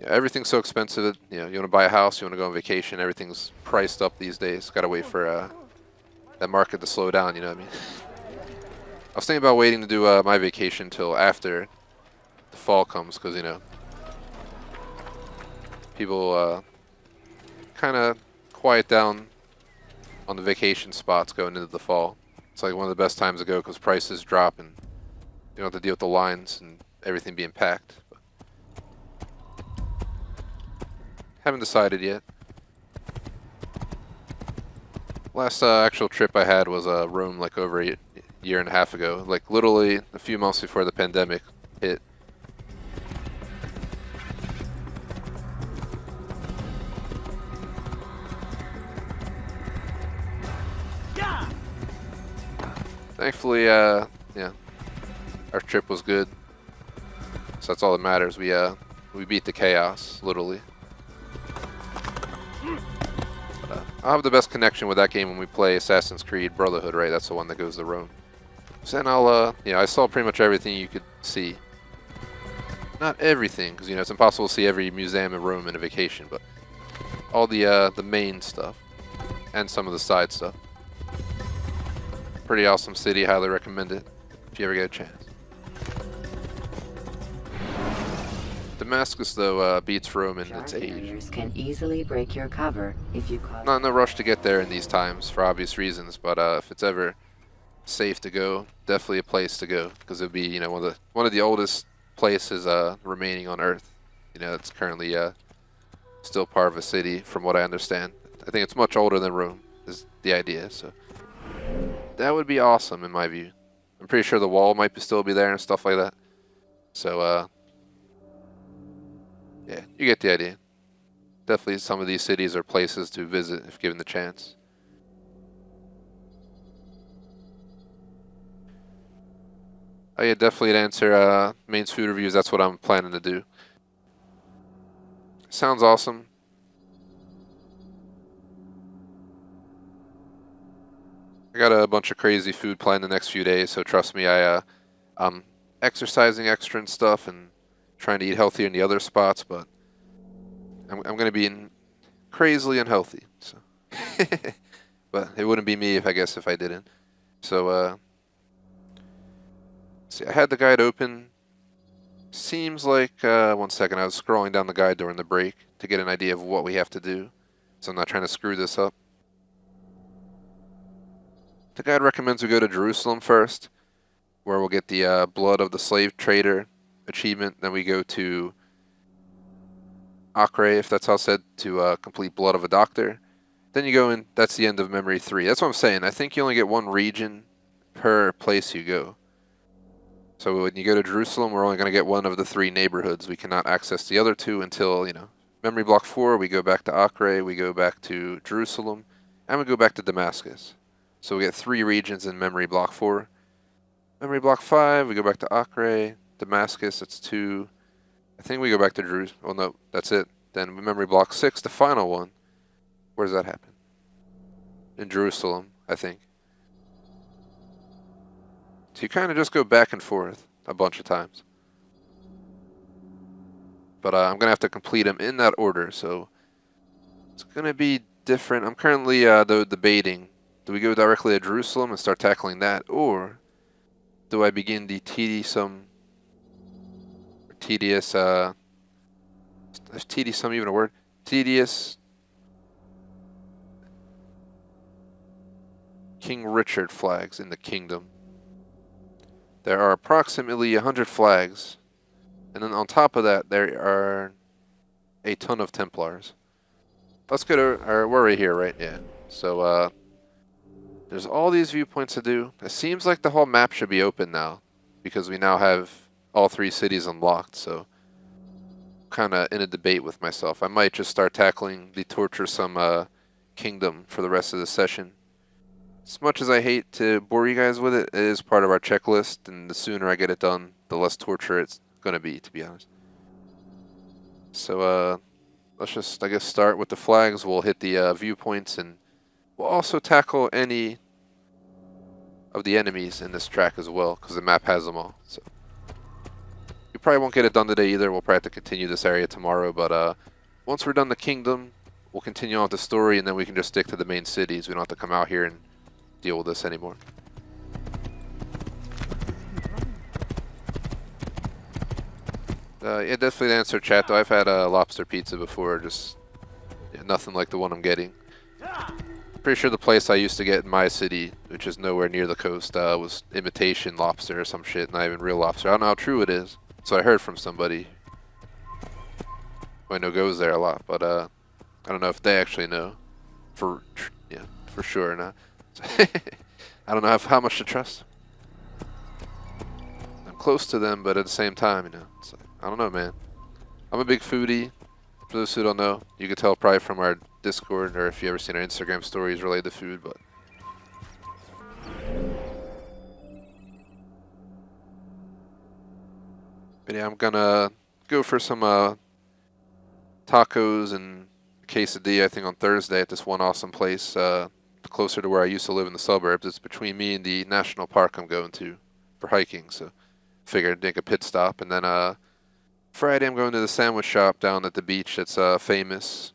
Everything's so expensive. You want to buy a house, you want to go on vacation, everything's priced up these days. Got to wait for that market to slow down, you know what I mean? I was thinking about waiting to do my vacation till after the fall comes, because, people kind of quiet down on the vacation spots going into the fall. It's like one of the best times to go because prices drop and you don't have to deal with the lines and everything being packed. But haven't decided yet. Last actual trip I had was Rome, like over a year and a half ago, like literally a few months before the pandemic hit. Thankfully, yeah, our trip was good, so that's all that matters. We beat the chaos, literally. But, I'll have the best connection with that game when we play Assassin's Creed Brotherhood, right? That's the one that goes to Rome. So then I'll, I saw pretty much everything you could see. Not everything, because it's impossible to see every museum in Rome in a vacation, but all the main stuff and some of the side stuff. Pretty awesome city, highly recommend it if you ever get a chance. Damascus, though, beats Rome in its age. Can easily break your cover if you cause... Not in a rush to get there in these times for obvious reasons, but if it's ever safe to go, definitely a place to go, because it'll be one of the oldest places remaining on Earth. It's currently still part of a city, from what I understand. I think it's much older than Rome, is the idea. So that would be awesome in my view. I'm pretty sure the wall might still be there and stuff like that. So yeah, you get the idea. Definitely some of these cities are places to visit if given the chance. Oh yeah, definitely to answer Main's food reviews. That's what I'm planning to do. Sounds awesome. I got a bunch of crazy food planned the next few days, so trust me, I'm exercising extra and stuff and trying to eat healthier in the other spots, but I'm going to be crazily unhealthy. So, but it wouldn't be me if I didn't. So, see, I had the guide open. Seems like 1 second. I was scrolling down the guide during the break to get an idea of what we have to do, so I'm not trying to screw this up. The guide recommends we go to Jerusalem first, where we'll get the Blood of the Slave Trader achievement. Then we go to Acre, if that's how it's said, to complete Blood of a Doctor. Then you go in, that's the end of Memory 3. That's what I'm saying. I think you only get one region per place you go. So when you go to Jerusalem, we're only going to get one of the 3 neighborhoods. We cannot access the other 2 until, Memory Block 4, we go back to Acre, we go back to Jerusalem, and we go back to Damascus. So we get 3 regions in Memory Block 4. Memory Block 5, we go back to Acre, Damascus, that's 2. I think we go back to Jerusalem. Oh no, that's it. Then Memory Block 6, the final one. Where does that happen? In Jerusalem, I think. So you kind of just go back and forth a bunch of times. But I'm going to have to complete them in that order, so it's going to be different. I'm currently debating. Do we go directly to Jerusalem and start tackling that, or do I begin the tedious, is tedious even a word? Tedious King Richard flags in the kingdom. There are approximately 100 flags, and then on top of that there are a ton of Templars. let's go to we're right here, right? Yeah. So there's all these viewpoints to do. It seems like the whole map should be open now because we now have all 3 cities unlocked. So kind of in a debate with myself. I might just start tackling the torturesome kingdom for the rest of the session. As much as I hate to bore you guys with it, it is part of our checklist, and the sooner I get it done, the less torture it's gonna be, to be honest. So let's just, I guess, start with the flags. We'll hit the viewpoints, and we'll also tackle any of the enemies in this track as well, because the map has them all. So we probably won't get it done today either. We'll probably have to continue this area tomorrow, but once we're done the kingdom, we'll continue on with the story, and then we can just stick to the main cities. We don't have to come out here and deal with this anymore. Yeah, definitely to answer chat though. I've had lobster pizza before, just nothing like the one I'm getting. Pretty sure the place I used to get in my city, which is nowhere near the coast, was imitation lobster or some shit, not even real lobster. I don't know how true it is. So I heard from somebody who I know goes there a lot, but I don't know if they actually know for sure or not. I don't know how much to trust. I'm close to them, but at the same time, it's like, I don't know, man. I'm a big foodie. For those who don't know, you can tell probably from our Discord, or if you ever seen our Instagram stories related to food, but yeah, I'm gonna go for some tacos and quesadilla, I think, on Thursday at this one awesome place closer to where I used to live in the suburbs. It's between me and the national park I'm going to for hiking, so figured I'd make a pit stop. And then Friday I'm going to the sandwich shop down at the beach that's famous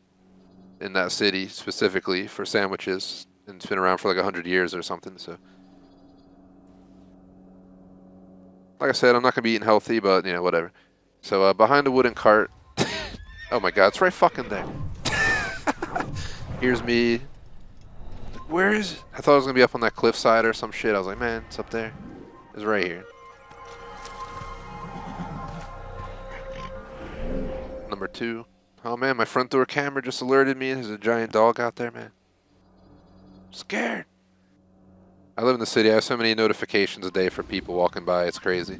in that city specifically for sandwiches, and it's been around for like 100 years or something. So like I said, I'm not gonna be eating healthy, but whatever. So behind the wooden cart, oh my god, it's right fucking there. Here's me. Where is it? I thought it was gonna be up on that cliffside or some shit. I was like, man, it's up there. It's right here. Number 2. Oh man, my front door camera just alerted me. There's a giant dog out there, man. I'm scared. I live in the city. I have so many notifications a day for people walking by. It's crazy.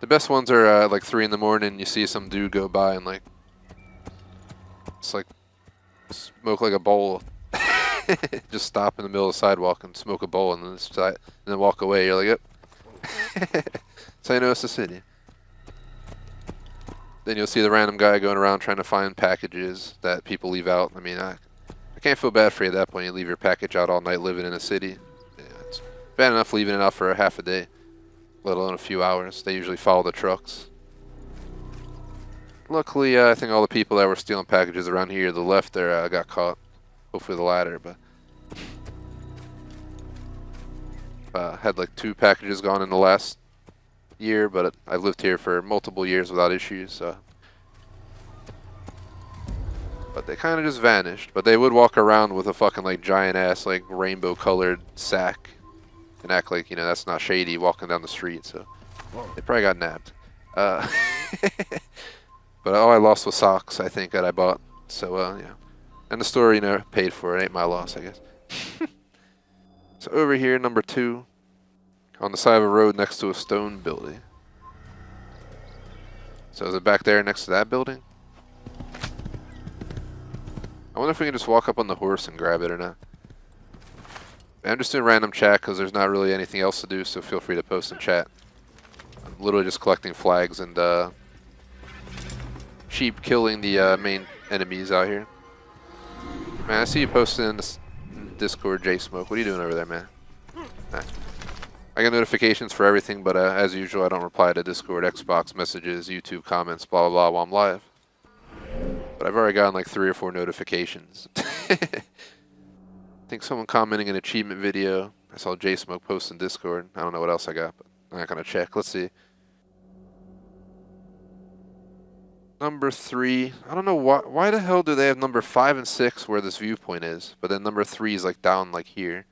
The best ones are like 3 in the morning. You see some dude go by and like, it's like smoke like a bowl. Just stop in the middle of the sidewalk and smoke a bowl, and then walk away. You're like, yep. That's how you know it's the city. Then you'll see the random guy going around trying to find packages that people leave out. I mean, I can't feel bad for you at that point. You leave your package out all night living in a city. Yeah, it's bad enough leaving it out for a half a day, let alone a few hours. They usually follow the trucks. Luckily, I think all the people that were stealing packages around here, the left there, got caught. Hopefully the latter, but had like 2 packages gone in the last year, but I've lived here for multiple years without issues. But they kind of just vanished. But they would walk around with a fucking like giant ass like rainbow colored sack and act like that's not shady walking down the street. So they probably got nabbed. But all I lost was socks, I think, that I bought. So yeah. And the store, paid for it. Ain't my loss, I guess. So over here, number 2, on the side of a road next to a stone building. So is it back there next to that building? I wonder if we can just walk up on the horse and grab it or not. I'm just doing random chat because there's not really anything else to do, so feel free to post in chat. I'm literally just collecting flags and sheep killing the main enemies out here. Man, I see you posting in the Discord, J-Smoke. What are you doing over there, man? Nah. I get notifications for everything, but as usual, I don't reply to Discord, Xbox messages, YouTube comments, blah, blah, blah, while I'm live. But I've already gotten like 3 or 4 notifications. I think someone commenting an achievement video. I saw J-Smoke post in Discord. I don't know what else I got, but I'm not going to check. Let's see. Number 3. I don't know why the hell do they have number 5 and 6 where this viewpoint is, but then number 3 is like down like here.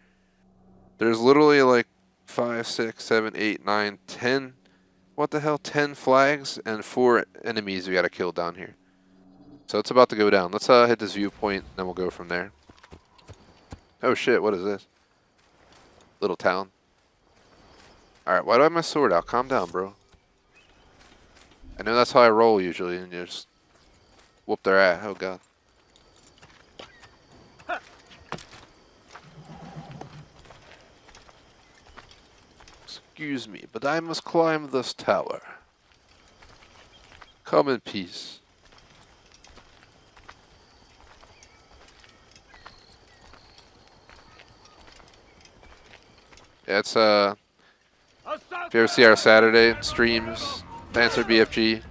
There's literally like 5, 6, 7, 8, 9, 10. What the hell? 10 flags and 4 enemies we gotta kill down here. So it's about to go down. Let's hit this viewpoint, then we'll go from there. Oh shit, what is this? Little town. Alright, why do I have my sword out? Calm down, bro. I know that's how I roll usually, and you just whoop their ass. Oh god. Excuse me, but I must climb this tower. Come in peace. Yeah, it's if you ever see our Saturday streams, Dancer BFG.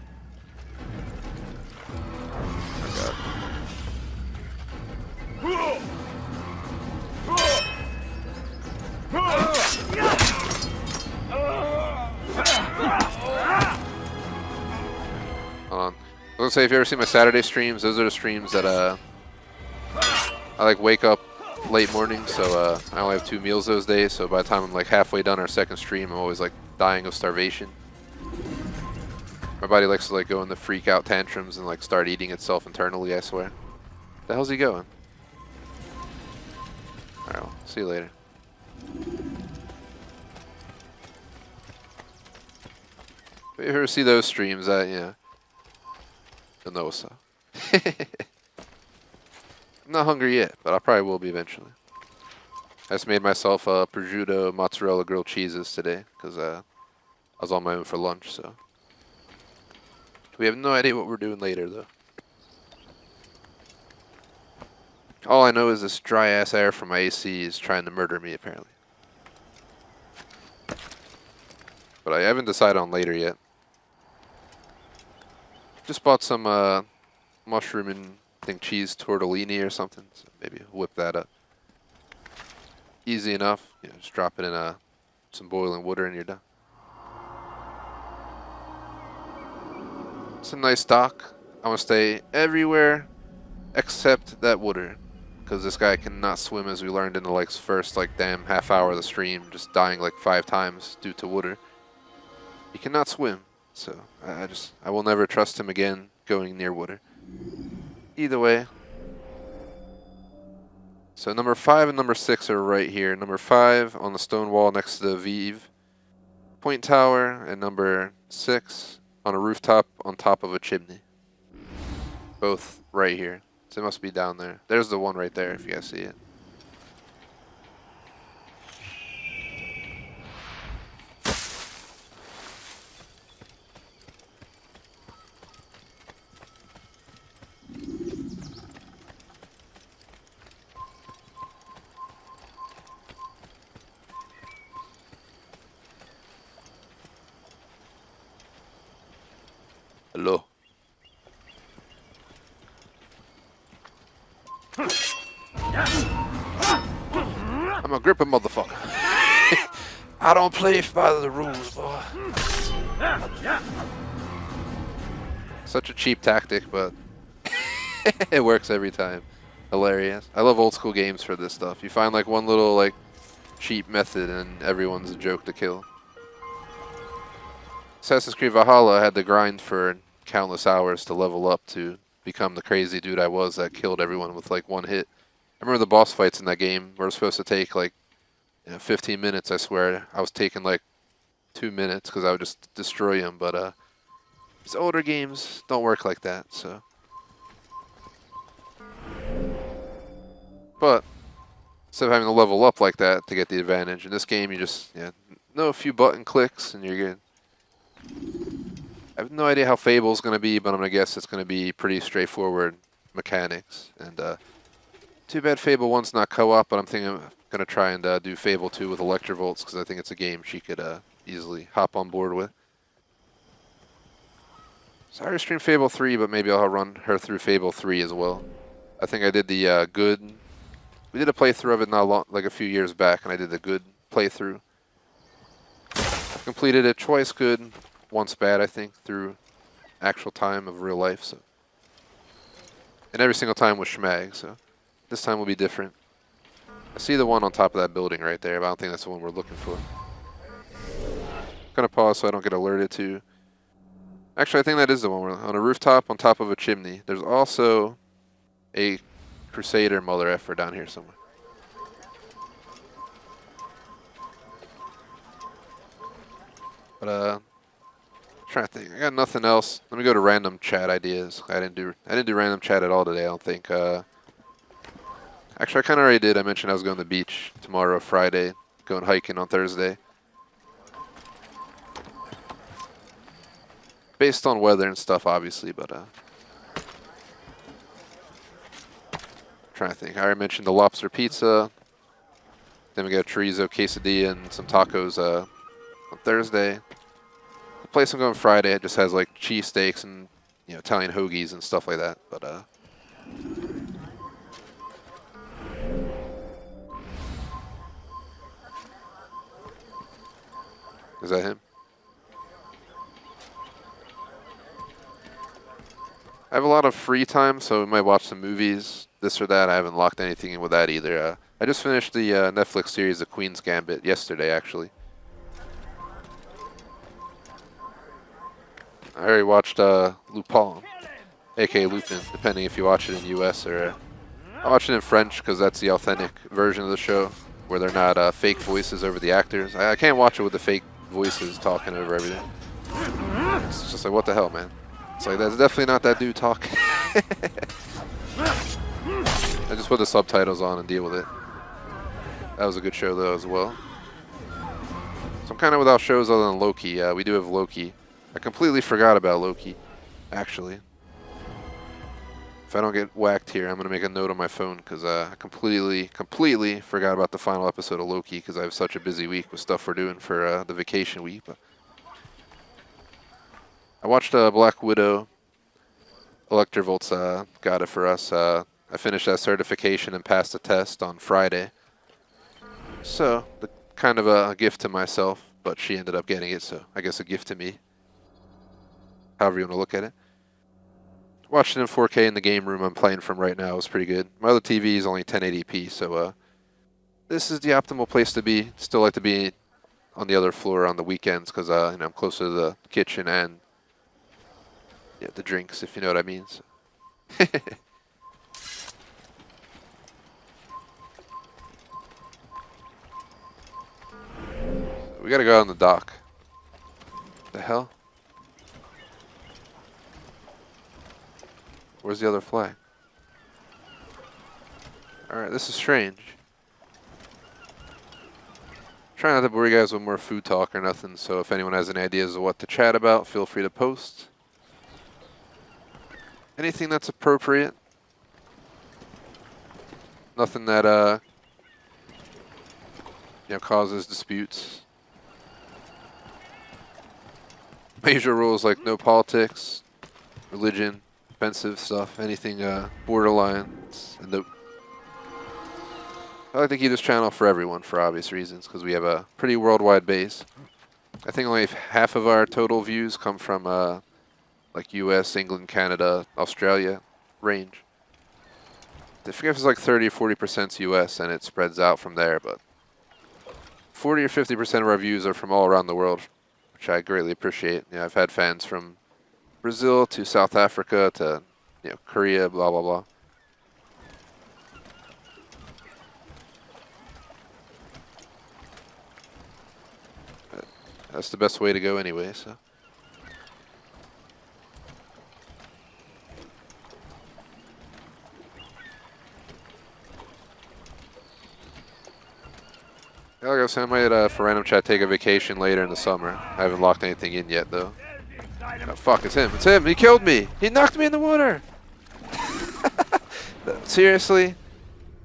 Oh god. Hold on. I was gonna say, if you ever see my Saturday streams, those are the streams that I like wake up late morning, so I only have 2 meals those days, so by the time I'm like halfway done our second stream, I'm always like dying of starvation. My body likes to like go into freak out tantrums and like start eating itself internally, I swear. The hell's he going? Alright, well, see you later. If you ever see those streams, yeah, you'll know what's up. I'm not hungry yet, but I probably will be eventually. I just made myself prosciutto mozzarella grilled cheeses today because I was on my own for lunch, so. We have no idea what we're doing later, though. All I know is this dry-ass air from my AC is trying to murder me, apparently. But I haven't decided on later yet. Just bought some mushroom and I think cheese tortellini or something, so maybe whip that up. Easy enough, you know, just drop it in some boiling water and you're done. It's a nice dock. I want to stay everywhere except that water, because this guy cannot swim, as we learned in the like first like damn half hour of the stream, just dying like 5 times due to water. He cannot swim, so I will never trust him again going near water. Either way. So number 5 and number 6 are right here. Number 5 on the stone wall next to the Vive Point Tower, and number 6 on a rooftop on top of a chimney. Both right here. So it must be down there. There's the one right there if you guys see it. Hello. I'm a gripping motherfucker. I don't play by the rules, boy. Such a cheap tactic, but it works every time. Hilarious. I love old school games for this stuff. You find like one little like cheap method and everyone's a joke to kill. Assassin's Creed Valhalla, I had to grind for countless hours to level up to become the crazy dude I was that killed everyone with like 1 hit. I remember the boss fights in that game were supposed to take like 15 minutes, I swear. I was taking like 2 minutes because I would just destroy him, but these older games don't work like that, so. But instead of having to level up like that to get the advantage, in this game you just know a few button clicks and you're good. I have no idea how Fable's going to be, but I'm going to guess it's going to be pretty straightforward mechanics. And too bad Fable 1's not co-op, but I'm thinking I'm going to try and do Fable 2 with Electrovolts because I think it's a game she could easily hop on board with. So I already streamed Fable 3, but maybe I'll run her through Fable 3 as well. I think I did the good. We did a playthrough of it not long, like a few years back, and I did the good playthrough. Completed it twice good, once bad, I think, through actual time of real life. So, and every single time was schmag, so this time will be different. I see the one on top of that building right there, but I don't think that's the one we're looking for. I'm gonna pause so I don't get alerted to Actually, I think that is the one. We're on a rooftop on top of a chimney. There's also a Crusader Mother effer down here somewhere. But trying to think. I got nothing else. Let me go to random chat ideas. I didn't do random chat at all today. I don't think. Actually, I kind of already did. I mentioned I was going to the beach tomorrow, Friday, going hiking on Thursday. Based on weather and stuff, obviously, but trying to think. I already mentioned the lobster pizza. Then we got chorizo quesadilla and some tacos on Thursday. The place I'm going Friday, it just has like cheesesteaks and Italian hoagies and stuff like that. But is that him? I have a lot of free time, so we might watch some movies, this or that. I haven't locked anything in with that either. I just finished the Netflix series The Queen's Gambit yesterday, actually. I already watched Lupin, aka Lupin, depending if you watch it in US or... I watch it in French because that's the authentic version of the show, where they're not fake voices over the actors. I can't watch it with the fake voices talking over everything. It's just like, what the hell, man? It's like, that's definitely not that dude talking. I just put the subtitles on and deal with it. That was a good show, though, as well. So I'm kind of without shows other than Loki. We do have Loki. I completely forgot about Loki, actually. If I don't get whacked here, I'm going to make a note on my phone, because I completely forgot about the final episode of Loki, because I have such a busy week with stuff we're doing for the vacation week. But I watched Black Widow. Electrovolt's got it for us. I finished that certification and passed the test on Friday. So, kind of a gift to myself, but she ended up getting it, so I guess a gift to me. However you want to look at it. Watched it in 4K in the game room I'm playing from right now. It was pretty good. My other TV is only 1080p, so this is the optimal place to be. Still like to be on the other floor on the weekends because I'm closer to the kitchen and the drinks, if you know what I mean. So. We gotta go out on the dock. The hell? Where's the other flag? Alright, this is strange. Trying not to bore you guys with more food talk or nothing, so if anyone has any ideas of what to chat about, feel free to post. Anything that's appropriate. Nothing that causes disputes. Major rules like no politics, religion, offensive stuff, anything borderline. And I like to keep this channel for everyone for obvious reasons because we have a pretty worldwide base. I think only half of our total views come from like US, England, Canada, Australia range. I forget if it's like 30 or 40% US and it spreads out from there, but 40 or 50% of our views are from all around the world, which I greatly appreciate. I've had fans from Brazil to South Africa to Korea, blah blah blah. But that's the best way to go anyway, so. Like I was saying, I might, for random chat, take a vacation later in the summer. I haven't locked anything in yet, though. Oh, fuck, it's him. It's him. He killed me. He knocked me in the water. Seriously?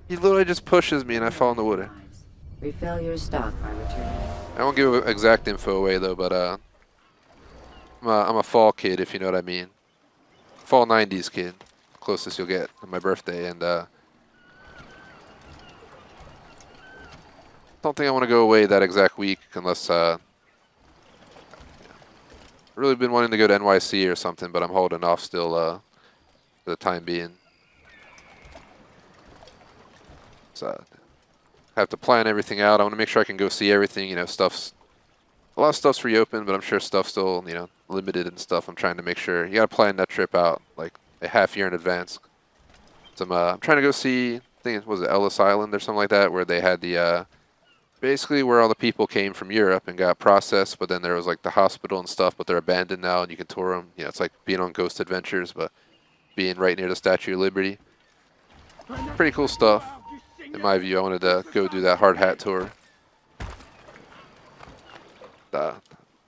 He literally just pushes me and I fall in the water. Refill your stock by returning. I won't give exact info away, though, but I'm a fall kid, if you know what I mean. Fall 90s kid. Closest you'll get on my birthday, and don't think I want to go away that exact week unless really been wanting to go to NYC or something, but I'm holding off still for the time being. So I have to plan everything out. I want to make sure I can go see everything. Stuff's A lot of stuff's reopened, but I'm sure stuff's still, you know, limited and stuff. I'm trying to make sure. You gotta plan that trip out like a half year in advance. So I'm trying to go see, I think it was Ellis Island or something like that, where they had the, basically where all the people came from Europe and got processed, but then there was like the hospital and stuff, but they're abandoned now and you can tour them. You know, it's like being on Ghost Adventures, but being right near the Statue of Liberty. Pretty cool stuff. In my view, I wanted to go do that hard hat tour. I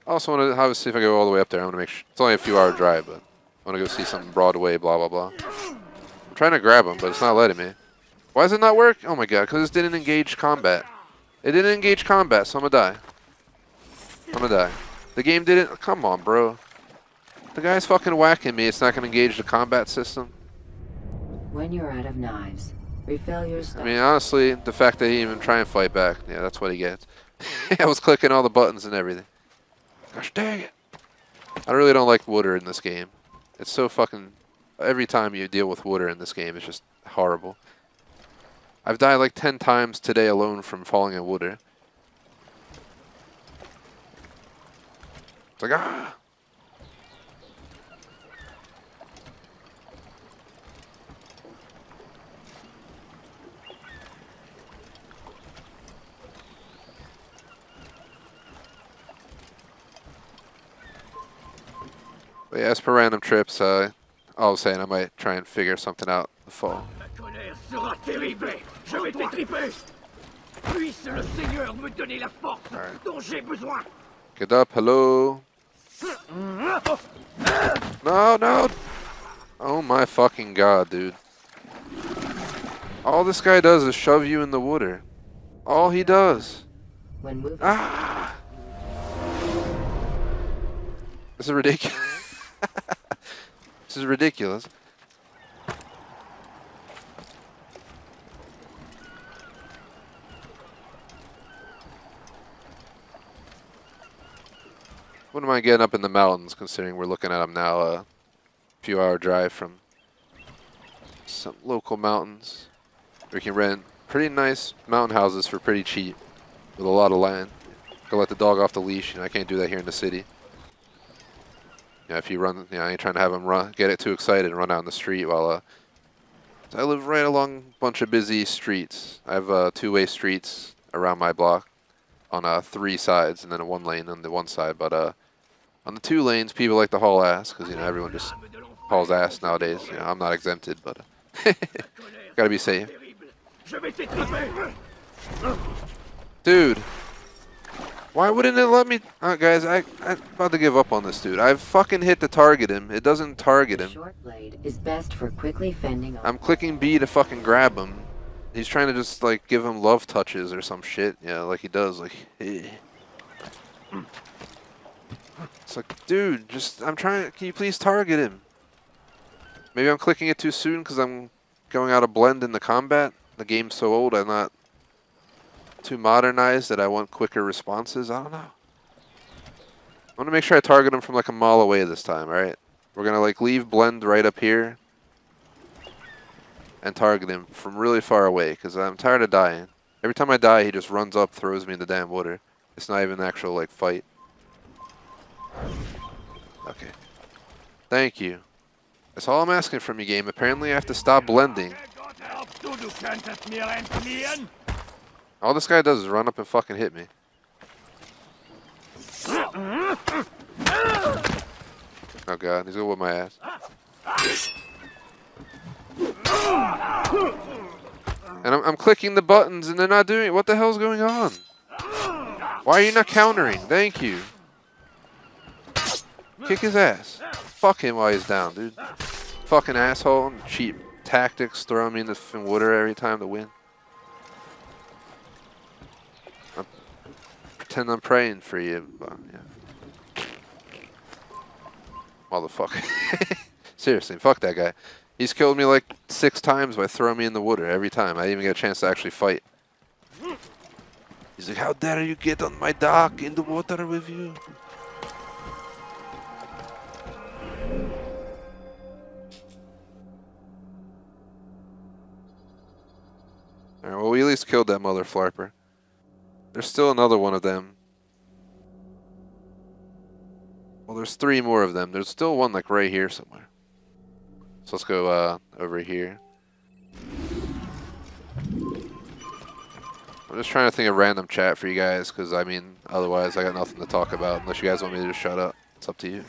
also want to see if I go all the way up there. I want to make sure it's only a few hour drive, but I want to go see some Broadway, blah blah blah. I'm trying to grab him, but it's not letting me. Why does it not work? Oh my god, because it didn't engage combat. It didn't engage combat, so I'm gonna die. I'm gonna die. The game didn't. Come on, bro. The guy's fucking whacking me. It's not gonna engage the combat system. When you're out of knives, refill your stock. I mean, honestly, the fact that he even try and fight back, yeah, that's what he gets. I was clicking all the buttons and everything. Gosh dang it. I really don't like water in this game. It's so fucking... Every time you deal with water in this game, it's just horrible. I've died like 10 times today alone from falling in water. It's like, ah! But yeah, as per random trips, I was saying I might try and figure something out in the fall. Right. Get up, hello. No, no. Oh my fucking god, dude. All this guy does is shove you in the water. All he does. Ah! This is ridiculous. This is ridiculous. Wouldn't mind getting up in the mountains, considering we're looking at them now, a few hour drive from some local mountains. We can rent pretty nice mountain houses for pretty cheap, with a lot of land. Go let the dog off the leash, and I can't do that here in the city. Yeah, if you run, you know, I ain't trying to have him get it too excited and run out in the street while, I live right along a bunch of busy streets. I have two-way streets around my block on 3 sides, and then a 1 lane on the one side. But on the 2 lanes, people like to haul ass because, you know, everyone just hauls ass nowadays. You know, I'm not exempted, but gotta be safe. Dude. Why wouldn't it let me? Guys, I'm about to give up on this dude. I've fucking hit to target him. It doesn't target him. Short blade is best for quickly fending off. I'm clicking B to fucking grab him. He's trying to just like give him love touches or some shit. Yeah, like he does. Like, eh. It's like, dude, just I'm trying. Can you please target him? Maybe I'm clicking it too soon because I'm going out of blend in the combat. The game's so old, I'm not too modernized that I want quicker responses. I don't know. I want to make sure I target him from like a mile away this time, alright? We're going to like leave blend right up here and target him from really far away because I'm tired of dying. Every time I die, he just runs up, throws me in the damn water. It's not even an actual like fight. Okay. Thank you. That's all I'm asking from you, game. Apparently I have to stop blending. All this guy does is run up and fucking hit me. Oh god, he's gonna whip my ass. And I'm clicking the buttons and they're not doing it. What the hell's going on? Why are you not countering? Thank you. Kick his ass. Fuck him while he's down, dude. Fucking asshole. Cheap tactics. Throw me in the water every time to win. Pretend I'm praying for you, but yeah. Motherfucker. Seriously, fuck that guy. He's killed me like 6 times by throwing me in the water every time. I didn't even get a chance to actually fight. He's like, how dare you get on my dock in the water with you? Alright, well we at least killed that mother flarper. There's still another one of them. was 3 more of them. There's still one like right here somewhere. So let's go over here. I'm just trying to think of random chat for you guys, because I mean, otherwise I got nothing to talk about unless you guys want me to just shut up. It's up to you.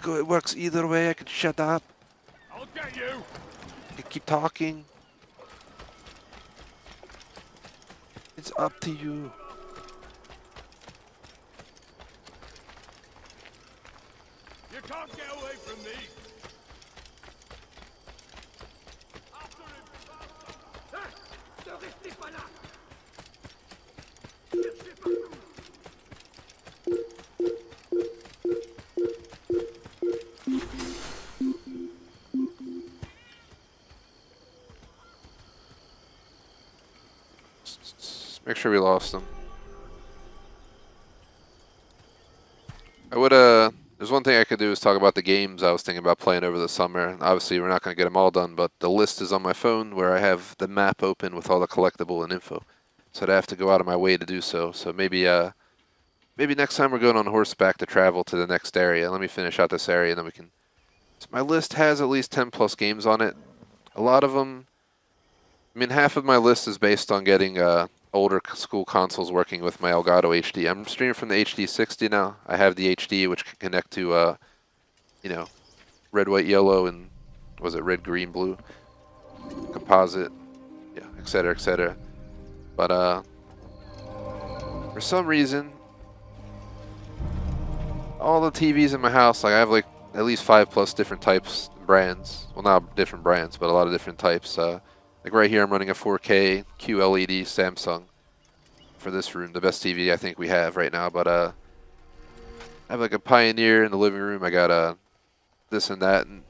It works either way. I can shut up. I'll get you. I can keep talking. It's up to you. You can't get away from me. After him, faster. Ne restez pas là. Cherchez partout. Make sure we lost them. I would, there's one thing I could do is talk about the games I was thinking about playing over the summer. Obviously, we're not going to get them all done, but the list is on my phone where I have the map open with all the collectible and info. So I'd have to go out of my way to do so. So maybe, maybe next time we're going on horseback to travel to the next area. Let me finish out this area and then we can... So my list has at least 10 plus games on it. A lot of them... I mean, half of my list is based on getting, older school consoles working with my Elgato HD. I'm streaming from the HD 60 now. I have the HD, which can connect to, you know, red, white, yellow, and was it red, green, blue, composite, yeah, etc., etc. But for some reason, all the TVs in my house, like I have like at least 5 plus different types, brands. Well, not different brands, but a lot of different types. Like right here, I'm running a 4K QLED Samsung for this room, the best TV I think we have right now. But I have like a Pioneer in the living room. I got this and that, and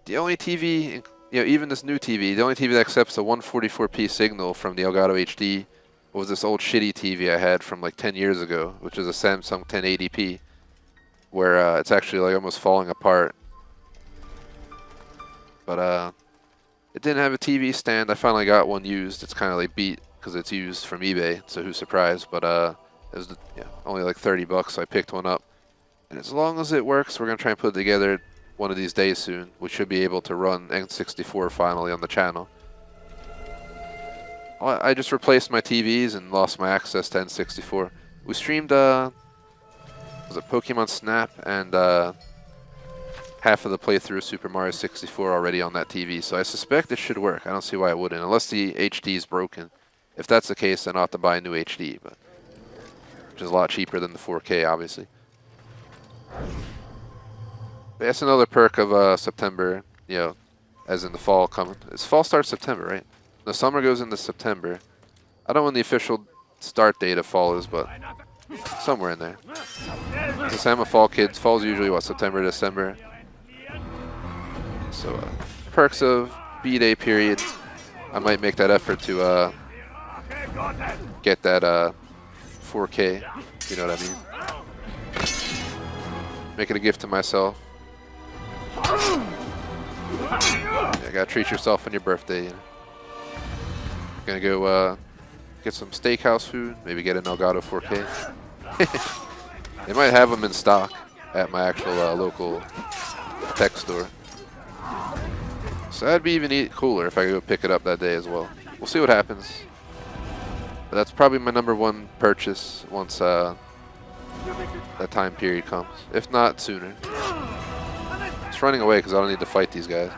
the only TV, you know, even this new TV, the only TV that accepts a 144p signal from the Elgato HD was this old shitty TV I had from like 10 years ago, which is a Samsung 1080p, where it's actually like almost falling apart. But it didn't have a TV stand. I finally got one used. It's kind of like beat because it's used from eBay, so who's surprised? But it was only like 30 bucks, so I picked one up. And as long as it works, we're going to try and put it together one of these days soon. We should be able to run N64 finally on the channel. I just replaced my TVs and lost my access to N64. We streamed, was it Pokemon Snap and half of the playthrough of Super Mario 64 already on that TV, so I suspect it should work. I don't see why it wouldn't, unless the HD is broken. If that's the case, then I'll have to buy a new HD, but which is a lot cheaper than the 4K, obviously. But that's another perk of September, you know, as in the fall coming. It's fall starts September, right? The summer goes into September. I don't know when the official start date of fall is, but somewhere in there. Since I'm a fall kid, fall's usually what, September, December. So perks of B-Day period. I might make that effort to get that 4K, you know what I mean? Make it a gift to myself. Yeah, gotta treat yourself on your birthday, you know. Gonna go get some steakhouse food, maybe get an Elgato 4K. They might have them in stock at my actual local tech store. So that'd be even cooler if I could go pick it up that day as well. We'll see what happens. But that's probably my #1 purchase once that time period comes. If not sooner. It's running away because I don't need to fight these guys.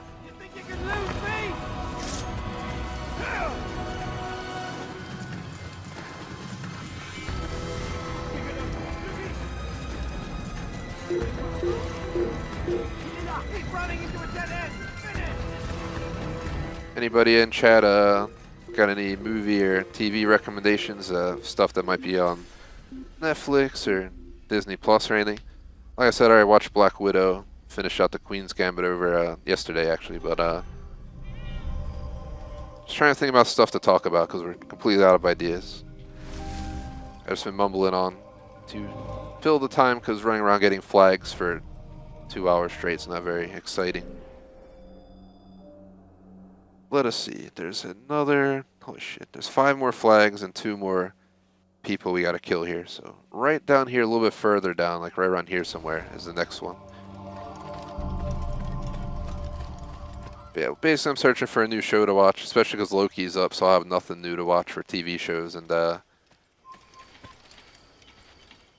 Anybody in chat got any movie or TV recommendations, stuff that might be on Netflix or Disney Plus or anything? Like I said, I watched Black Widow, finished out the Queen's Gambit over yesterday actually, but just trying to think about stuff to talk about because we're completely out of ideas. I've just been mumbling on to fill the time because running around getting flags for 2 hours straight is not very exciting. Let us see. There's another... Holy shit. There's 5 more flags and 2 more people we gotta kill here. So right down here, a little bit further down, like right around here somewhere, is the next one. But yeah, basically I'm searching for a new show to watch, especially because Loki's up, so I'll have nothing new to watch for TV shows. And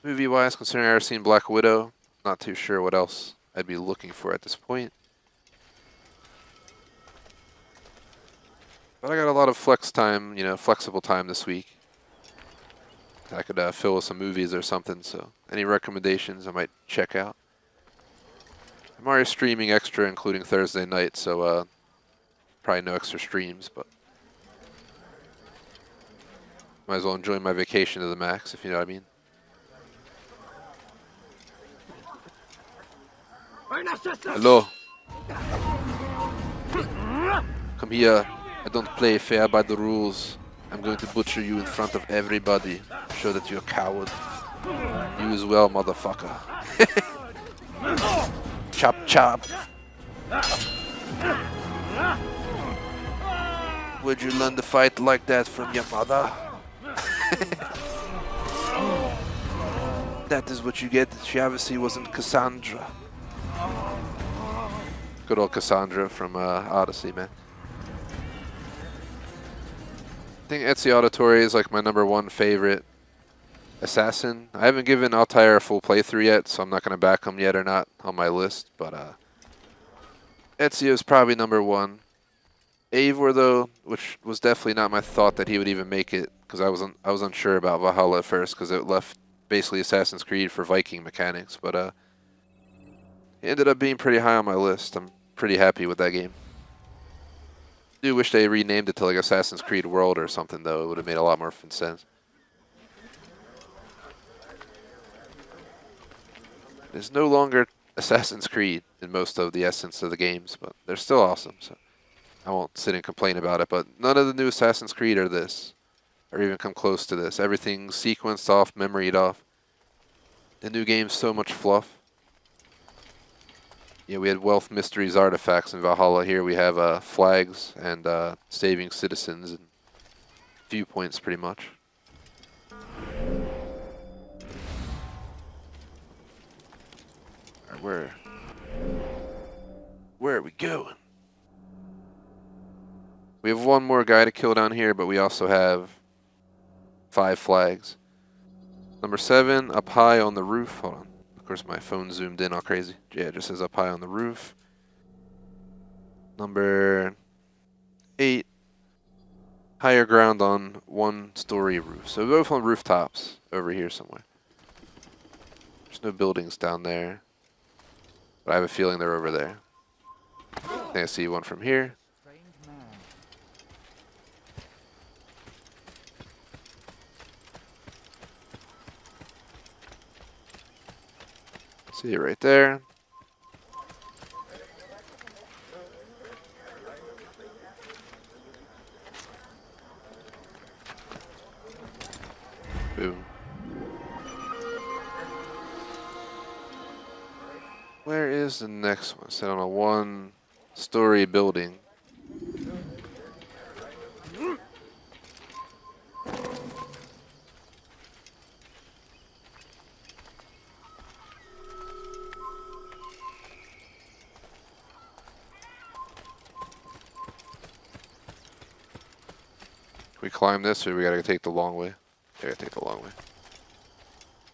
movie-wise, considering I've already seen Black Widow, not too sure what else I'd be looking for at this point. But I got a lot of flex time, you know, flexible time this week. I could fill with some movies or something, so any recommendations I might check out. I'm already streaming extra, including Thursday night, so probably no extra streams, but might as well enjoy my vacation to the max, if you know what I mean. Hello. Come here. I don't play fair by the rules. I'm going to butcher you in front of everybody. Show that you're a coward. You as well, motherfucker. Chop chop. Where'd you learn to fight like that from your mother? That is what you get. She obviously wasn't Cassandra. Good old Cassandra from Odyssey, man. I think Ezio Auditore is like my #1 favorite assassin. I haven't given Altair a full playthrough yet, so I'm not going to back him yet or not on my list, but Ezio is probably #1. Eivor, though, which was definitely not my thought that he would even make it, because I was unsure about Valhalla at first, because it left basically Assassin's Creed for Viking mechanics, but he ended up being pretty high on my list. I'm pretty happy with that game. I do wish they renamed it to like Assassin's Creed World or something, though. It would have made a lot more sense. There's no longer Assassin's Creed in most of the essence of the games, but they're still awesome, so I won't sit and complain about it. But none of the new Assassin's Creed are this, or even come close to this. Everything's sequenced off, memoried off. The new game's so much fluff. Yeah, we had wealth, mysteries, artifacts in Valhalla. Here we have flags and saving citizens and viewpoints, pretty much. All right, where are we going? We have one more guy to kill down here, but we also have 5 flags. #7, up high on the roof. Hold on. Of course, my phone zoomed in all crazy. Yeah, it just says up high on the roof. #8, higher ground on 1-story roof. So we're both on rooftops over here somewhere. There's no buildings down there, but I have a feeling they're over there. I think I see one from here. See it right there. Boom. Where is the next one? Set on a 1-story building. We climb this, or we gotta take the long way? We gotta take the long way.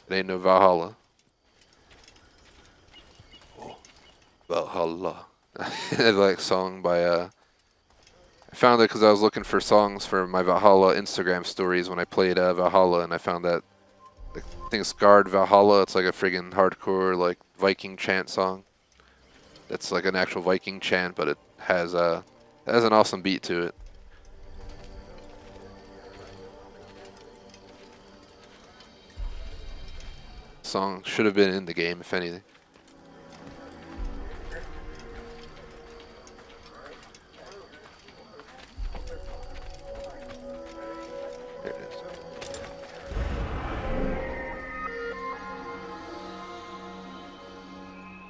It ain't no Valhalla. Oh, Valhalla. It's like song by I found it because I was looking for songs for my Valhalla Instagram stories when I played Valhalla, and I found that I think it's Guard Valhalla. It's like a friggin' hardcore like Viking chant song. It's like an actual Viking chant, but it has an awesome beat to it. Song should have been in the game, if anything. There it is.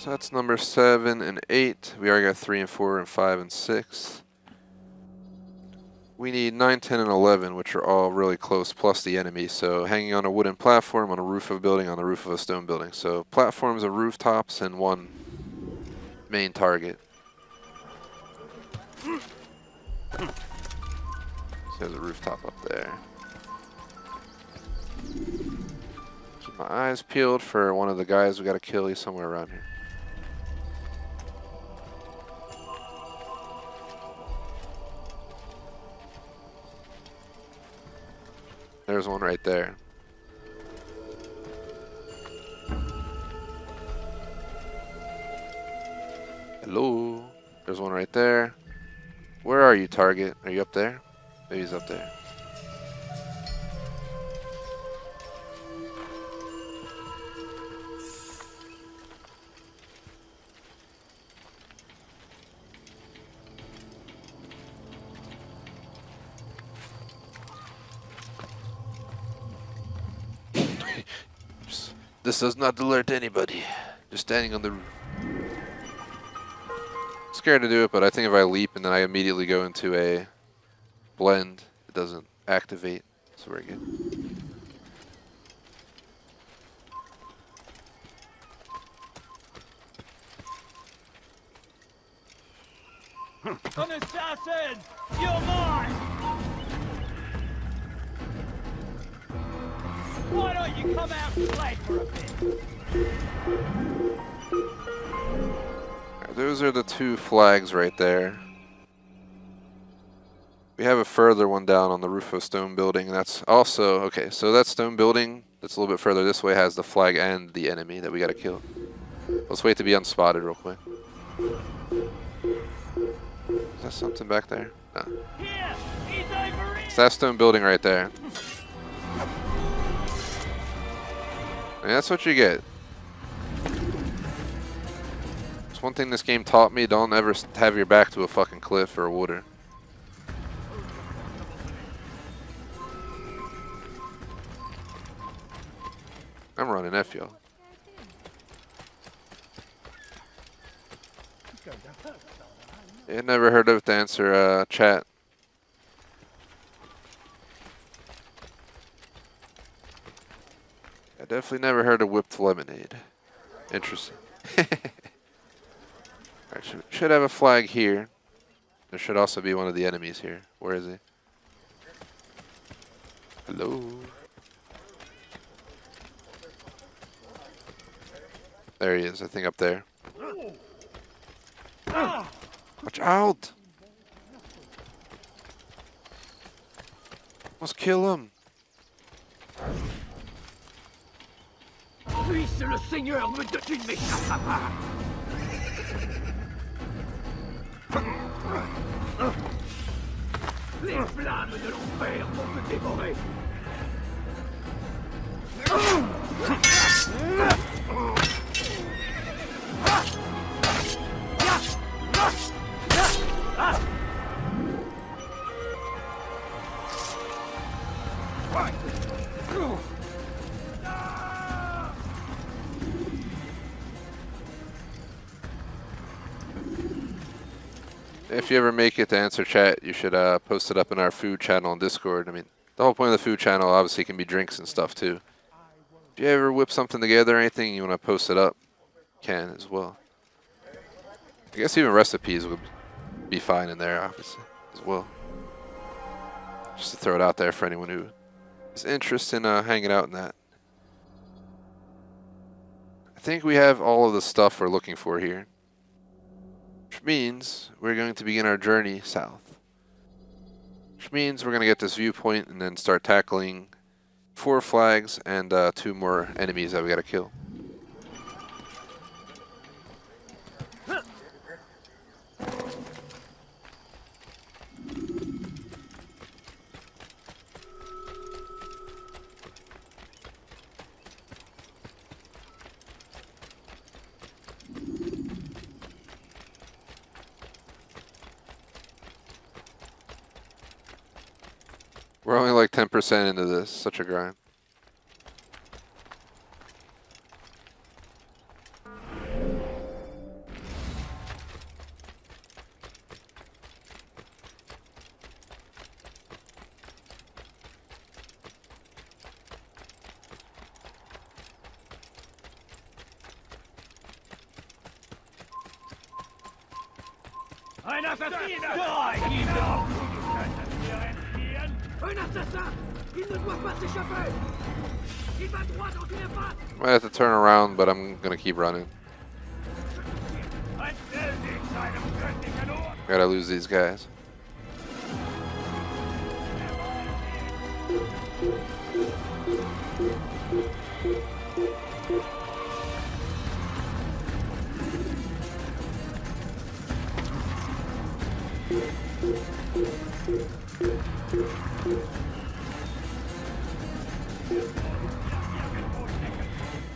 So that's #7 and 8. We already got 3 and 4 and 5 and 6. We need 9, 10, and 11, which are all really close, plus the enemy. So hanging on a wooden platform, on a roof of a building, on the roof of a stone building. So platforms of rooftops and one main target. So there's a rooftop up there. Keep my eyes peeled for one of the guys we gotta kill. He's somewhere around here. There's one right there. Hello? There's one right there. Where are you, target? Are you up there? Maybe he's up there. This does not alert anybody. Just standing on the roof. Scared to do it, but I think if I leap and then I immediately go into a blend, it doesn't activate. So we're good. An assassin! You're mine! Why don't you come out and play for a bit? Those are the two flags right there. We have a further one down on the roof of a stone building, and that's also, okay, so that stone building that's a little bit further this way has the flag and the enemy that we gotta kill. Let's wait to be unspotted real quick. Is that something back there? No. It's that stone building right there. And that's what you get. It's one thing this game taught me, don't ever have your back to a fucking cliff or water. I'm running F y'all. Yeah, never heard of it to answer chat. I definitely never heard of whipped lemonade. Interesting. Alright, should have a flag here. There should also be one of the enemies here. Where is he? Hello? There he is, I think up there. Watch out! Let's kill him. Puisse le Seigneur me que tu ne m'échapperas pas! Les flammes de l'enfer vont me dévorer! If you ever make it to answer chat, you should post it up in our food channel on Discord. I mean, the whole point of the food channel obviously can be drinks and stuff too. If you ever whip something together or anything, you want to post it up, you can as well. I guess even recipes would be fine in there, obviously, as well. Just to throw it out there for anyone who is interested in hanging out in that. I think we have all of the stuff we're looking for here. Which means we're going to begin our journey south. Which means we're going to get this viewpoint and then start tackling 4 flags and 2 more enemies that we got to kill. We're only like 10% into this. Such a grind. Ein Assassino! Die da! Du könntest mir entfliehen! Un assassin! Il ne doit pas s'échapper! Il va droit dans les pattes! Might have to turn around, but I'm gonna keep running. Entstell dich seinem göttlichen Ort! Gotta lose these guys.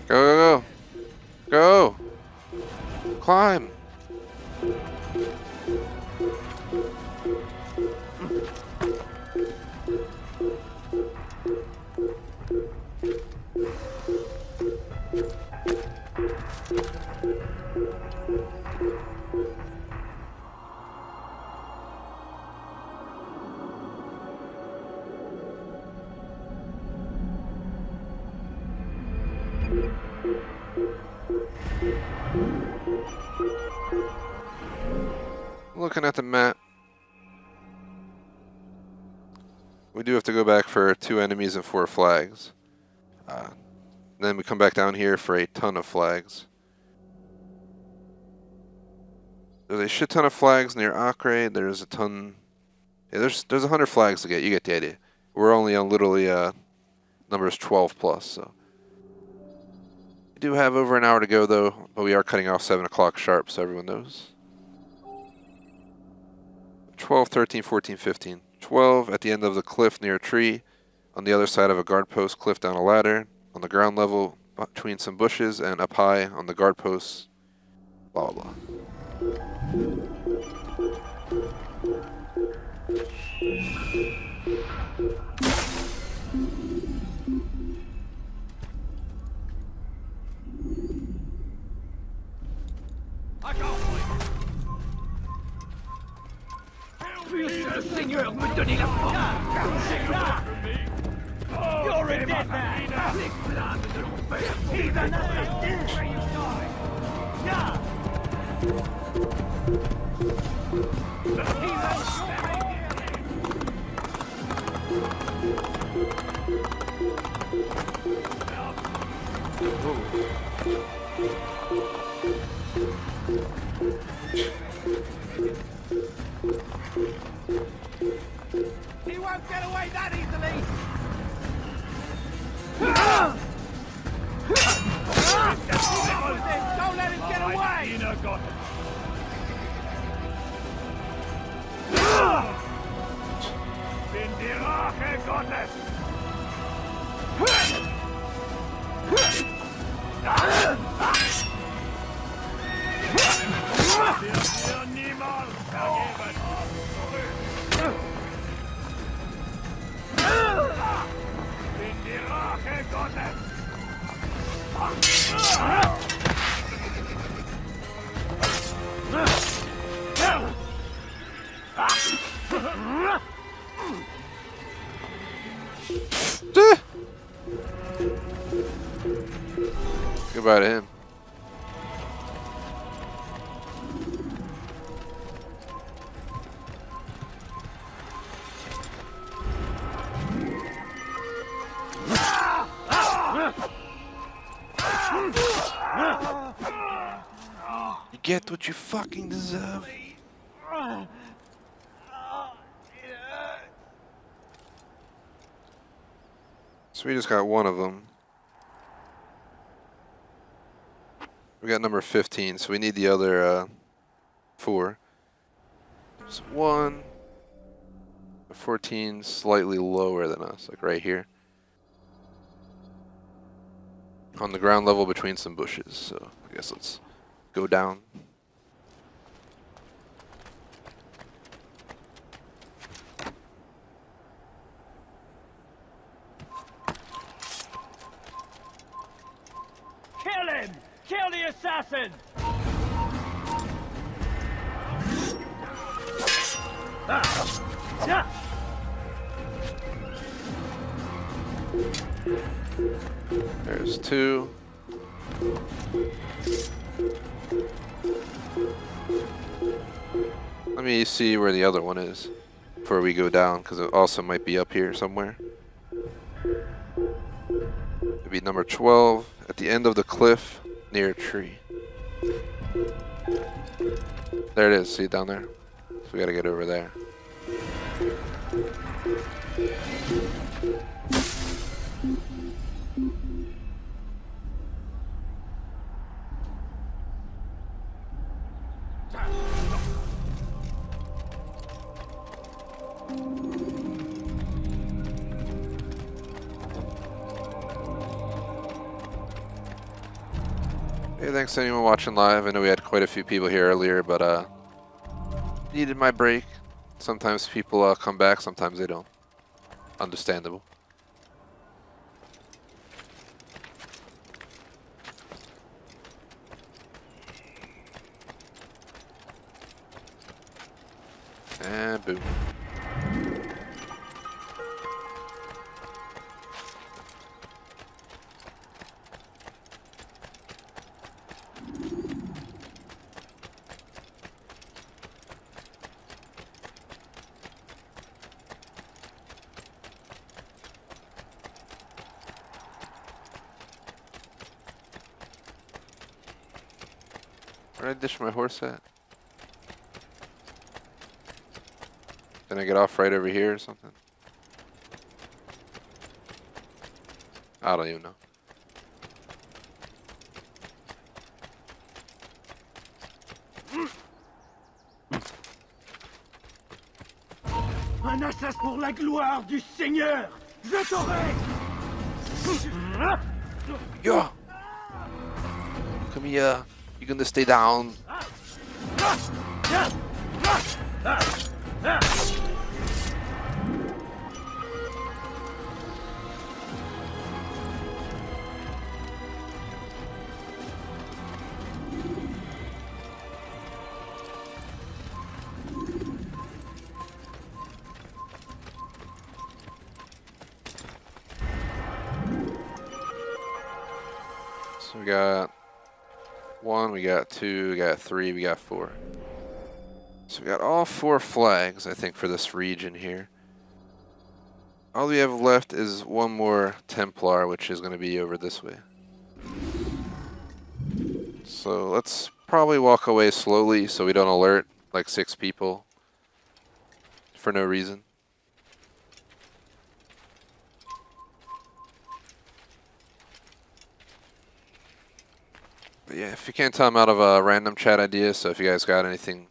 Go, go, go! Go! Climb! Looking at the map, we do have to go back for 2 enemies and 4 flags. Then we come back down here for a ton of flags. There's a shit ton of flags near Acre. There's a ton. Yeah, there's 100 flags to get. You get the idea. We're only on literally numbers 12 plus. So we do have over an hour to go though, but we are cutting off 7 o'clock sharp, so everyone knows. 12, 13, 14, 15. 12 at the end of the cliff near a tree. On the other side of a guard post, cliff down a ladder. On the ground level between some bushes, and up high on the guard posts. Blah blah blah. Puisse le Seigneur me donner la force! You're a dead man! Les flammes de l'enfer! He's an assassin! Where you die! Yeah! He won't get away that easily! Don't let him get away! Bin die Rache Gottes! Wird dir niemals vergeben! Bin die Rache Gottes! Goodbye to him. You get what you fucking deserve. So we just got one of them. We got number 15, so we need the other 4. There's 1. 14 slightly lower than us, like right here. On the ground level between some bushes, so I guess let's go down. Kill him! Kill the assassin! There's 2. Let me see where the other one is before we go down, because it also might be up here somewhere. It'd be number 12 at the end of the cliff near a tree. There it is. See it down there? So we gotta get over there. Hey, thanks to anyone watching live. I know we had quite a few people here earlier, but needed my break. Sometimes people come back, sometimes they don't. Understandable. And boom. Where did I dish my horse at? Then I get off right over here or something? I don't even know. Un assassin pour la gloire du Seigneur! Je t'aurai! Yo! Come here. You're gonna stay down. So we got 1, we got 2, we got 3, we got 4. So we got all 4 flags, I think, for this region here. All we have left is one more Templar, which is going to be over this way. So let's probably walk away slowly so we don't alert like 6 people for no reason. But yeah, if you can't tell, I'm out of a random chat idea, so if you guys got anything,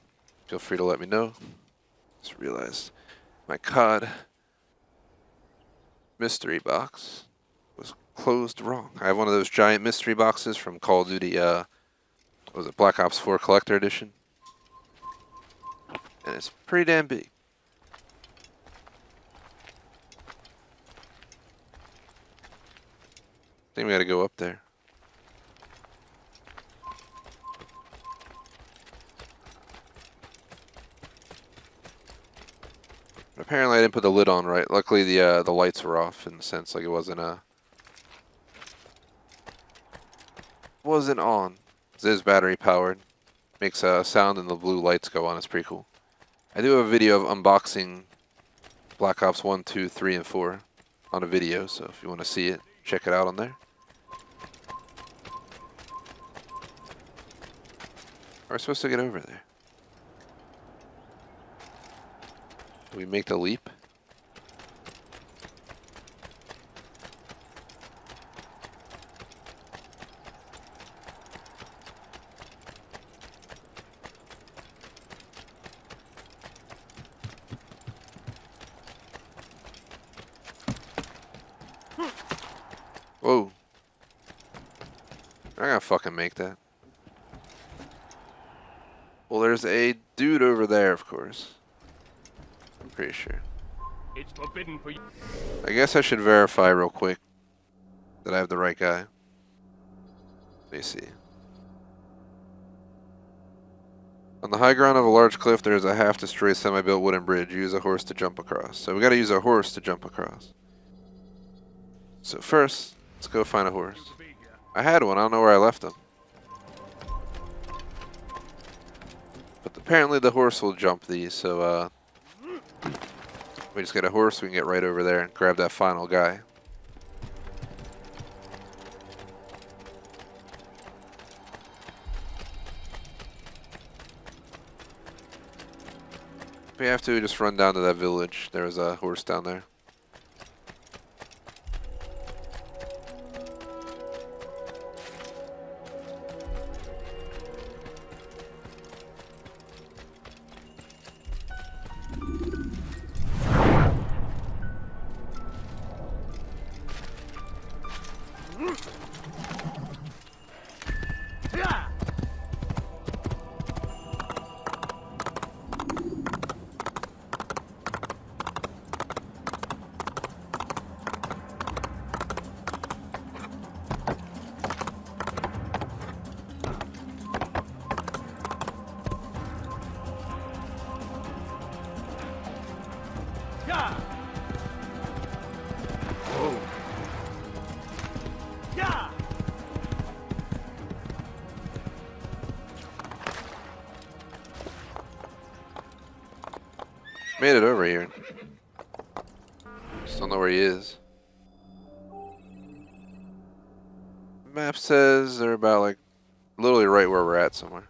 feel free to let me know. Just realized my COD mystery box was closed wrong. I have one of those giant mystery boxes from Call of Duty, what was it, Black Ops 4 Collector Edition? And it's pretty damn big. I think we gotta go up there. Apparently I didn't put the lid on right. Luckily the lights were off in the sense like it wasn't on. It is battery powered. Makes a sound and the blue lights go on. It's pretty cool. I do have a video of unboxing Black Ops 1, 2, 3, and 4 on a video, so if you want to see it, check it out on there. Are we supposed to get over there? Do we make the leap? Whoa. I'm not gonna fucking make that. Well, there's a dude over there, of course. I'm pretty sure. It's forbidden for you. I guess I should verify real quick that I have the right guy. Let me see. On the high ground of a large cliff, there is a half-destroyed semi-built wooden bridge. Use a horse to jump across. So we gotta use a horse to jump across. So first, let's go find a horse. I had one. I don't know where I left him. Apparently the horse will jump these, so we just get a horse, we can get right over there and grab that final guy. We have to just run down to that village. There's a horse down there. Made it over here. Just don't know where he is. Map says they're about like literally right where we're at somewhere.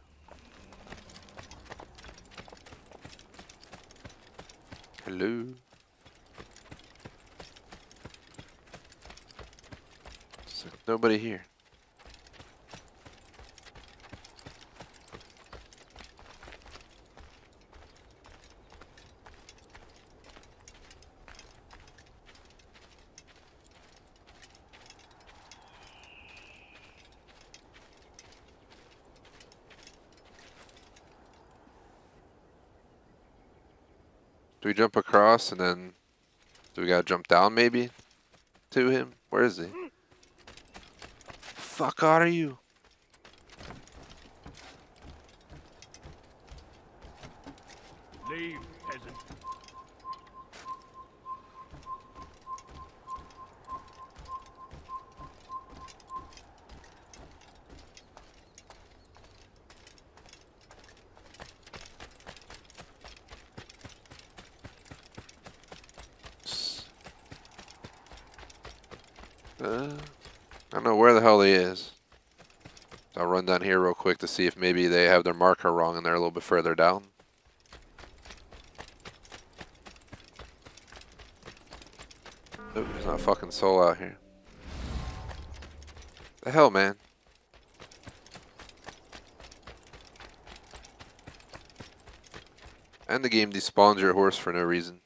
Hello. There's nobody here. Do we jump across and then do we gotta jump down maybe to him? Where is he? Fuck are you? Leave, peasant. I don't know where the hell he is. I'll run down here real quick to see if maybe they have their marker wrong and they're a little bit further down. Nope, there's not a fucking soul out here. The hell, man? And the game despawns your horse for no reason.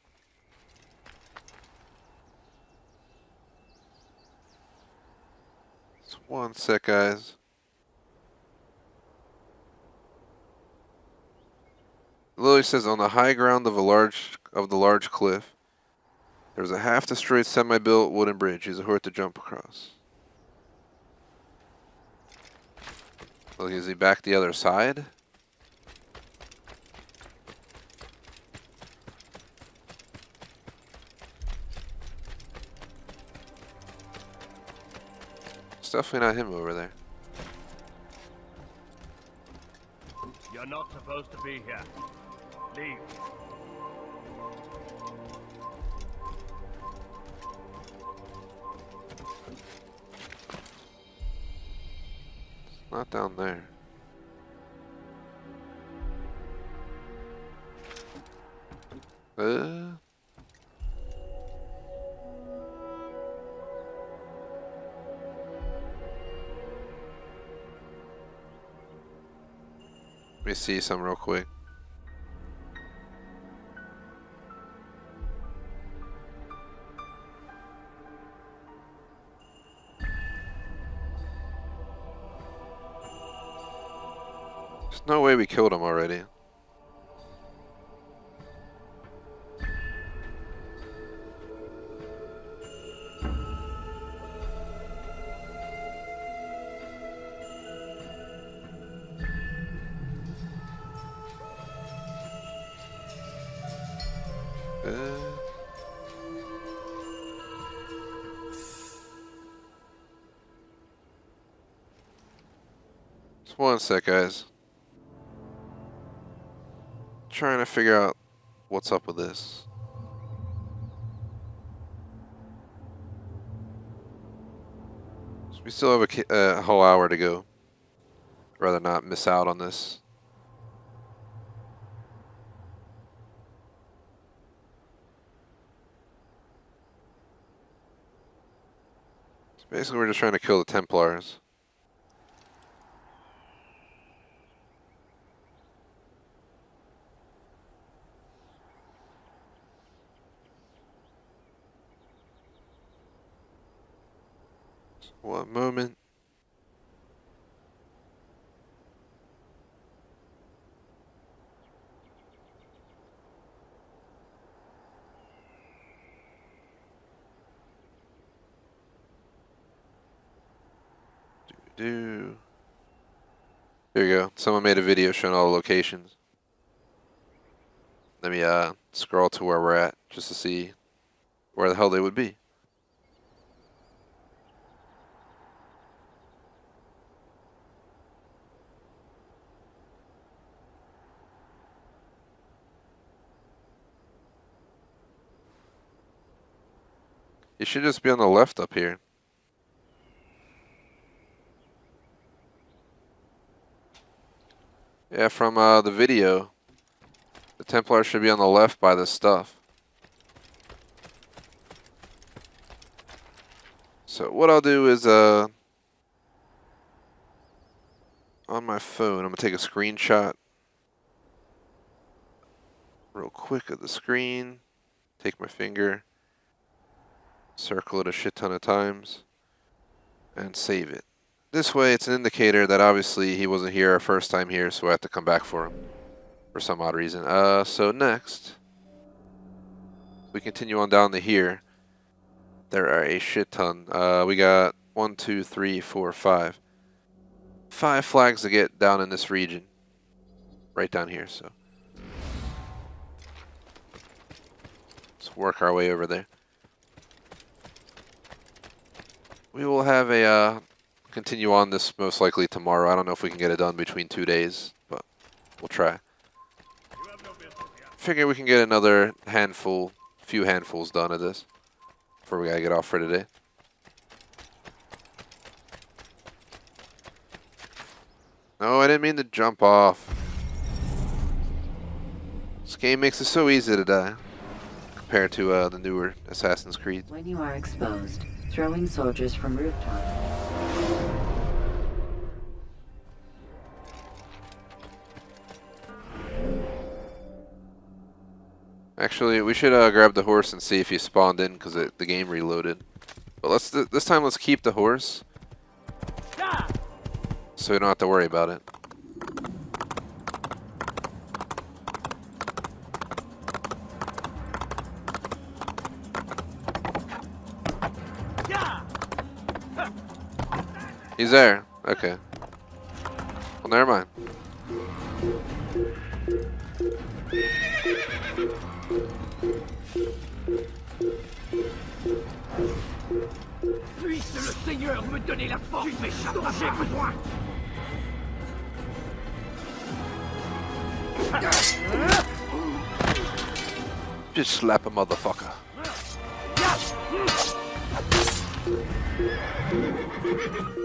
Just one sec, guys. It literally says on the high ground of the large cliff, there's a half-destroyed semi-built wooden bridge. Use a horse to jump across. Look, is he back the other side? It's definitely not him over there. You're not supposed to be here. Leave. It's not down there. Let me see some real quick. There's no way we killed him already. Just one sec, guys. trying to figure out what's up with this. We still have a whole hour to go. I'd rather not miss out on this. So basically, we're just trying to kill the Templars. One moment. There you go. Someone made a video showing all the locations. Let me scroll to where we're at just to see where the hell they would be. You should just be on the left up here. Yeah, from the video, the Templars should be on the left by this stuff. So what I'll do is, on my phone, I'm going to take a screenshot real quick of the screen, take my finger, circle it a shit ton of times, and save it. This way, it's an indicator that obviously he wasn't here our first time here, so I have to come back for him for some odd reason. So next, we continue on down to here. There are a shit ton. We got 1, 2, 3, 4, 5. 5 flags to get down in this region, right down here. So let's work our way over there. We will have a continue on this most likely tomorrow. I don't know if we can get it done between 2 days, but we'll try. Figure we can get another few handfuls done of this before we gotta get off for today. No, I didn't mean to jump off. This game makes it so easy to die compared to the newer Assassin's Creed. When you are exposed, throwing soldiers from rooftops. Actually, we should grab the horse and see if he spawned in because the game reloaded. But this time let's keep the horse so we don't have to worry about it. He's there. Okay. Well, never mind. Puisse le Seigneur me donner la force dont j'ai besoin. Just slap a motherfucker.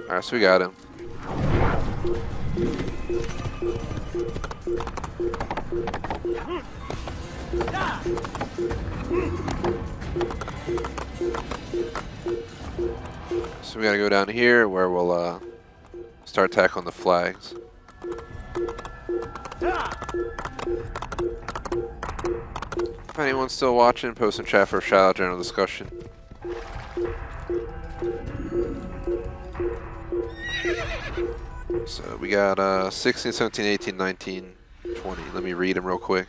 Alright, so we got him. So we gotta go down here where we'll start tackling the flags. If anyone's still watching, post in chat for a shout out, general discussion. So we got 16, 17, 18, 19, 20. Let me read them real quick.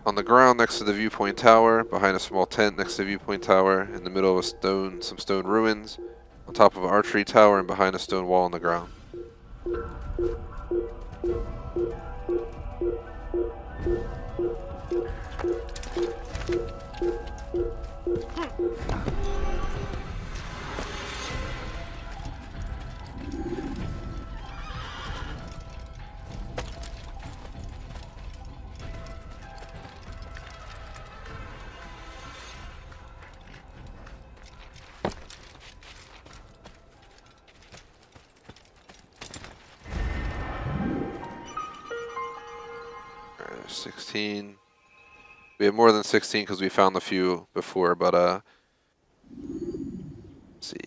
On the ground next to the viewpoint tower, behind a small tent next to the viewpoint tower, in the middle of some stone ruins, on top of an archery tower, and behind a stone wall on the ground. 16. We have more than 16 because we found a few before, but let's see.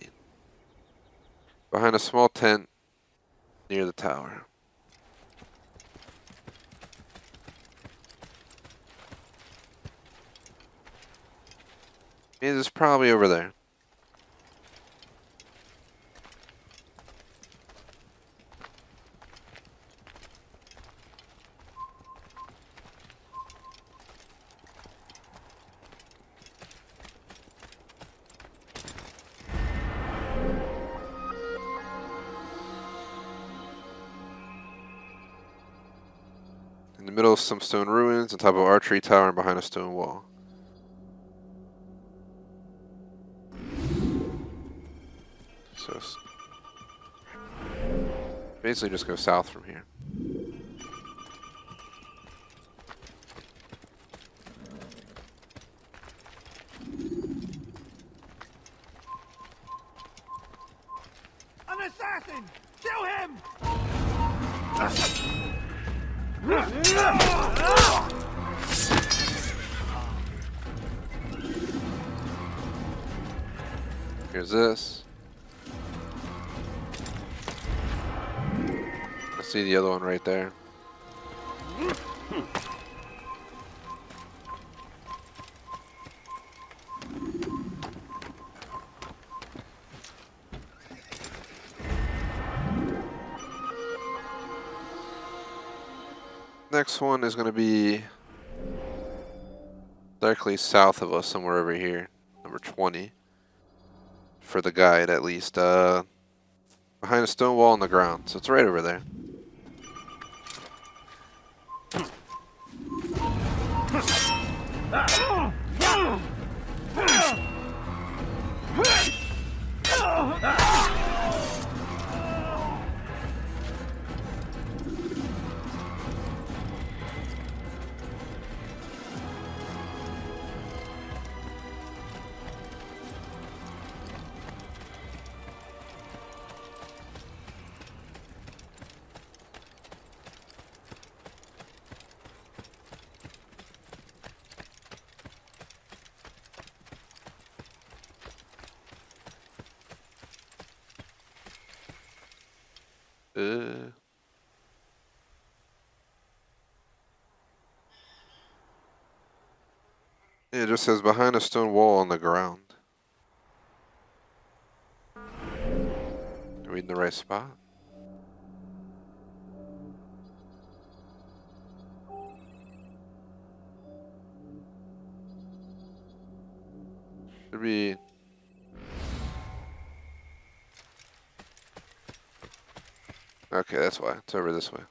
Behind a small tent near the tower. It is probably over there. In the middle of some stone ruins, on top of an archery tower and behind a stone wall. So basically just go south from here. An assassin! Kill him! Here's this. I see the other one right there. Next one is going to be directly south of us, somewhere over here. Number 20. For the guide, at least. Behind a stone wall on the ground. So it's right over there. It just says behind a stone wall on the ground. Are we in the right spot? Should be. Okay, that's why. It's over this way.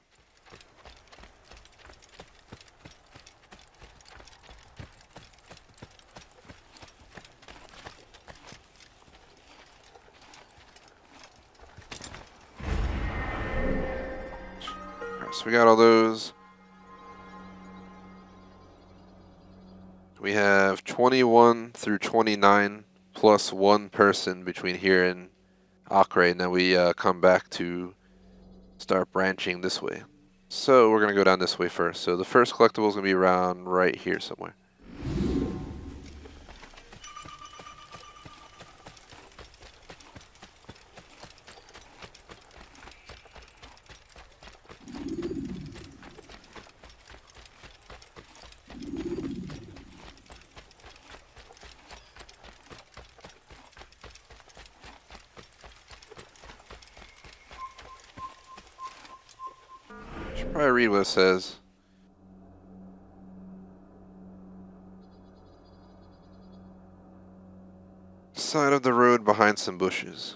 Alright, so we got all those. We have 21 through 29 plus one person between here and Acre, and then we come back to start branching this way. So we're going to go down this way first. So the first collectible is going to be around right here somewhere. Should probably read what it says. Side of the road behind some bushes.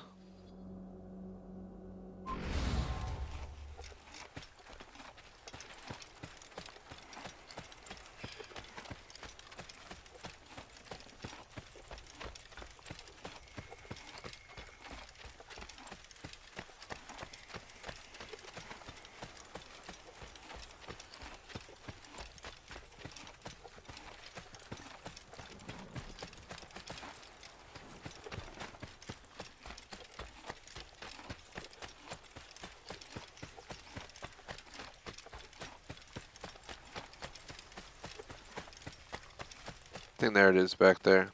I think there it is back there.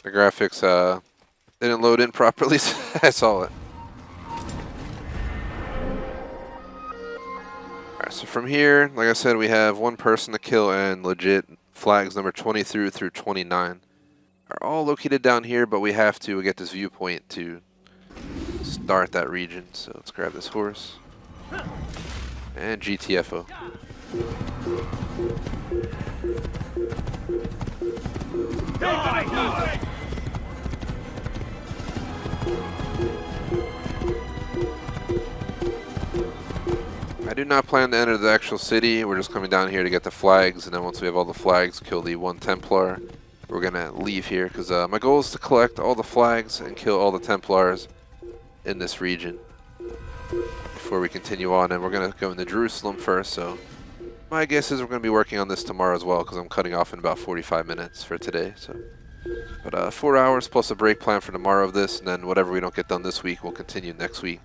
The graphics didn't load in properly, so I saw it. Alright, so from here, like I said, we have one person to kill, and legit flags number 20 through 29 are all located down here, but we have to get this viewpoint to start that region. So let's grab this horse. And GTFO. I do not plan to enter the actual city. We're just coming down here to get the flags, and then once we have all the flags, kill the one Templar. We're gonna leave here because my goal is to collect all the flags and kill all the Templars in this region before we continue on. And we're gonna go into Jerusalem first, so my guess is we're gonna be working on this tomorrow as well, because I'm cutting off in about 45 minutes for today. So, but 4 hours plus a break plan for tomorrow of this, and then whatever we don't get done this week, we'll continue next week.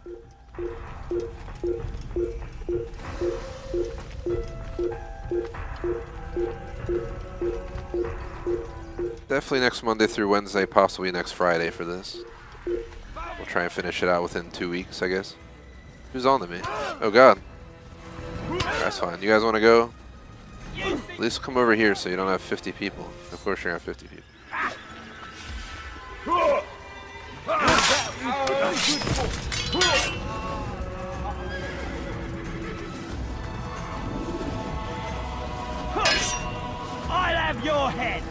Definitely next Monday through Wednesday, possibly next Friday for this. We'll try and finish it out within 2 weeks, I guess. Who's on to me? Oh god. That's fine. You guys want to go? At least come over here so you don't have 50 people. Of course you're going to have 50 people. I'll have your head!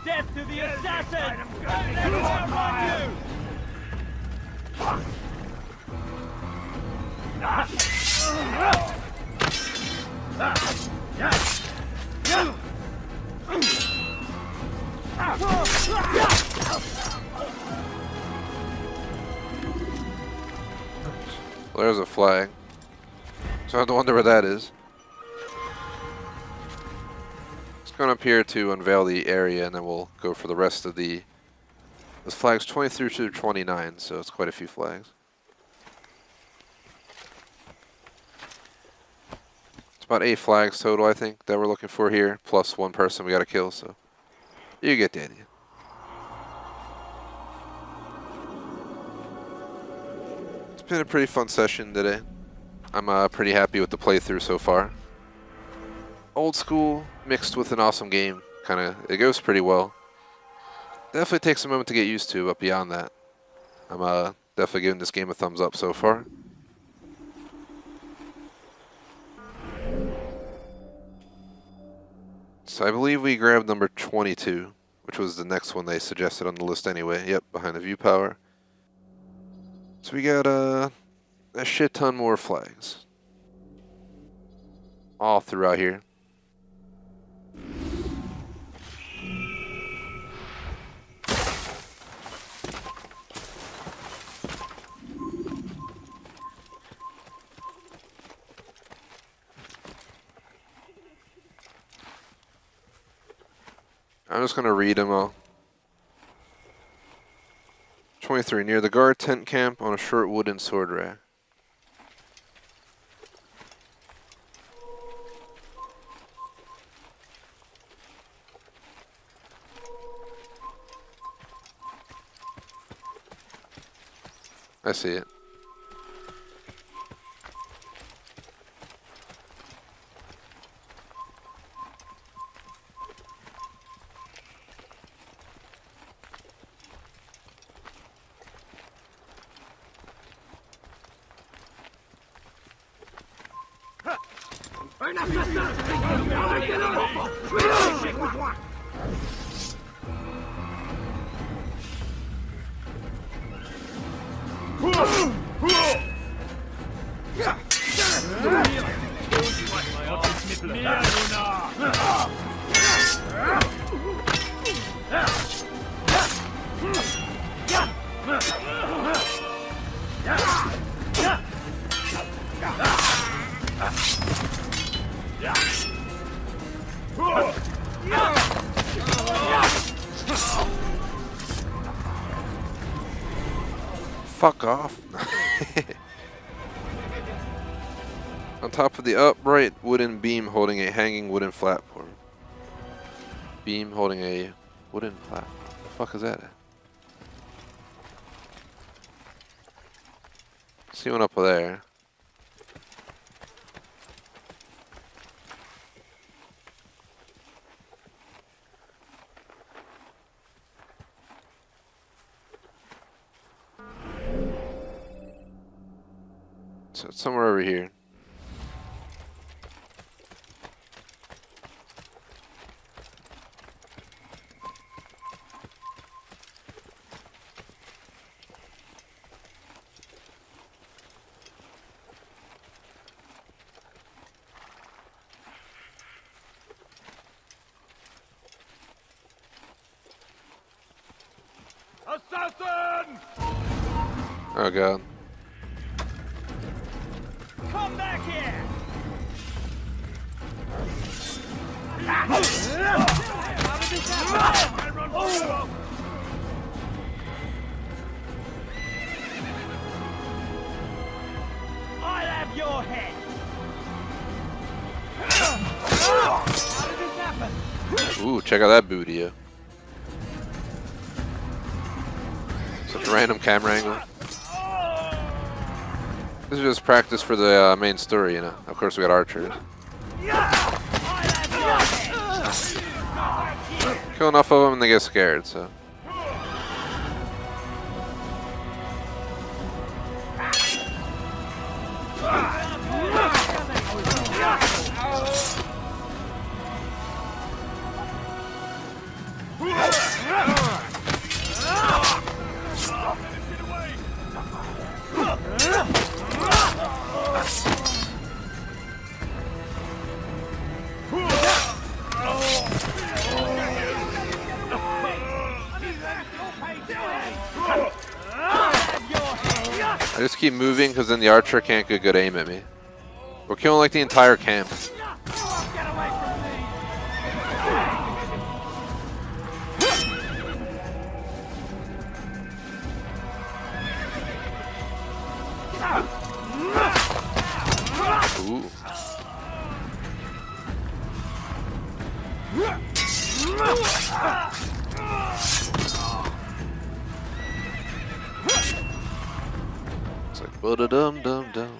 Death to the assassin! Everyone on you! Well, there's a flag. So I have to wonder where that is. Let's go up here to unveil the area, and then we'll go for the rest of the... This flag's 20 through to 29, so it's quite a few flags. It's about 8 flags total, I think, that we're looking for here, plus one person we gotta kill, so you get the idea. It's been a pretty fun session today. I'm pretty happy with the playthrough so far. Old school mixed with an awesome game. It goes pretty well. Definitely takes a moment to get used to, but beyond that, I'm definitely giving this game a thumbs up so far. So I believe we grabbed number 22, which was the next one they suggested on the list anyway. Yep, behind the view power. So we got a shit ton more flags all throughout here. I'm just going to read them all. 23. Near the guard tent camp on a short wooden sword rack. I see it. Yeah. Fuck off. On top of the upright wooden beam holding a hanging wooden platform. Beam holding a wooden platform. What the fuck is that? See one up there. So it's somewhere over here. Assassin! Oh god. Come back here! I'll have your head! How did this happen? Ooh, check out that booty. Such a random camera angle. This is just practice for the main story, you know. Of course, we got archers. Kill enough of them and they get scared, so. I just keep moving because then the archer can't get good aim at me. We're killing like the entire camp. Ooh. It's like ba-da-dum-dum-dum.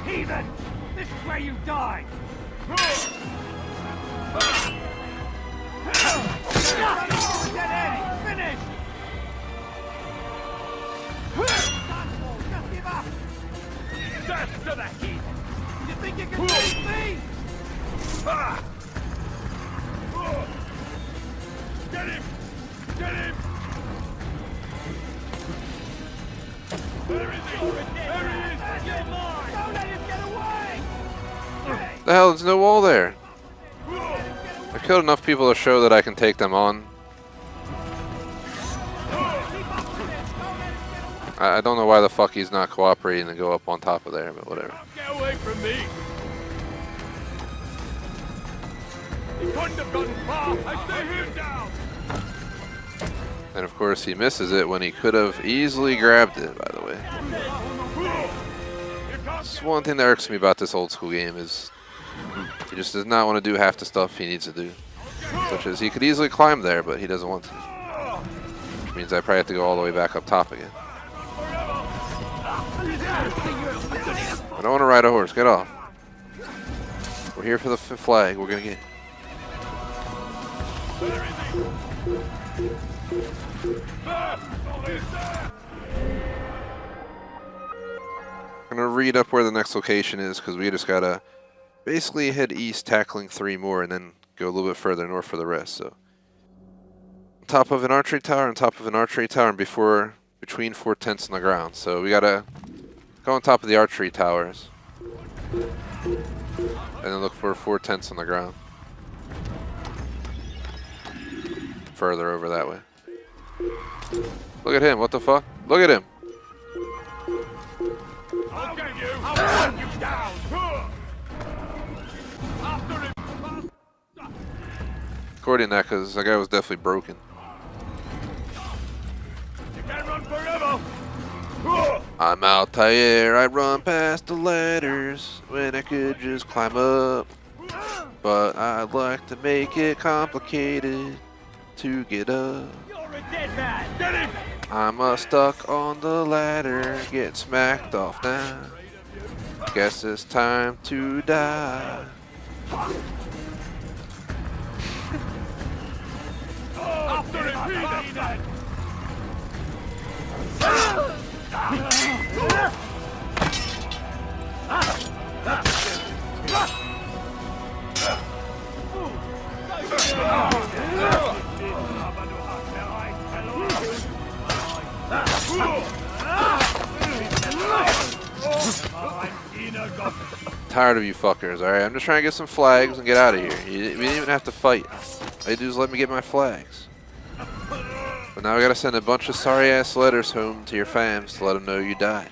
Heathen! This is where you die! Finish! Just give up! Death to the heathen! You think you can beat me? Get him! Get him! Where is he? There he is! You're mine! Don't let him get away! The hell, there's no wall there. I killed enough people to show that I can take them on. I don't know why the fuck he's not cooperating to go up on top of there, but whatever. Get away from me! He couldn't have gotten far! I stay here down! And of course he misses it when he could have easily grabbed it, by the way. It's one thing that irks me about this old school game is he just does not want to do half the stuff he needs to do. Such as he could easily climb there, but he doesn't want to. Which means I probably have to go all the way back up top again. I don't want to ride a horse, get off. We're here for the flag, we're gonna get. I'm gonna read up where the next location is because we just gotta basically head east, tackling 3 more, and then go a little bit further north for the rest. So, on top of an archery tower, on top of an archery tower, and between 4 tents on the ground. So we gotta go on top of the archery towers, and then look for 4 tents on the ground. further over that way. Look at him. What the fuck? Look at him. I'll get you. I'll run you down. After him. According to that, because that guy was definitely broken. You can't run forever. I'm Altair. I run past the ladders when I could just climb up. But I'd like to make it complicated to get up. You're a dead man. Get him. I'm stuck on the ladder, getting smacked off now. Guess it's time to die. After him, Peter. Tired of you fuckers, alright? I'm just trying to get some flags and get out of here. We didn't even have to fight. All you do is let me get my flags. But now I gotta send a bunch of sorry ass letters home to your fams to let them know you died.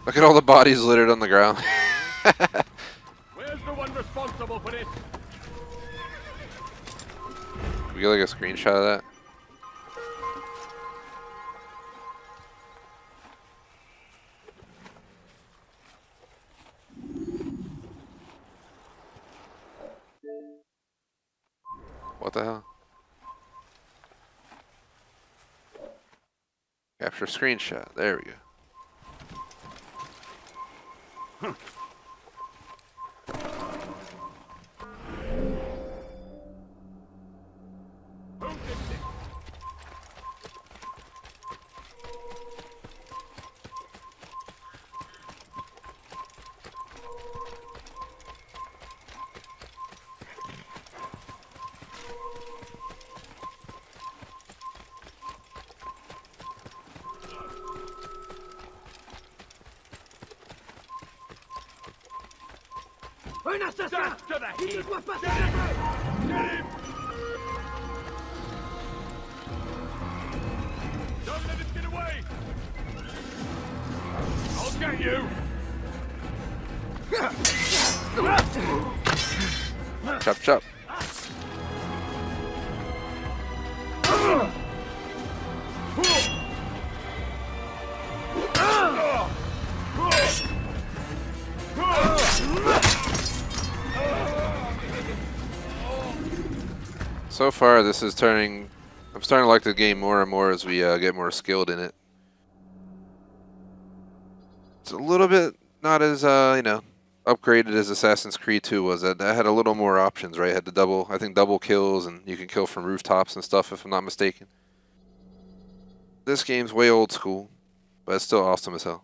Look at all the bodies littered on the ground. Where's the one responsible for this? Can we get like a screenshot of that? What the hell? Capture screenshot. There we go. Un assassin! To the heat! Get him! Don't let him get away! I'll get you! Chop chop. So far, this is turning. I'm starting to like the game more and more as we get more skilled in it. It's a little bit not as you know, upgraded as Assassin's Creed 2 was. That had a little more options, right? It had the double, I think double kills, and you can kill from rooftops and stuff, if I'm not mistaken. This game's way old school, but it's still awesome as hell.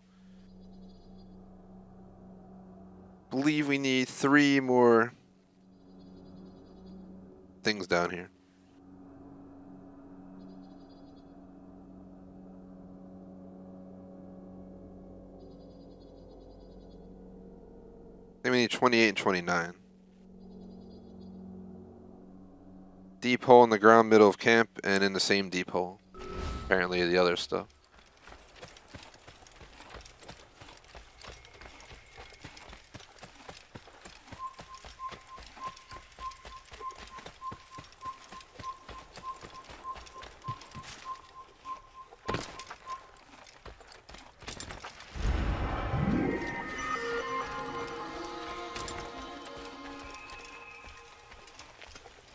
Believe we need 3 more things down here. I think we need 28 and 29. Deep hole in the ground middle of camp and in the same deep hole. Apparently the other stuff.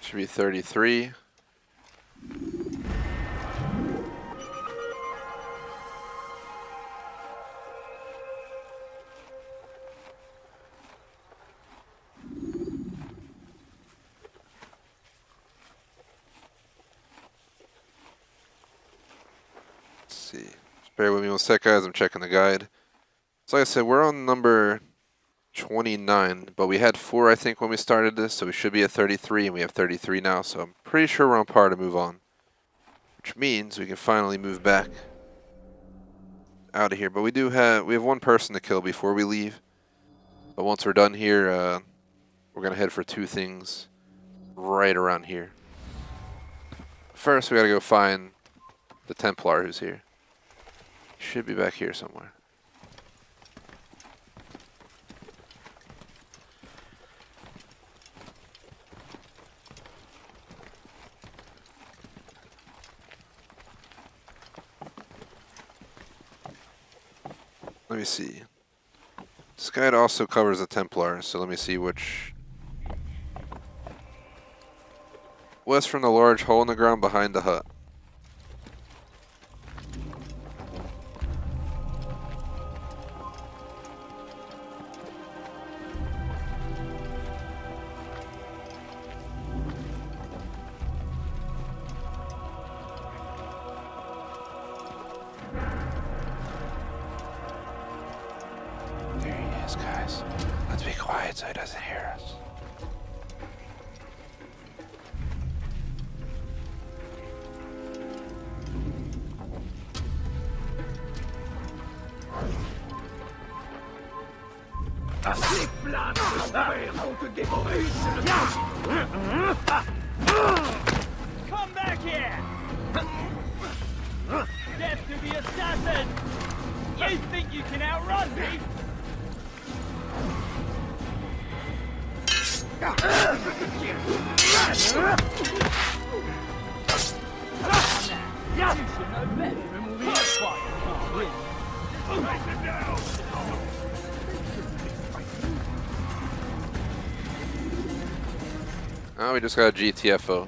Should be 33. see. Just bear with me one sec, guys. I'm checking the guide. So like I said, we're on number 29, but we had 4, I think, when we started this, so we should be at 33, and we have 33 now, so I'm pretty sure we're on par to move on. Which means we can finally move back out of here. But we have one person to kill before we leave. But once we're done here, we're going to head for 2 things right around here. First, we got to go find the Templar who's here. Should be back here somewhere. Let me see. This guide also covers the Templar, so let me see which. West from the large hole in the ground behind the hut. There he is, guys. Let's be quiet so he doesn't hear us. Come back here! Death to the assassin! You think you can outrun me? You should know better than moving that fight. Oh, we just got a GTFO.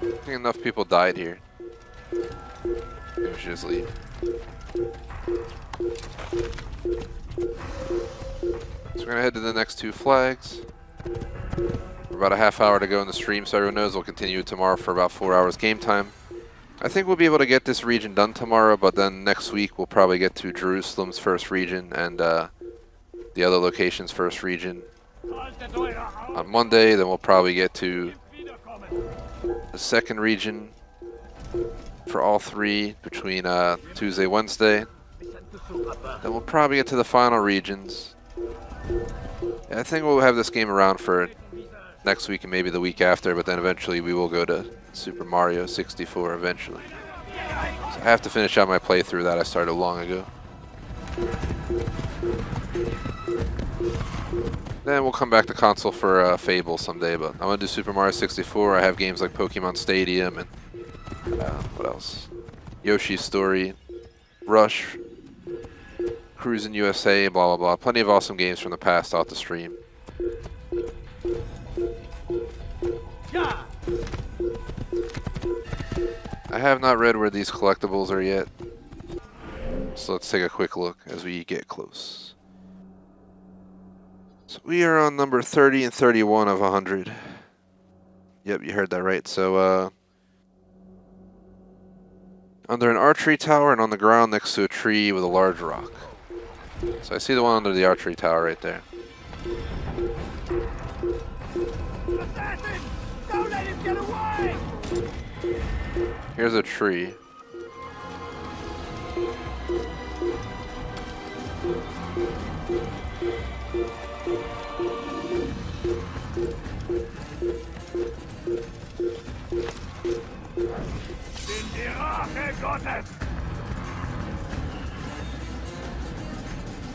I think enough people died here. Maybe we should just leave. So we're gonna head to the next 2 flags. We're about a half hour to go in the stream, so everyone knows we'll continue tomorrow for about 4 hours game time. I think we'll be able to get this region done tomorrow, but then next week we'll probably get to Jerusalem's first region and the other location's first region on Monday. Then we'll probably get to the second region for all 3 between Tuesday, Wednesday. Then we'll probably get to the final regions. Yeah, I think we'll have this game around for next week and maybe the week after, but then eventually we will go to Super Mario 64 eventually. So I have to finish out my playthrough that I started long ago. Then we'll come back to console for Fable someday, but I'm going to do Super Mario 64. I have games like Pokemon Stadium and what else? Yoshi's Story, Rush, Cruisin' USA, blah blah blah. Plenty of awesome games from the past I'll have to stream. I have not read where these collectibles are yet, so let's take a quick look as we get close. So we are on number 30 and 31 of 100. Yep, you heard that right. So under an archery tower and on the ground next to a tree with a large rock. So I see the one under the archery tower right there. Assassin! Don't let him get away! Here's a tree. In die Rache Gottes!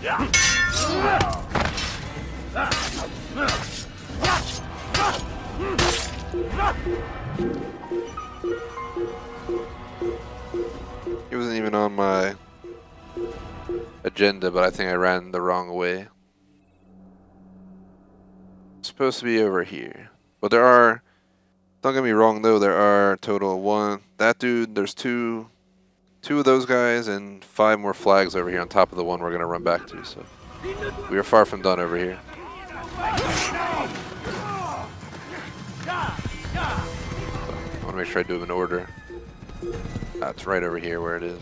Ja! He wasn't even on my agenda, but I think I ran the wrong way. It's supposed to be over here. But there are, don't get me wrong though, there are a total of 1, that dude, there's two of those guys and 5 more flags over here on top of the one we're going to run back to. So We are far from done over here. I want to make sure I do them in order. It's right over here where it is.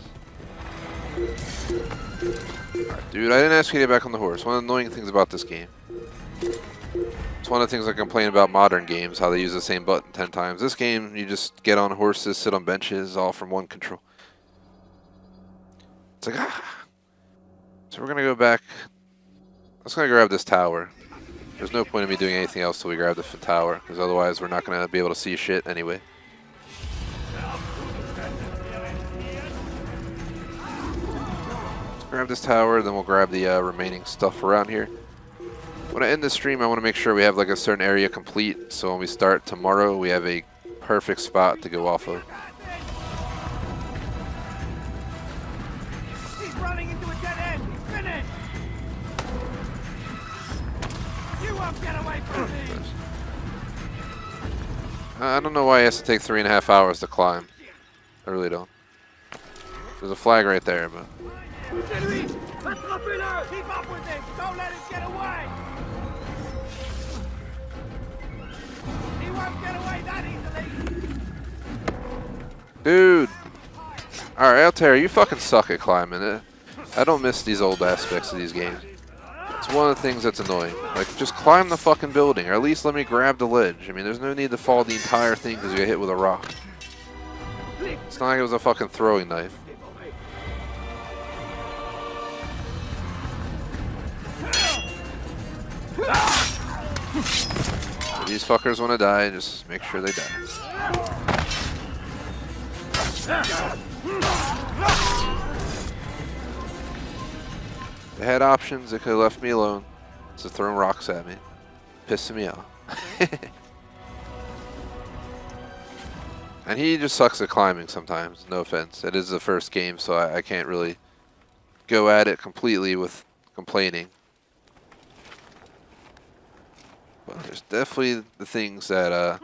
Alright, dude, I didn't ask you to get back on the horse. One of the annoying things about this game. It's one of the things I complain about modern games, how they use the same button 10 times. This game, you just get on horses, sit on benches, all from one control. It's like, So we're going to go back. I'm just going to grab this tower. There's no point in me doing anything else till we grab the tower, because otherwise we're not going to be able to see shit anyway. Let's grab this tower, then we'll grab the remaining stuff around here. When I end this stream, I want to make sure we have like a certain area complete, so when we start tomorrow, we have a perfect spot to go off of. He's running into a dead end. He's finished. You won't get away from me. I don't know why it has to take 3.5 hours to climb. I really don't. There's a flag right there, but... Keep up with him. Don't let him get away. He won't get away that easily. Dude! Alright, Altair, you fucking suck at climbing. I don't miss these old aspects of these games. It's one of the things that's annoying. Like, just climb the fucking building, or at least let me grab the ledge. I mean, there's no need to fall the entire thing because you get hit with a rock. It's not like it was a fucking throwing knife. If these fuckers want to die, just make sure they die. They had options, they could have left me alone. So throwing rocks at me. Pissing me off. And he just sucks at climbing sometimes, no offense. It is the first game, so I can't really go at it completely with complaining. But there's definitely the things that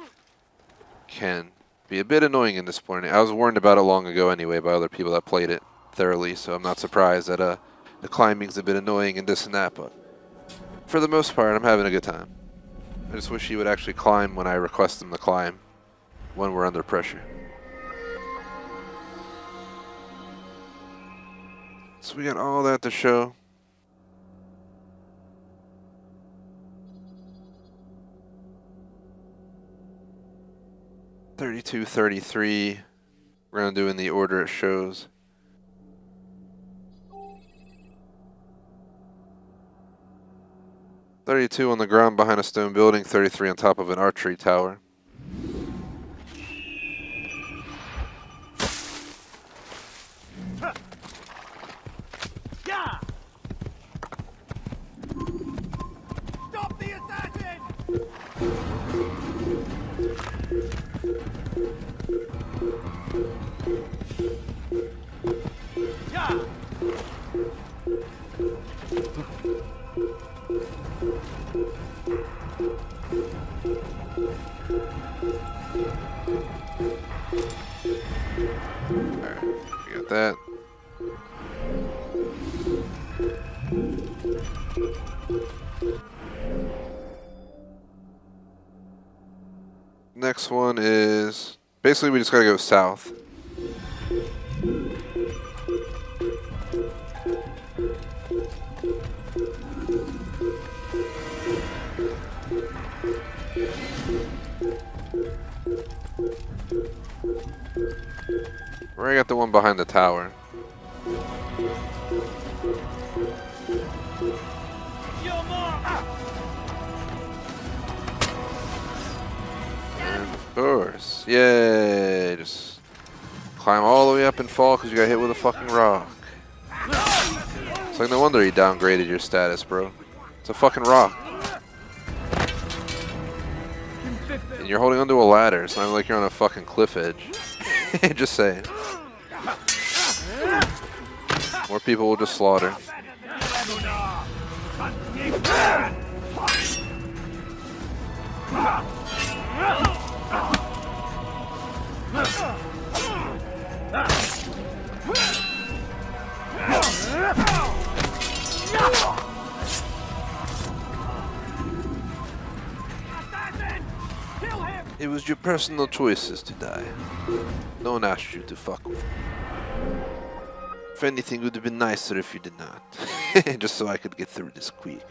can be a bit annoying in this point. I was warned about it long ago anyway by other people that played it thoroughly, so I'm not surprised that the climbing's a bit annoying and this and that, but for the most part, I'm having a good time. I just wish he would actually climb when I request him to climb when we're under pressure. So we got all that to show. $32, $33. We're gonna do in the order it shows. $32 on the ground behind a stone building, $33 on top of an archery tower. Stop the assassin! Alright, we got that. Next one is basically we just gotta go south. Right at the one behind the tower. And of course, yay! Just climb all the way up and fall because you got hit with a fucking rock. It's like no wonder he downgraded your status, bro. It's a fucking rock. And you're holding onto a ladder. It's not like you're on a fucking cliff edge. Just saying. More people will just slaughter. used your personal choices to die. No one asked you to fuck with me. If anything, it would have been nicer if you did not. Just so I could get through this quicker.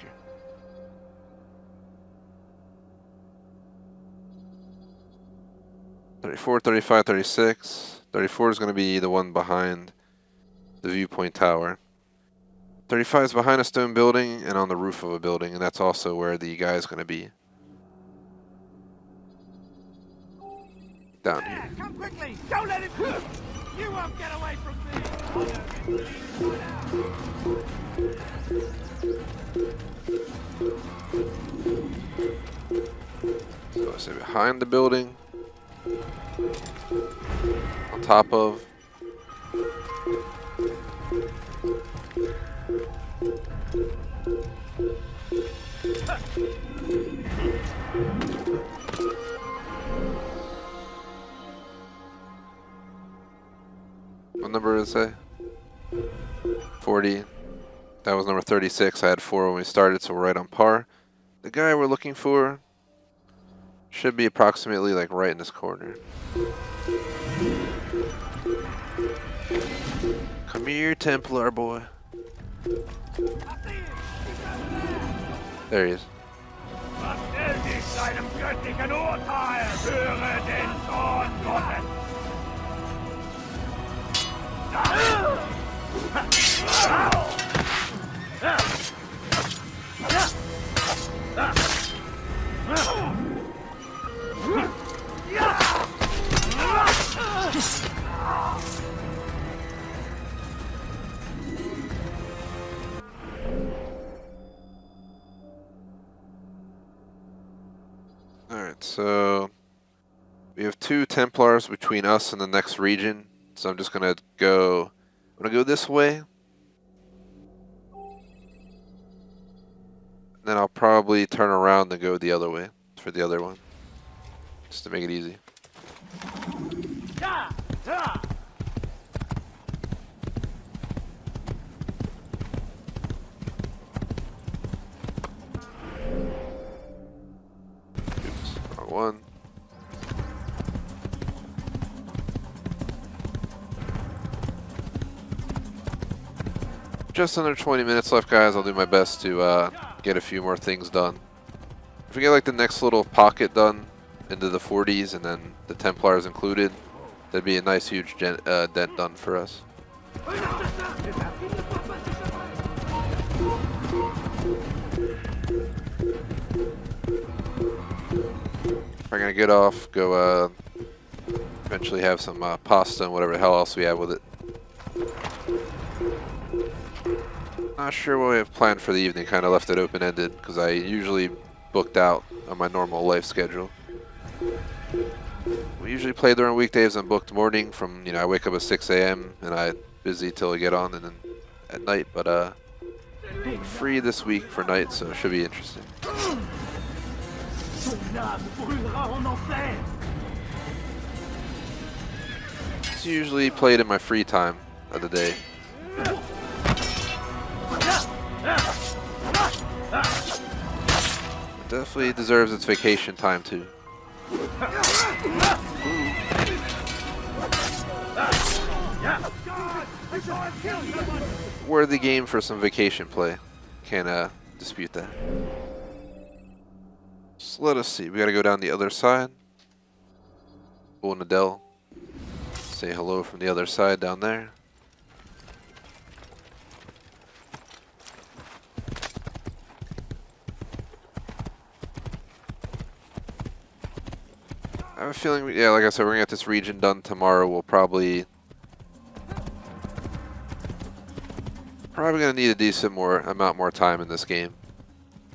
"34, 35, 36. 34 is going to be the one behind the viewpoint tower. 35 is behind a stone building and on the roof of a building, and that's also where the guy is going to be. Down here. Come quickly! Don't let him through! You won't get away from me! So I say behind the building. On top of. What number is it? 40. That was number 36. I had 4 when we started, so we're right on par. The guy we're looking for should be approximately like right in this corner. Come here, Templar boy. There he is. Was stellt dich seinem göttlichen Urteil? Höre den Zorn Gottes! Alright, so we have 2 Templars between us and the next region. So I'm just gonna go this way. Then I'll probably turn around and go the other way for the other one. Just to make it easy. Oops, wrong one. Just under 20 minutes left, guys. I'll do my best to get a few more things done. If we get like the next little pocket done into the 40s and then the Templars included, that'd be a nice huge dent done for us. We're gonna get off, go eventually have some pasta and whatever the hell else we have with it. Not sure what we have planned for the evening, kind of left it open-ended because I usually booked out on my normal life schedule. We usually play during weekdays and booked morning from, I wake up at 6 a.m. and I'm busy till I get on and then at night, but free this week for night, so it should be interesting. It's usually played in my free time of the day. It definitely deserves its vacation time too. Worthy game for some vacation play. Can't dispute that. So let us see. We gotta go down the other side. Go in Adele. Say hello from the other side down there. I have a feeling, yeah, like I said, we're gonna get this region done tomorrow. We'll probably gonna need a decent amount more time in this game.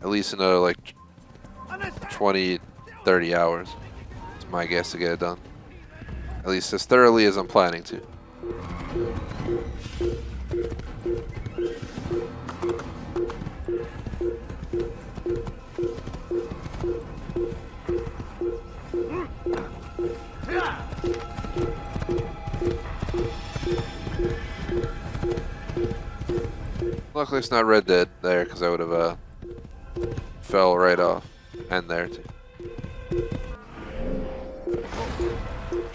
At least another like 20, 30 hours. It's my guess to get it done. At least as thoroughly as I'm planning to. Luckily it's not Red Dead there, because I would have fell right off. And there too.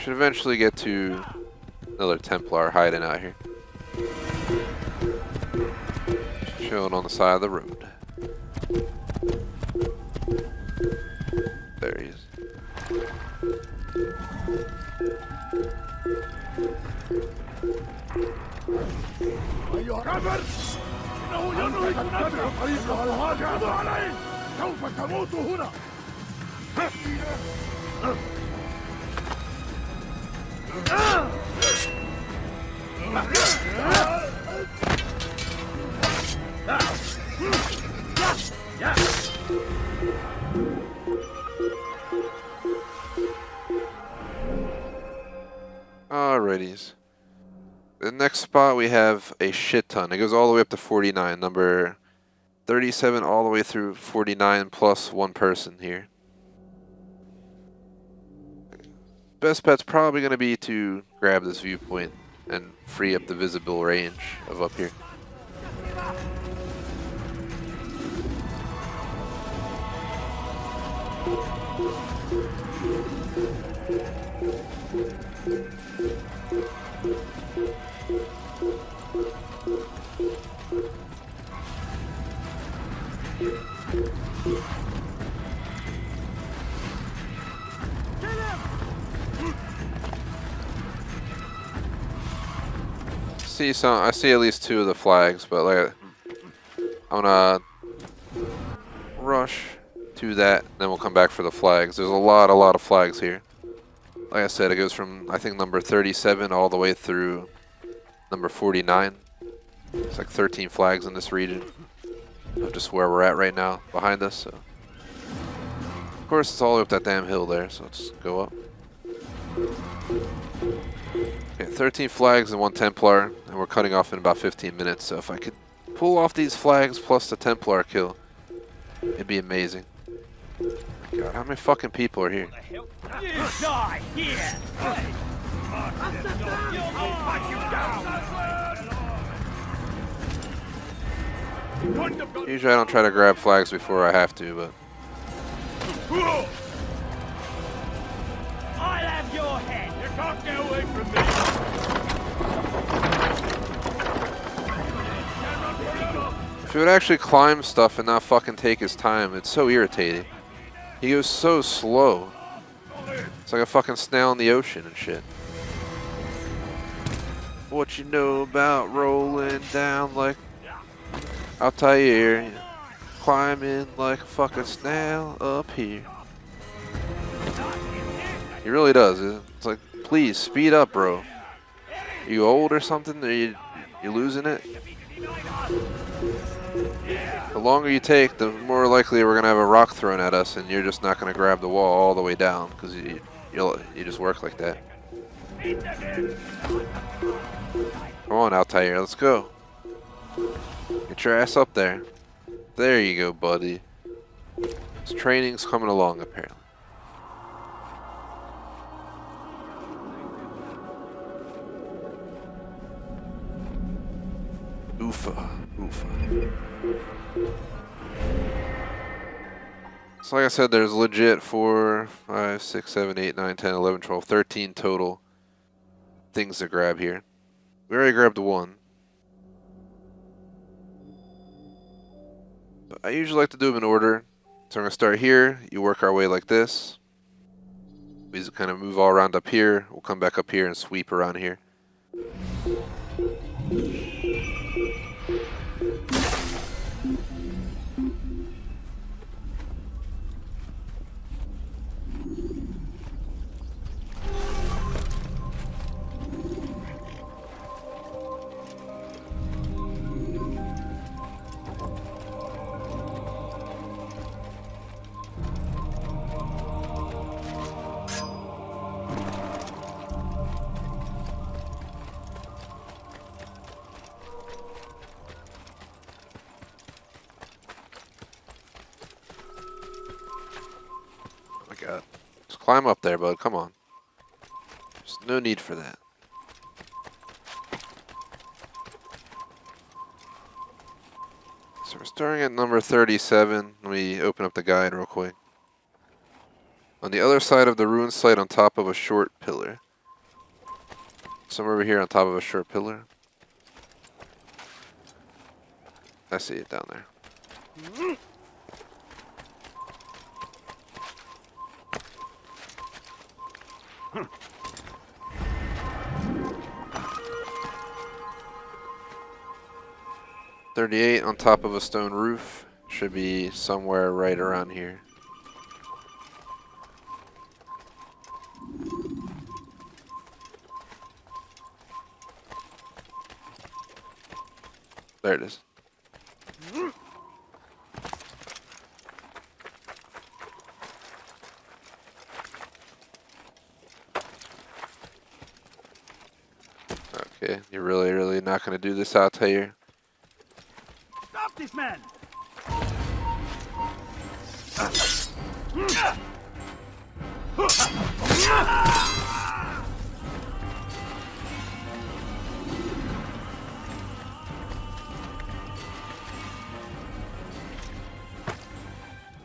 should eventually get to another Templar hiding out here. Chilling on the side of the road. There he is. Alrighties. The next spot we have a shit ton. It goes all the way up to 49. Number 37 all the way through 49 plus one person here. Best bet's probably going to be to grab this viewpoint and free up the visible range of up here. I see at least two of the flags, but like I'm gonna rush to that, and then we'll come back for the flags. There's a lot of flags here. Like I said, it goes from I think number 37 all the way through number 49. It's like 13 flags in this region of just where we're at right now behind us. So of course it's all the way up that damn hill there, so let's go up. Okay, 13 flags and one Templar, and we're cutting off in about 15 minutes, so if I could pull off these flags plus the Templar kill, it'd be amazing. God, how many fucking people are here? You die here! Usually I don't try to grab flags before I have to, but... I'll have your head! You can't get away from me! If he would actually climb stuff and not fucking take his time, it's so irritating. He goes so slow. It's like a fucking snail in the ocean and shit. What you know about rolling down like Altair, climbing like a fucking snail up here. He really does. It's like, please speed up, bro. Are you old or something? Are you losing it? The longer you take, the more likely we're gonna have a rock thrown at us, and you're just not gonna grab the wall all the way down because you just work like that. Come on, Altair, let's go. Get your ass up there. There you go, buddy. This training's coming along, apparently. Oofa, oofa. So like I said, there's legit 4, 5, 6, 7, 8, 9, 10, 11, 12, 13 total things to grab here. We already grabbed one. I usually like to do them in order. So I'm going to start here. You work our way like this. We just kind of move all around up here. We'll come back up here and sweep around here. Just climb up there, bud. Come on. There's no need for that. So we're starting at number 37. Let me open up the guide real quick. On the other side of the ruined site on top of a short pillar. Somewhere over here on top of a short pillar. I see it down there. Huh. 38 on top of a stone roof. Should be somewhere right around here. There it is. Okay, you're really not gonna do this out here. Stop this man!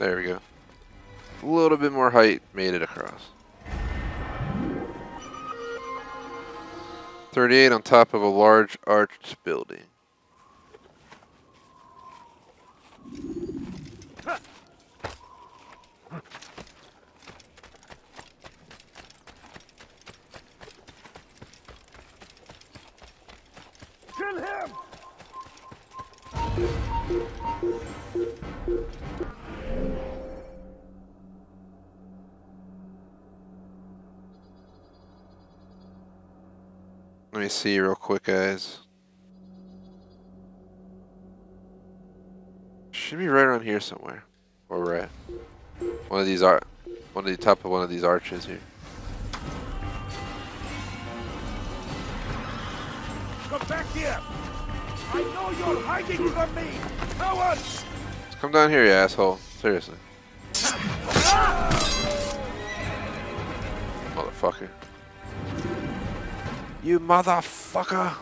There we go. A little bit more height, made it across. 38 on top of a large arched building. Kill him! Let me see real quick, guys. Should be right around here somewhere. Where we're at. One of the top of one of these arches here. Come back here! I know you're hiding from me! Coward! Just come down here, you asshole. Seriously. Motherfucker. You motherfucker!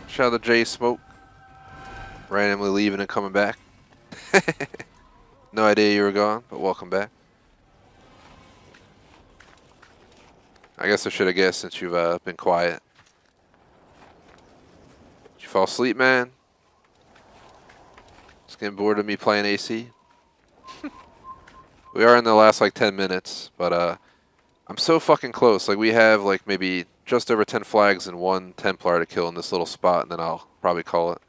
Shout out to J Smoke. Randomly leaving and coming back. No idea you were gone, but welcome back. I guess I should have guessed since you've been quiet. Did you fall asleep, man? Just getting bored of me playing AC? We are in the last like 10 minutes, but I'm so fucking close. Like we have like maybe just over 10 flags and 1 Templar to kill in this little spot, and then I'll probably call it.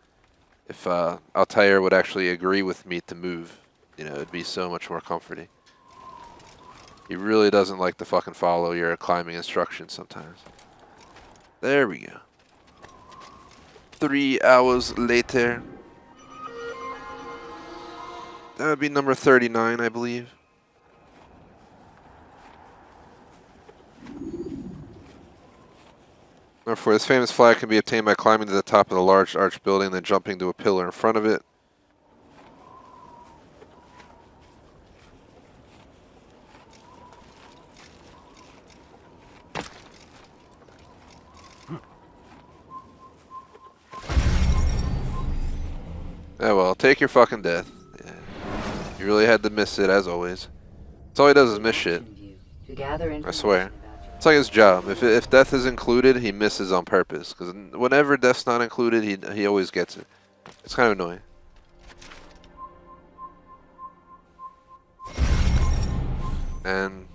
If Altair would actually agree with me to move, you know, it'd be so much more comforting. He really doesn't like to fucking follow your climbing instructions sometimes. There we go. 3 hours later. That would be number 39, I believe. Number 4, this famous flag can be obtained by climbing to the top of the large arched building, then jumping to a pillar in front of it. Yeah, well, take your fucking death. Yeah. You really had to miss it, as always. That's all he does is miss shit. I swear. It's like his job. If death is included, he misses on purpose. Because whenever death's not included, he always gets it. It's kind of annoying. And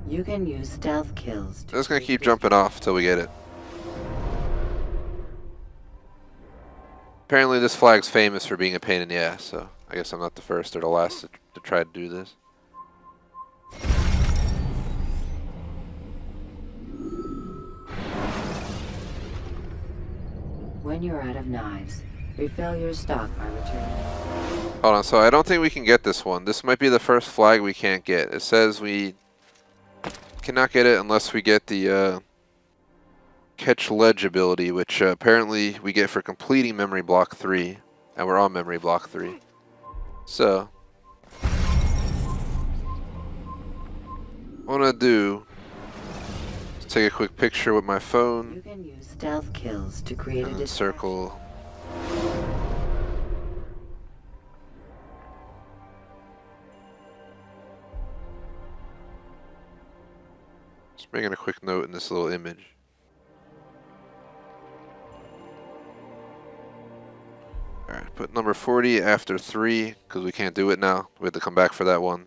you can use stealth kills. I'm just gonna keep jumping off till we get it. Apparently this flag's famous for being a pain in the ass, so I guess I'm not the first or the last to try to do this. When you're out of knives, refill your stock by returning. Hold on, so I don't think we can get this one. This might be the first flag we can't get. It says we cannot get it unless we get the catch ledge ability, which apparently we get for completing memory block 3, and we're on memory block 3. So what I'm gonna do is take a quick picture with my phone. You can use stealth kills to create and a then circle. Making a quick note in this little image. Alright, put number 40 after 3, because we can't do it now. We have to come back for that one.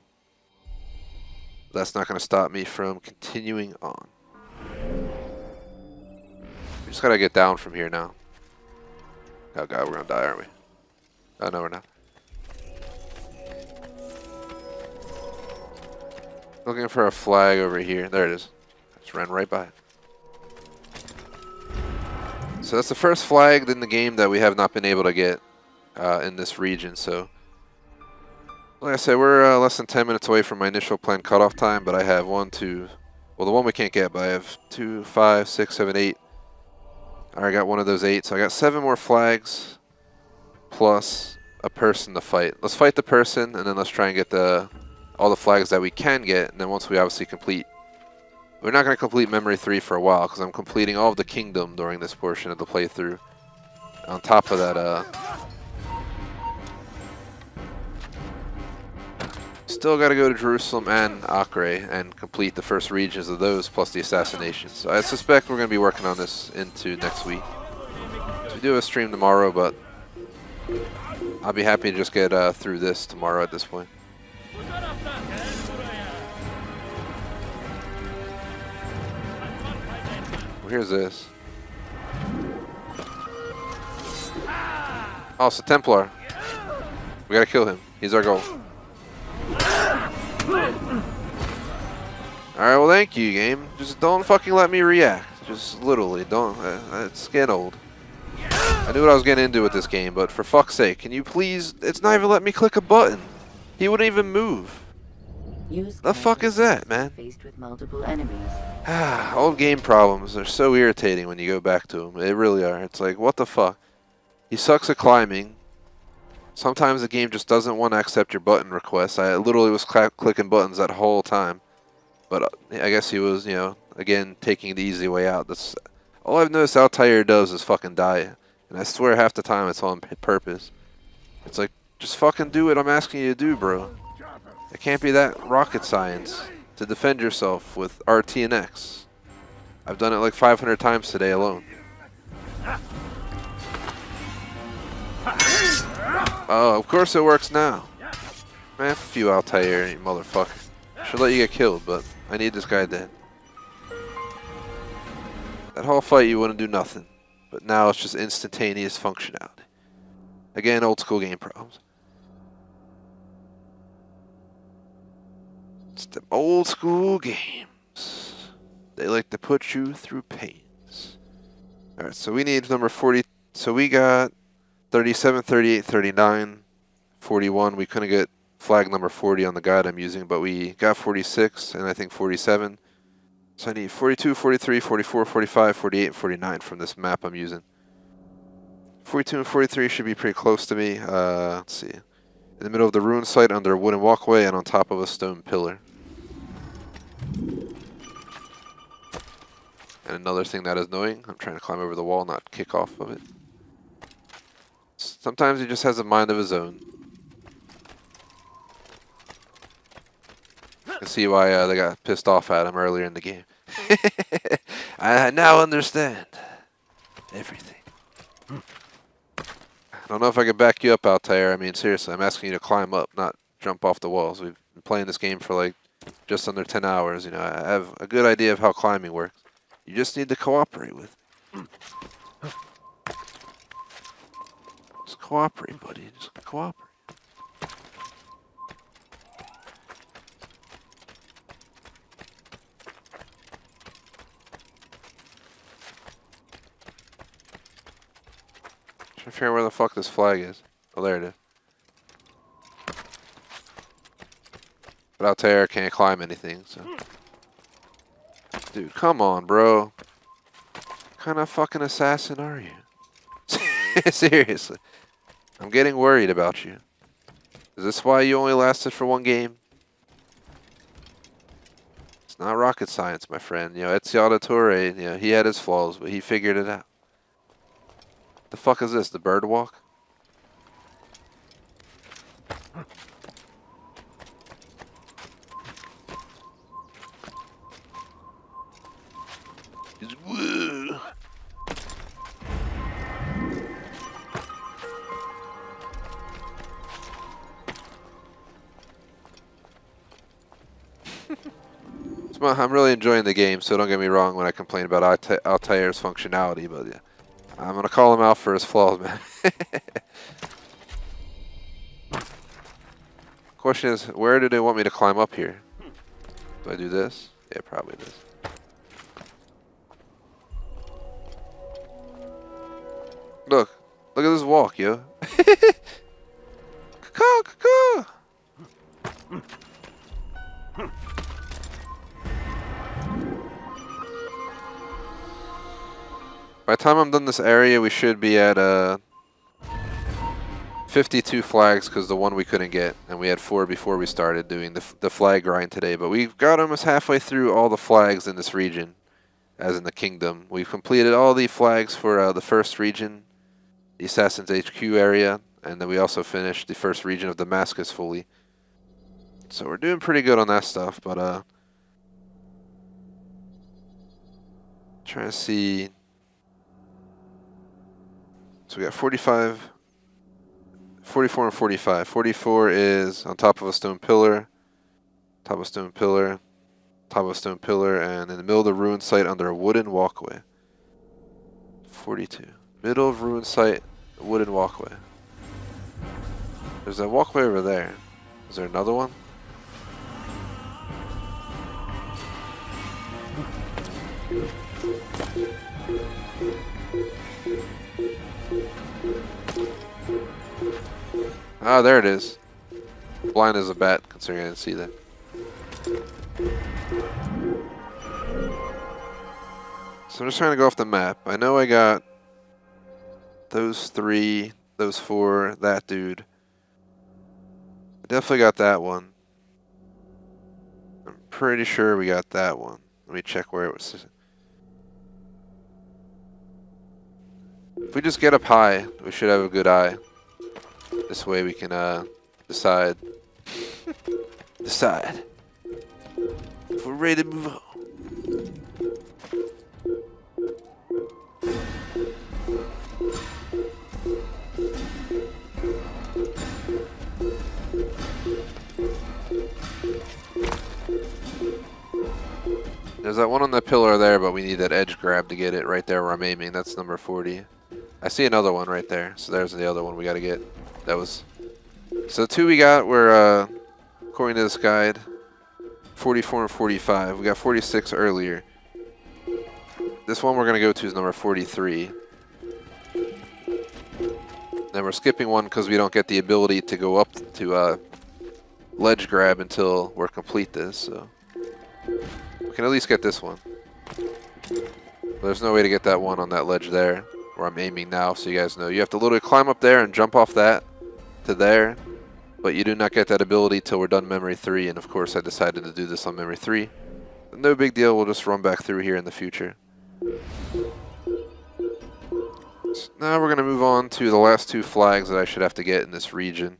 That's not going to stop me from continuing on. We just got to get down from here now. Oh god, we're going to die, aren't we? Oh no, we're not. Looking for a flag over here. There it is. Just ran right by it. So that's the first flag in the game that we have not been able to get in this region. So, like I said, we're less than 10 minutes away from my initial planned cutoff time, but I have 1, 2, well, the one we can't get, but I have 2, 5, 6, 7, 8. I already got one of those 8, so I got 7 more flags plus a person to fight. Let's fight the person, and then let's try and get all the flags that we can get, and then once we obviously complete. We're not going to complete Memory 3 for a while, because I'm completing all of the kingdom during this portion of the playthrough. On top of that, still got to go to Jerusalem and Acre and complete the first regions of those, plus the assassinations. So I suspect we're going to be working on this into next week. So we do have a stream tomorrow, but I'll be happy to just get through this tomorrow at this point. Well, here's this. Oh, it's a Templar. We gotta kill him. He's our goal. Alright, well thank you, game. Just don't fucking let me react. Just literally, don't. It's getting old. I knew what I was getting into with this game, but for fuck's sake, can you please... It's not even letting me click a button. He wouldn't even move. The fuck is that, man? Faced with multiple enemies. Old game problems are so irritating when you go back to them. They really are. It's like, what the fuck? He sucks at climbing. Sometimes the game just doesn't want to accept your button requests. I literally was clicking buttons that whole time. But I guess he was, you know, again, taking the easy way out. That's all I've noticed Altair does is fucking die. And I swear half the time it's on purpose. It's like, just fucking do what I'm asking you to do, bro. It can't be that rocket science to defend yourself with RT and X. I've done it like 500 times today alone. Oh, of course it works now. Man, F you, Altair, you motherfucker. Should let you get killed, but I need this guy dead. That whole fight you wouldn't do nothing, but now it's just instantaneous functionality. Again, old school game problems. It's the old school games. They like to put you through pains. Alright, so we need number 40. So we got 37, 38, 39, 41. We couldn't get flag number 40 on the guide I'm using, but we got 46 and I think 47. So I need 42, 43, 44, 45, 48, and 49 from this map I'm using. 42 and 43 should be pretty close to me. Let's see. In the middle of the ruin site under a wooden walkway and on top of a stone pillar. And another thing that is annoying, I'm trying to climb over the wall, not kick off of it. Sometimes he just has a mind of his own. I can see why they got pissed off at him earlier in the game. I now understand everything. I don't know if I can back you up, Altair. I mean, seriously, I'm asking you to climb up, not jump off the walls. We've been playing this game for like just under 10 hours. You know, I have a good idea of how climbing works. You just need to cooperate with me. Just cooperate, buddy. Just cooperate. Trying to figure out where the fuck this flag is. Oh, there it is. But Altair can't climb anything, so. Dude, come on, bro. What kind of fucking assassin are you? Seriously. I'm getting worried about you. Is this why you only lasted for one game? It's not rocket science, my friend. You know, Ezio Auditore, you know, he had his flaws, but he figured it out. The fuck is this? The bird walk? Just woo. I'm really enjoying the game, so don't get me wrong when I complain about Altair's functionality, but yeah, I'm gonna call him out for his flaws, man. Question is, where do they want me to climb up here? Do I do this? Yeah, probably this. Look at this walk, yo. Caw. By the time I'm done this area, we should be at 52 flags because the one we couldn't get, and we had 4 before we started doing the flag grind today. But we've got almost halfway through all the flags in this region, as in the kingdom. We've completed all the flags for the first region, the Assassin's HQ area, and then we also finished the first region of Damascus fully. So we're doing pretty good on that stuff, but trying to see. So we got 45, 44, and 45. 44 is on top of a stone pillar, top of a stone pillar, top of a stone pillar, and in the middle of the ruined site under a wooden walkway. 42. Middle of ruined site, wooden walkway. There's a walkway over there. Is there another one? Ah, there it is. Blind as a bat, considering I didn't see that. So I'm just trying to go off the map. I know I got those 3, those 4, that dude. I definitely got that one. I'm pretty sure we got that one. Let me check where it was. If we just get up high, we should have a good eye. This way we can decide if we're ready to move on. There's that one on the pillar there, but we need that edge grab to get it right there where I'm aiming. That's number 40. I see another one right there. So there's the other one we got to get. That was... So the 2 we got were, according to this guide, 44 and 45. We got 46 earlier. This one we're going to go to is number 43. Then we're skipping one because we don't get the ability to go up to ledge grab until we're complete this. So we can at least get this one. But there's no way to get that one on that ledge there, where I'm aiming now, so you guys know. You have to literally climb up there and jump off that to there, but you do not get that ability till we're done Memory 3, and of course I decided to do this on Memory 3. But no big deal, we'll just run back through here in the future. So now we're going to move on to the last 2 flags that I should have to get in this region.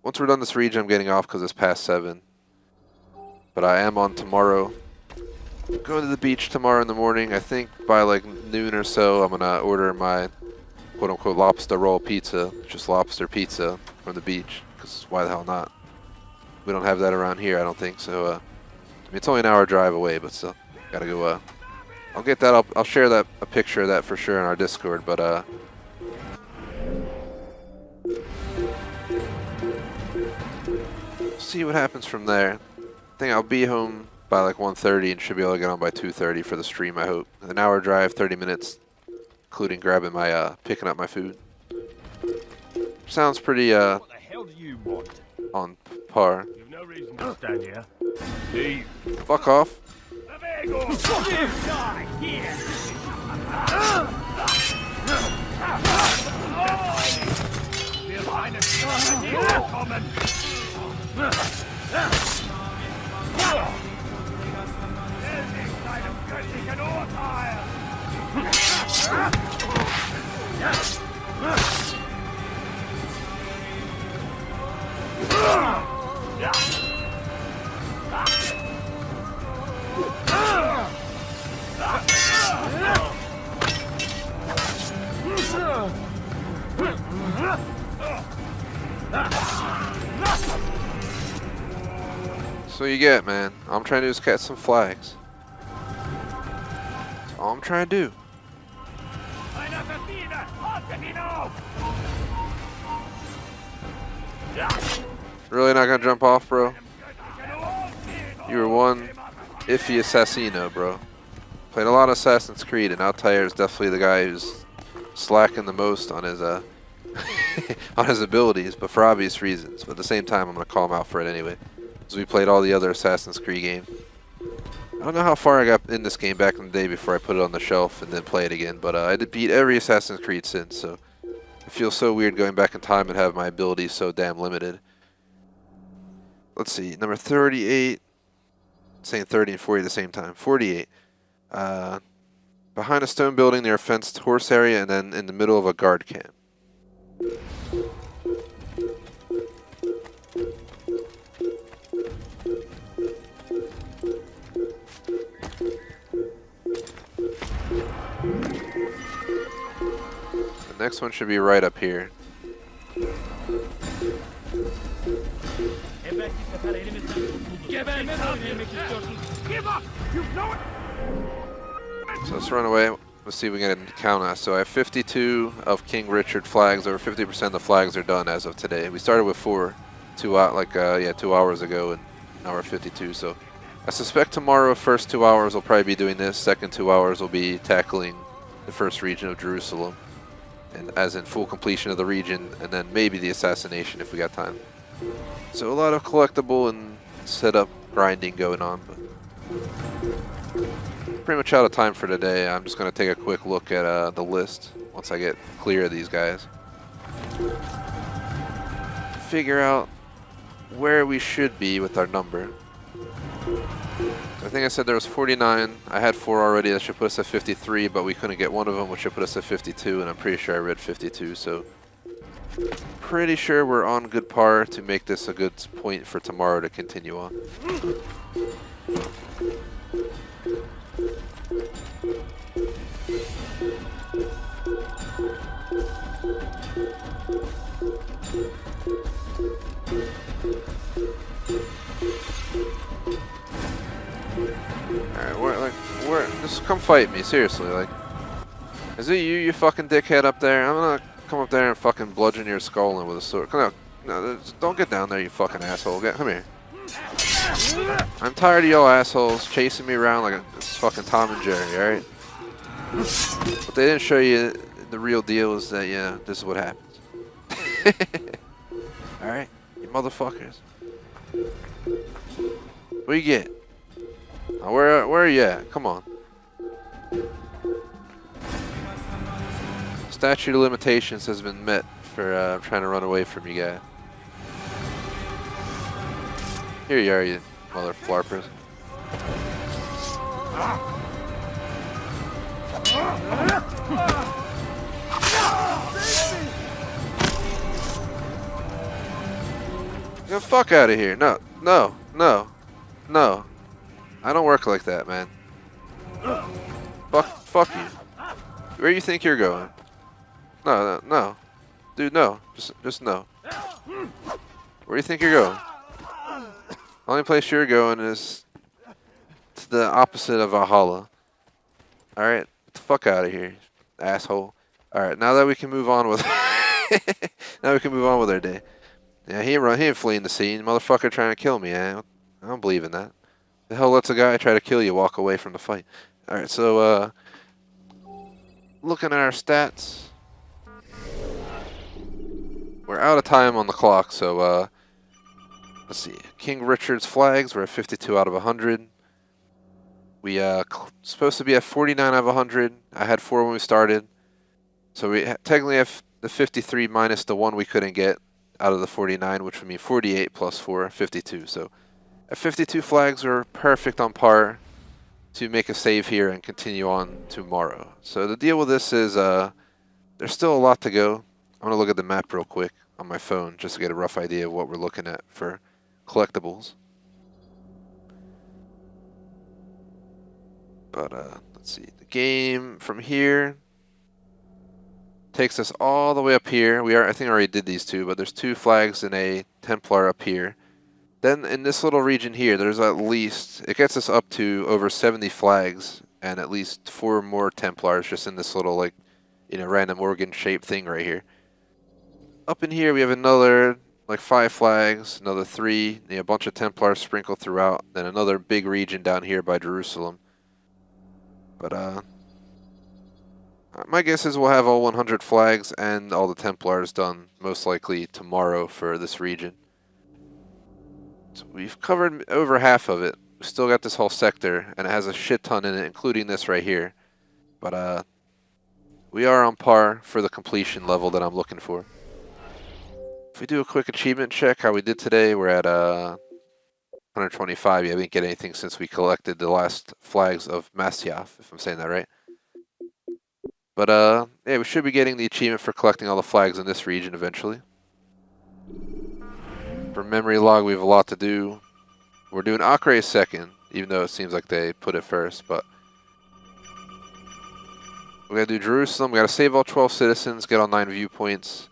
Once we're done this region, I'm getting off because it's past 7. But I am on tomorrow. Going to the beach tomorrow in the morning. I think by like noon or so, I'm going to order my quote-unquote lobster roll pizza. Just lobster pizza from the beach. Because why the hell not? We don't have that around here, I don't think. So, I mean, it's only an hour drive away, but still. Got to go, I'll get that. I'll share that, a picture of that for sure in our Discord, but, see what happens from there. I think I'll be home by like 1:30 and should be able to get on by 2:30 for the stream, I hope. An hour drive, 30 minutes, including grabbing my, picking up my food. Sounds pretty, What the hell do you want? on par. You've no reason to stand here. Leave. Fuck off. There goes. You die here. Wir haben eine Strafe kommen. In deinem göttlichen Urteil. That's what you get, man. All I'm trying to do is catch some flags. That's all I'm trying to do. Really not gonna jump off, bro? You were one iffy assassino, bro. Played a lot of Assassin's Creed, and Altair is definitely the guy who's slacking the most on his on his abilities, but for obvious reasons. But at the same time, I'm gonna call him out for it anyway, because we played all the other Assassin's Creed games. I don't know how far I got in this game back in the day before I put it on the shelf and then play it again, but I did beat every Assassin's Creed since, so it feels so weird going back in time and have my abilities so damn limited. Let's see, number 38, saying 30 and 40 at the same time. 48. Behind a stone building near a fenced horse area, and then in the middle of a guard camp. The next one should be right up here. So let's run away. Let's see if we can count us. So I have 52 of King Richard flags. Over 50% of the flags are done as of today. We started with 4, 2 hours ago, and now we're 52. So I suspect tomorrow, first 2 hours, we'll probably be doing this. Second 2 hours, we'll be tackling the first region of Jerusalem, and as in full completion of the region, and then maybe the assassination if we got time. So a lot of collectible and setup grinding going on, but pretty much out of time for today. I'm just going to take a quick look at the list once I get clear of these guys. Figure out where we should be with our number. I think I said there was 49. I had 4 already. That should put us at 53, but we couldn't get one of them, which should put us at 52, and I'm pretty sure I read 52, so pretty sure we're on good par to make this a good point for tomorrow to continue on. Alright, just come fight me, seriously, like, is it you fucking dickhead up there? I'm gonna come up there and fucking bludgeon your skull in with a sword. Come on, no, don't get down there, you fucking asshole. Come here. I'm tired of y'all assholes chasing me around like it's fucking Tom and Jerry, alright? What they didn't show you, the real deal is that, yeah, this is what happens. Alright, you motherfuckers. What you get? Now, where are you at? Come on. Statute of limitations has been met for trying to run away from you guys. Here you are, you mother flarpers. Get the fuck out of here. No, no, no, no. I don't work like that, man. Fuck you. Where do you think you're going? No, no, no. Dude, no. Just no. Where do you think you're going? The only place you're going is to the opposite of Valhalla. Alright? Get the fuck out of here, asshole. Alright, now that we can move on with now we can move on with our day. Yeah, he ain't fleeing the scene. Motherfucker trying to kill me, eh? I don't believe in that. The hell lets a guy try to kill you walk away from the fight? Alright, so looking at our stats, we're out of time on the clock, so let's see. King Richard's flags, we're at 52 out of 100. We supposed to be at 49 out of 100. I had 4 when we started, so we technically have the 53 minus the 1 we couldn't get out of the 49, which would mean 48 plus 4, 52. So at 52 flags, we're perfect on par to make a save here and continue on tomorrow. So the deal with this is there's still a lot to go. I'm going to look at the map real quick on my phone just to get a rough idea of what we're looking at for collectibles. But let's see. The game from here takes us all the way up here. I think I already did these two, but there's 2 flags and a Templar up here. Then in this little region here, there's at least, it gets us up to over 70 flags and at least 4 more Templars just in this little, like, you know, random organ-shaped thing right here. Up in here, we have another, like, 5 flags, another 3, you know, a bunch of Templars sprinkled throughout, then another big region down here by Jerusalem. But, my guess is we'll have all 100 flags and all the Templars done, most likely tomorrow for this region. So we've covered over half of it. We've still got this whole sector, and it has a shit ton in it, including this right here. But, we are on par for the completion level that I'm looking for. If we do a quick achievement check, how we did today, we're at 125. Yeah, we didn't get anything since we collected the last flags of Masyaf, if I'm saying that right. But, yeah, we should be getting the achievement for collecting all the flags in this region eventually. For memory log, we have a lot to do. We're doing Acre second, even though it seems like they put it first, but we gotta do Jerusalem. We gotta save all 12 citizens, get all 9 viewpoints.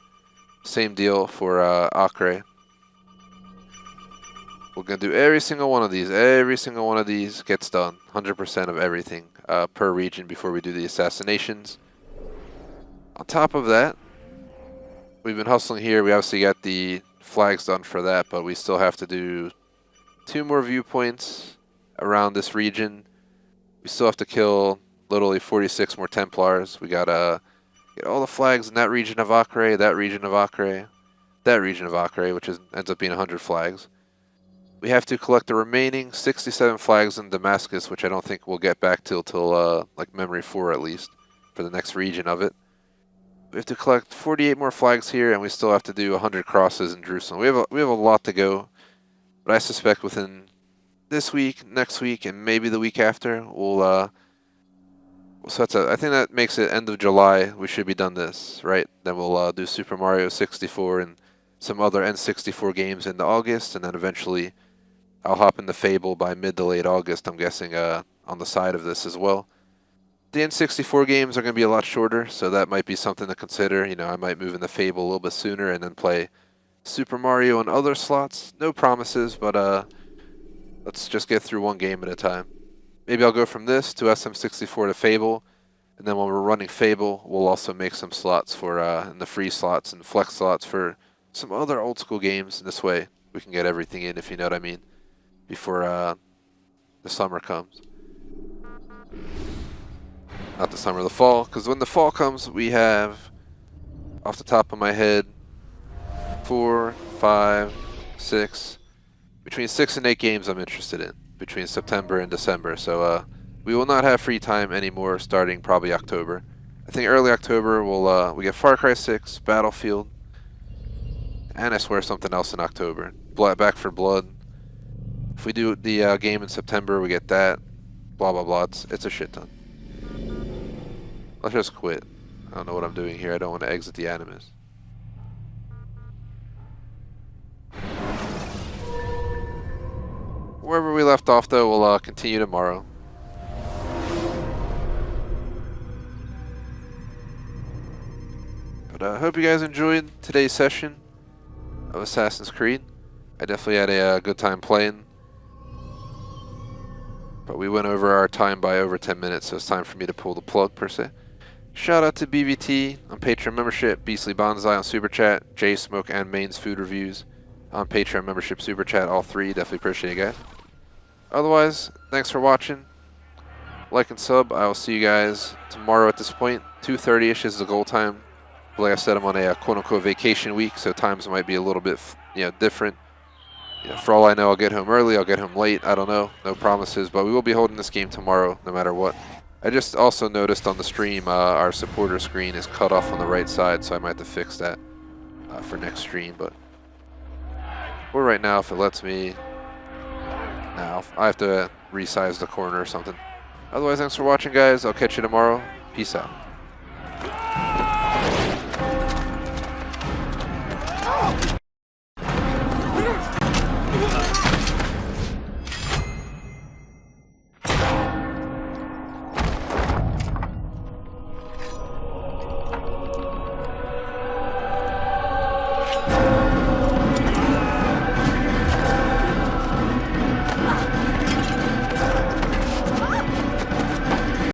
Same deal for Acre. We're gonna do every single one of these. Every single one of these gets done. 100% of everything per region before we do the assassinations. On top of that, we've been hustling here. We obviously got the flags done for that, but we still have to do 2 more viewpoints around this region. We still have to kill literally 46 more Templars. We gotta get all the flags in that region of Acre, that region of Acre, that region of Acre, which ends up being 100 flags. We have to collect the remaining 67 flags in Damascus, which I don't think we'll get back till like Memory 4 at least, for the next region of it. We have to collect 48 more flags here, and we still have to do 100 crosses in Jerusalem. We have a lot to go, but I suspect within this week, next week, and maybe the week after, I think that makes it end of July. We should be done this, right? Then we'll do Super Mario 64 and some other N64 games into August, and then eventually I'll hop into Fable by mid to late August, I'm guessing, on the side of this as well. The N64 games are going to be a lot shorter, so that might be something to consider. You know, I might move into Fable a little bit sooner and then play Super Mario on other slots. No promises, but let's just get through one game at a time. Maybe I'll go from this to SM64 to Fable, and then when we're running Fable, we'll also make some slots for in the free slots and flex slots for some other old school games. This way, we can get everything in, if you know what I mean, before the summer comes. Not the summer, the fall, because when the fall comes, we have, off the top of my head, 4, 5, 6, between 6 and 8 games I'm interested in between September and December. So we will not have free time anymore starting probably October. I think early October we get Far Cry 6, Battlefield, and I swear something else in October. Back for Blood. If we do the game in September, we get that. Blah blah blah. It's a shit ton. Let's just quit. I don't know what I'm doing here. I don't want to exit the Animus. Wherever we left off, though, we'll continue tomorrow. But I hope you guys enjoyed today's session of Assassin's Creed. I definitely had a good time playing. But we went over our time by over 10 minutes, so it's time for me to pull the plug, per se. Shout out to BVT on Patreon membership, Beastly Bonsai on Super Chat, J Smoke and Main's Food Reviews on Patreon membership, Super Chat, all 3. Definitely appreciate you guys. Otherwise, thanks for watching. Like and sub. I will see you guys tomorrow at this point. 2:30ish is the goal time. But like I said, I'm on a quote-unquote vacation week, so times might be a little bit different. For all I know, I'll get home early, I'll get home late. I don't know. No promises, but we will be holding this game tomorrow, no matter what. I just also noticed on the stream our supporter screen is cut off on the right side, so I might have to fix that for next stream. But or right now, if it lets me, now I have to resize the corner or something. Otherwise, thanks for watching, guys. I'll catch you tomorrow. Peace out.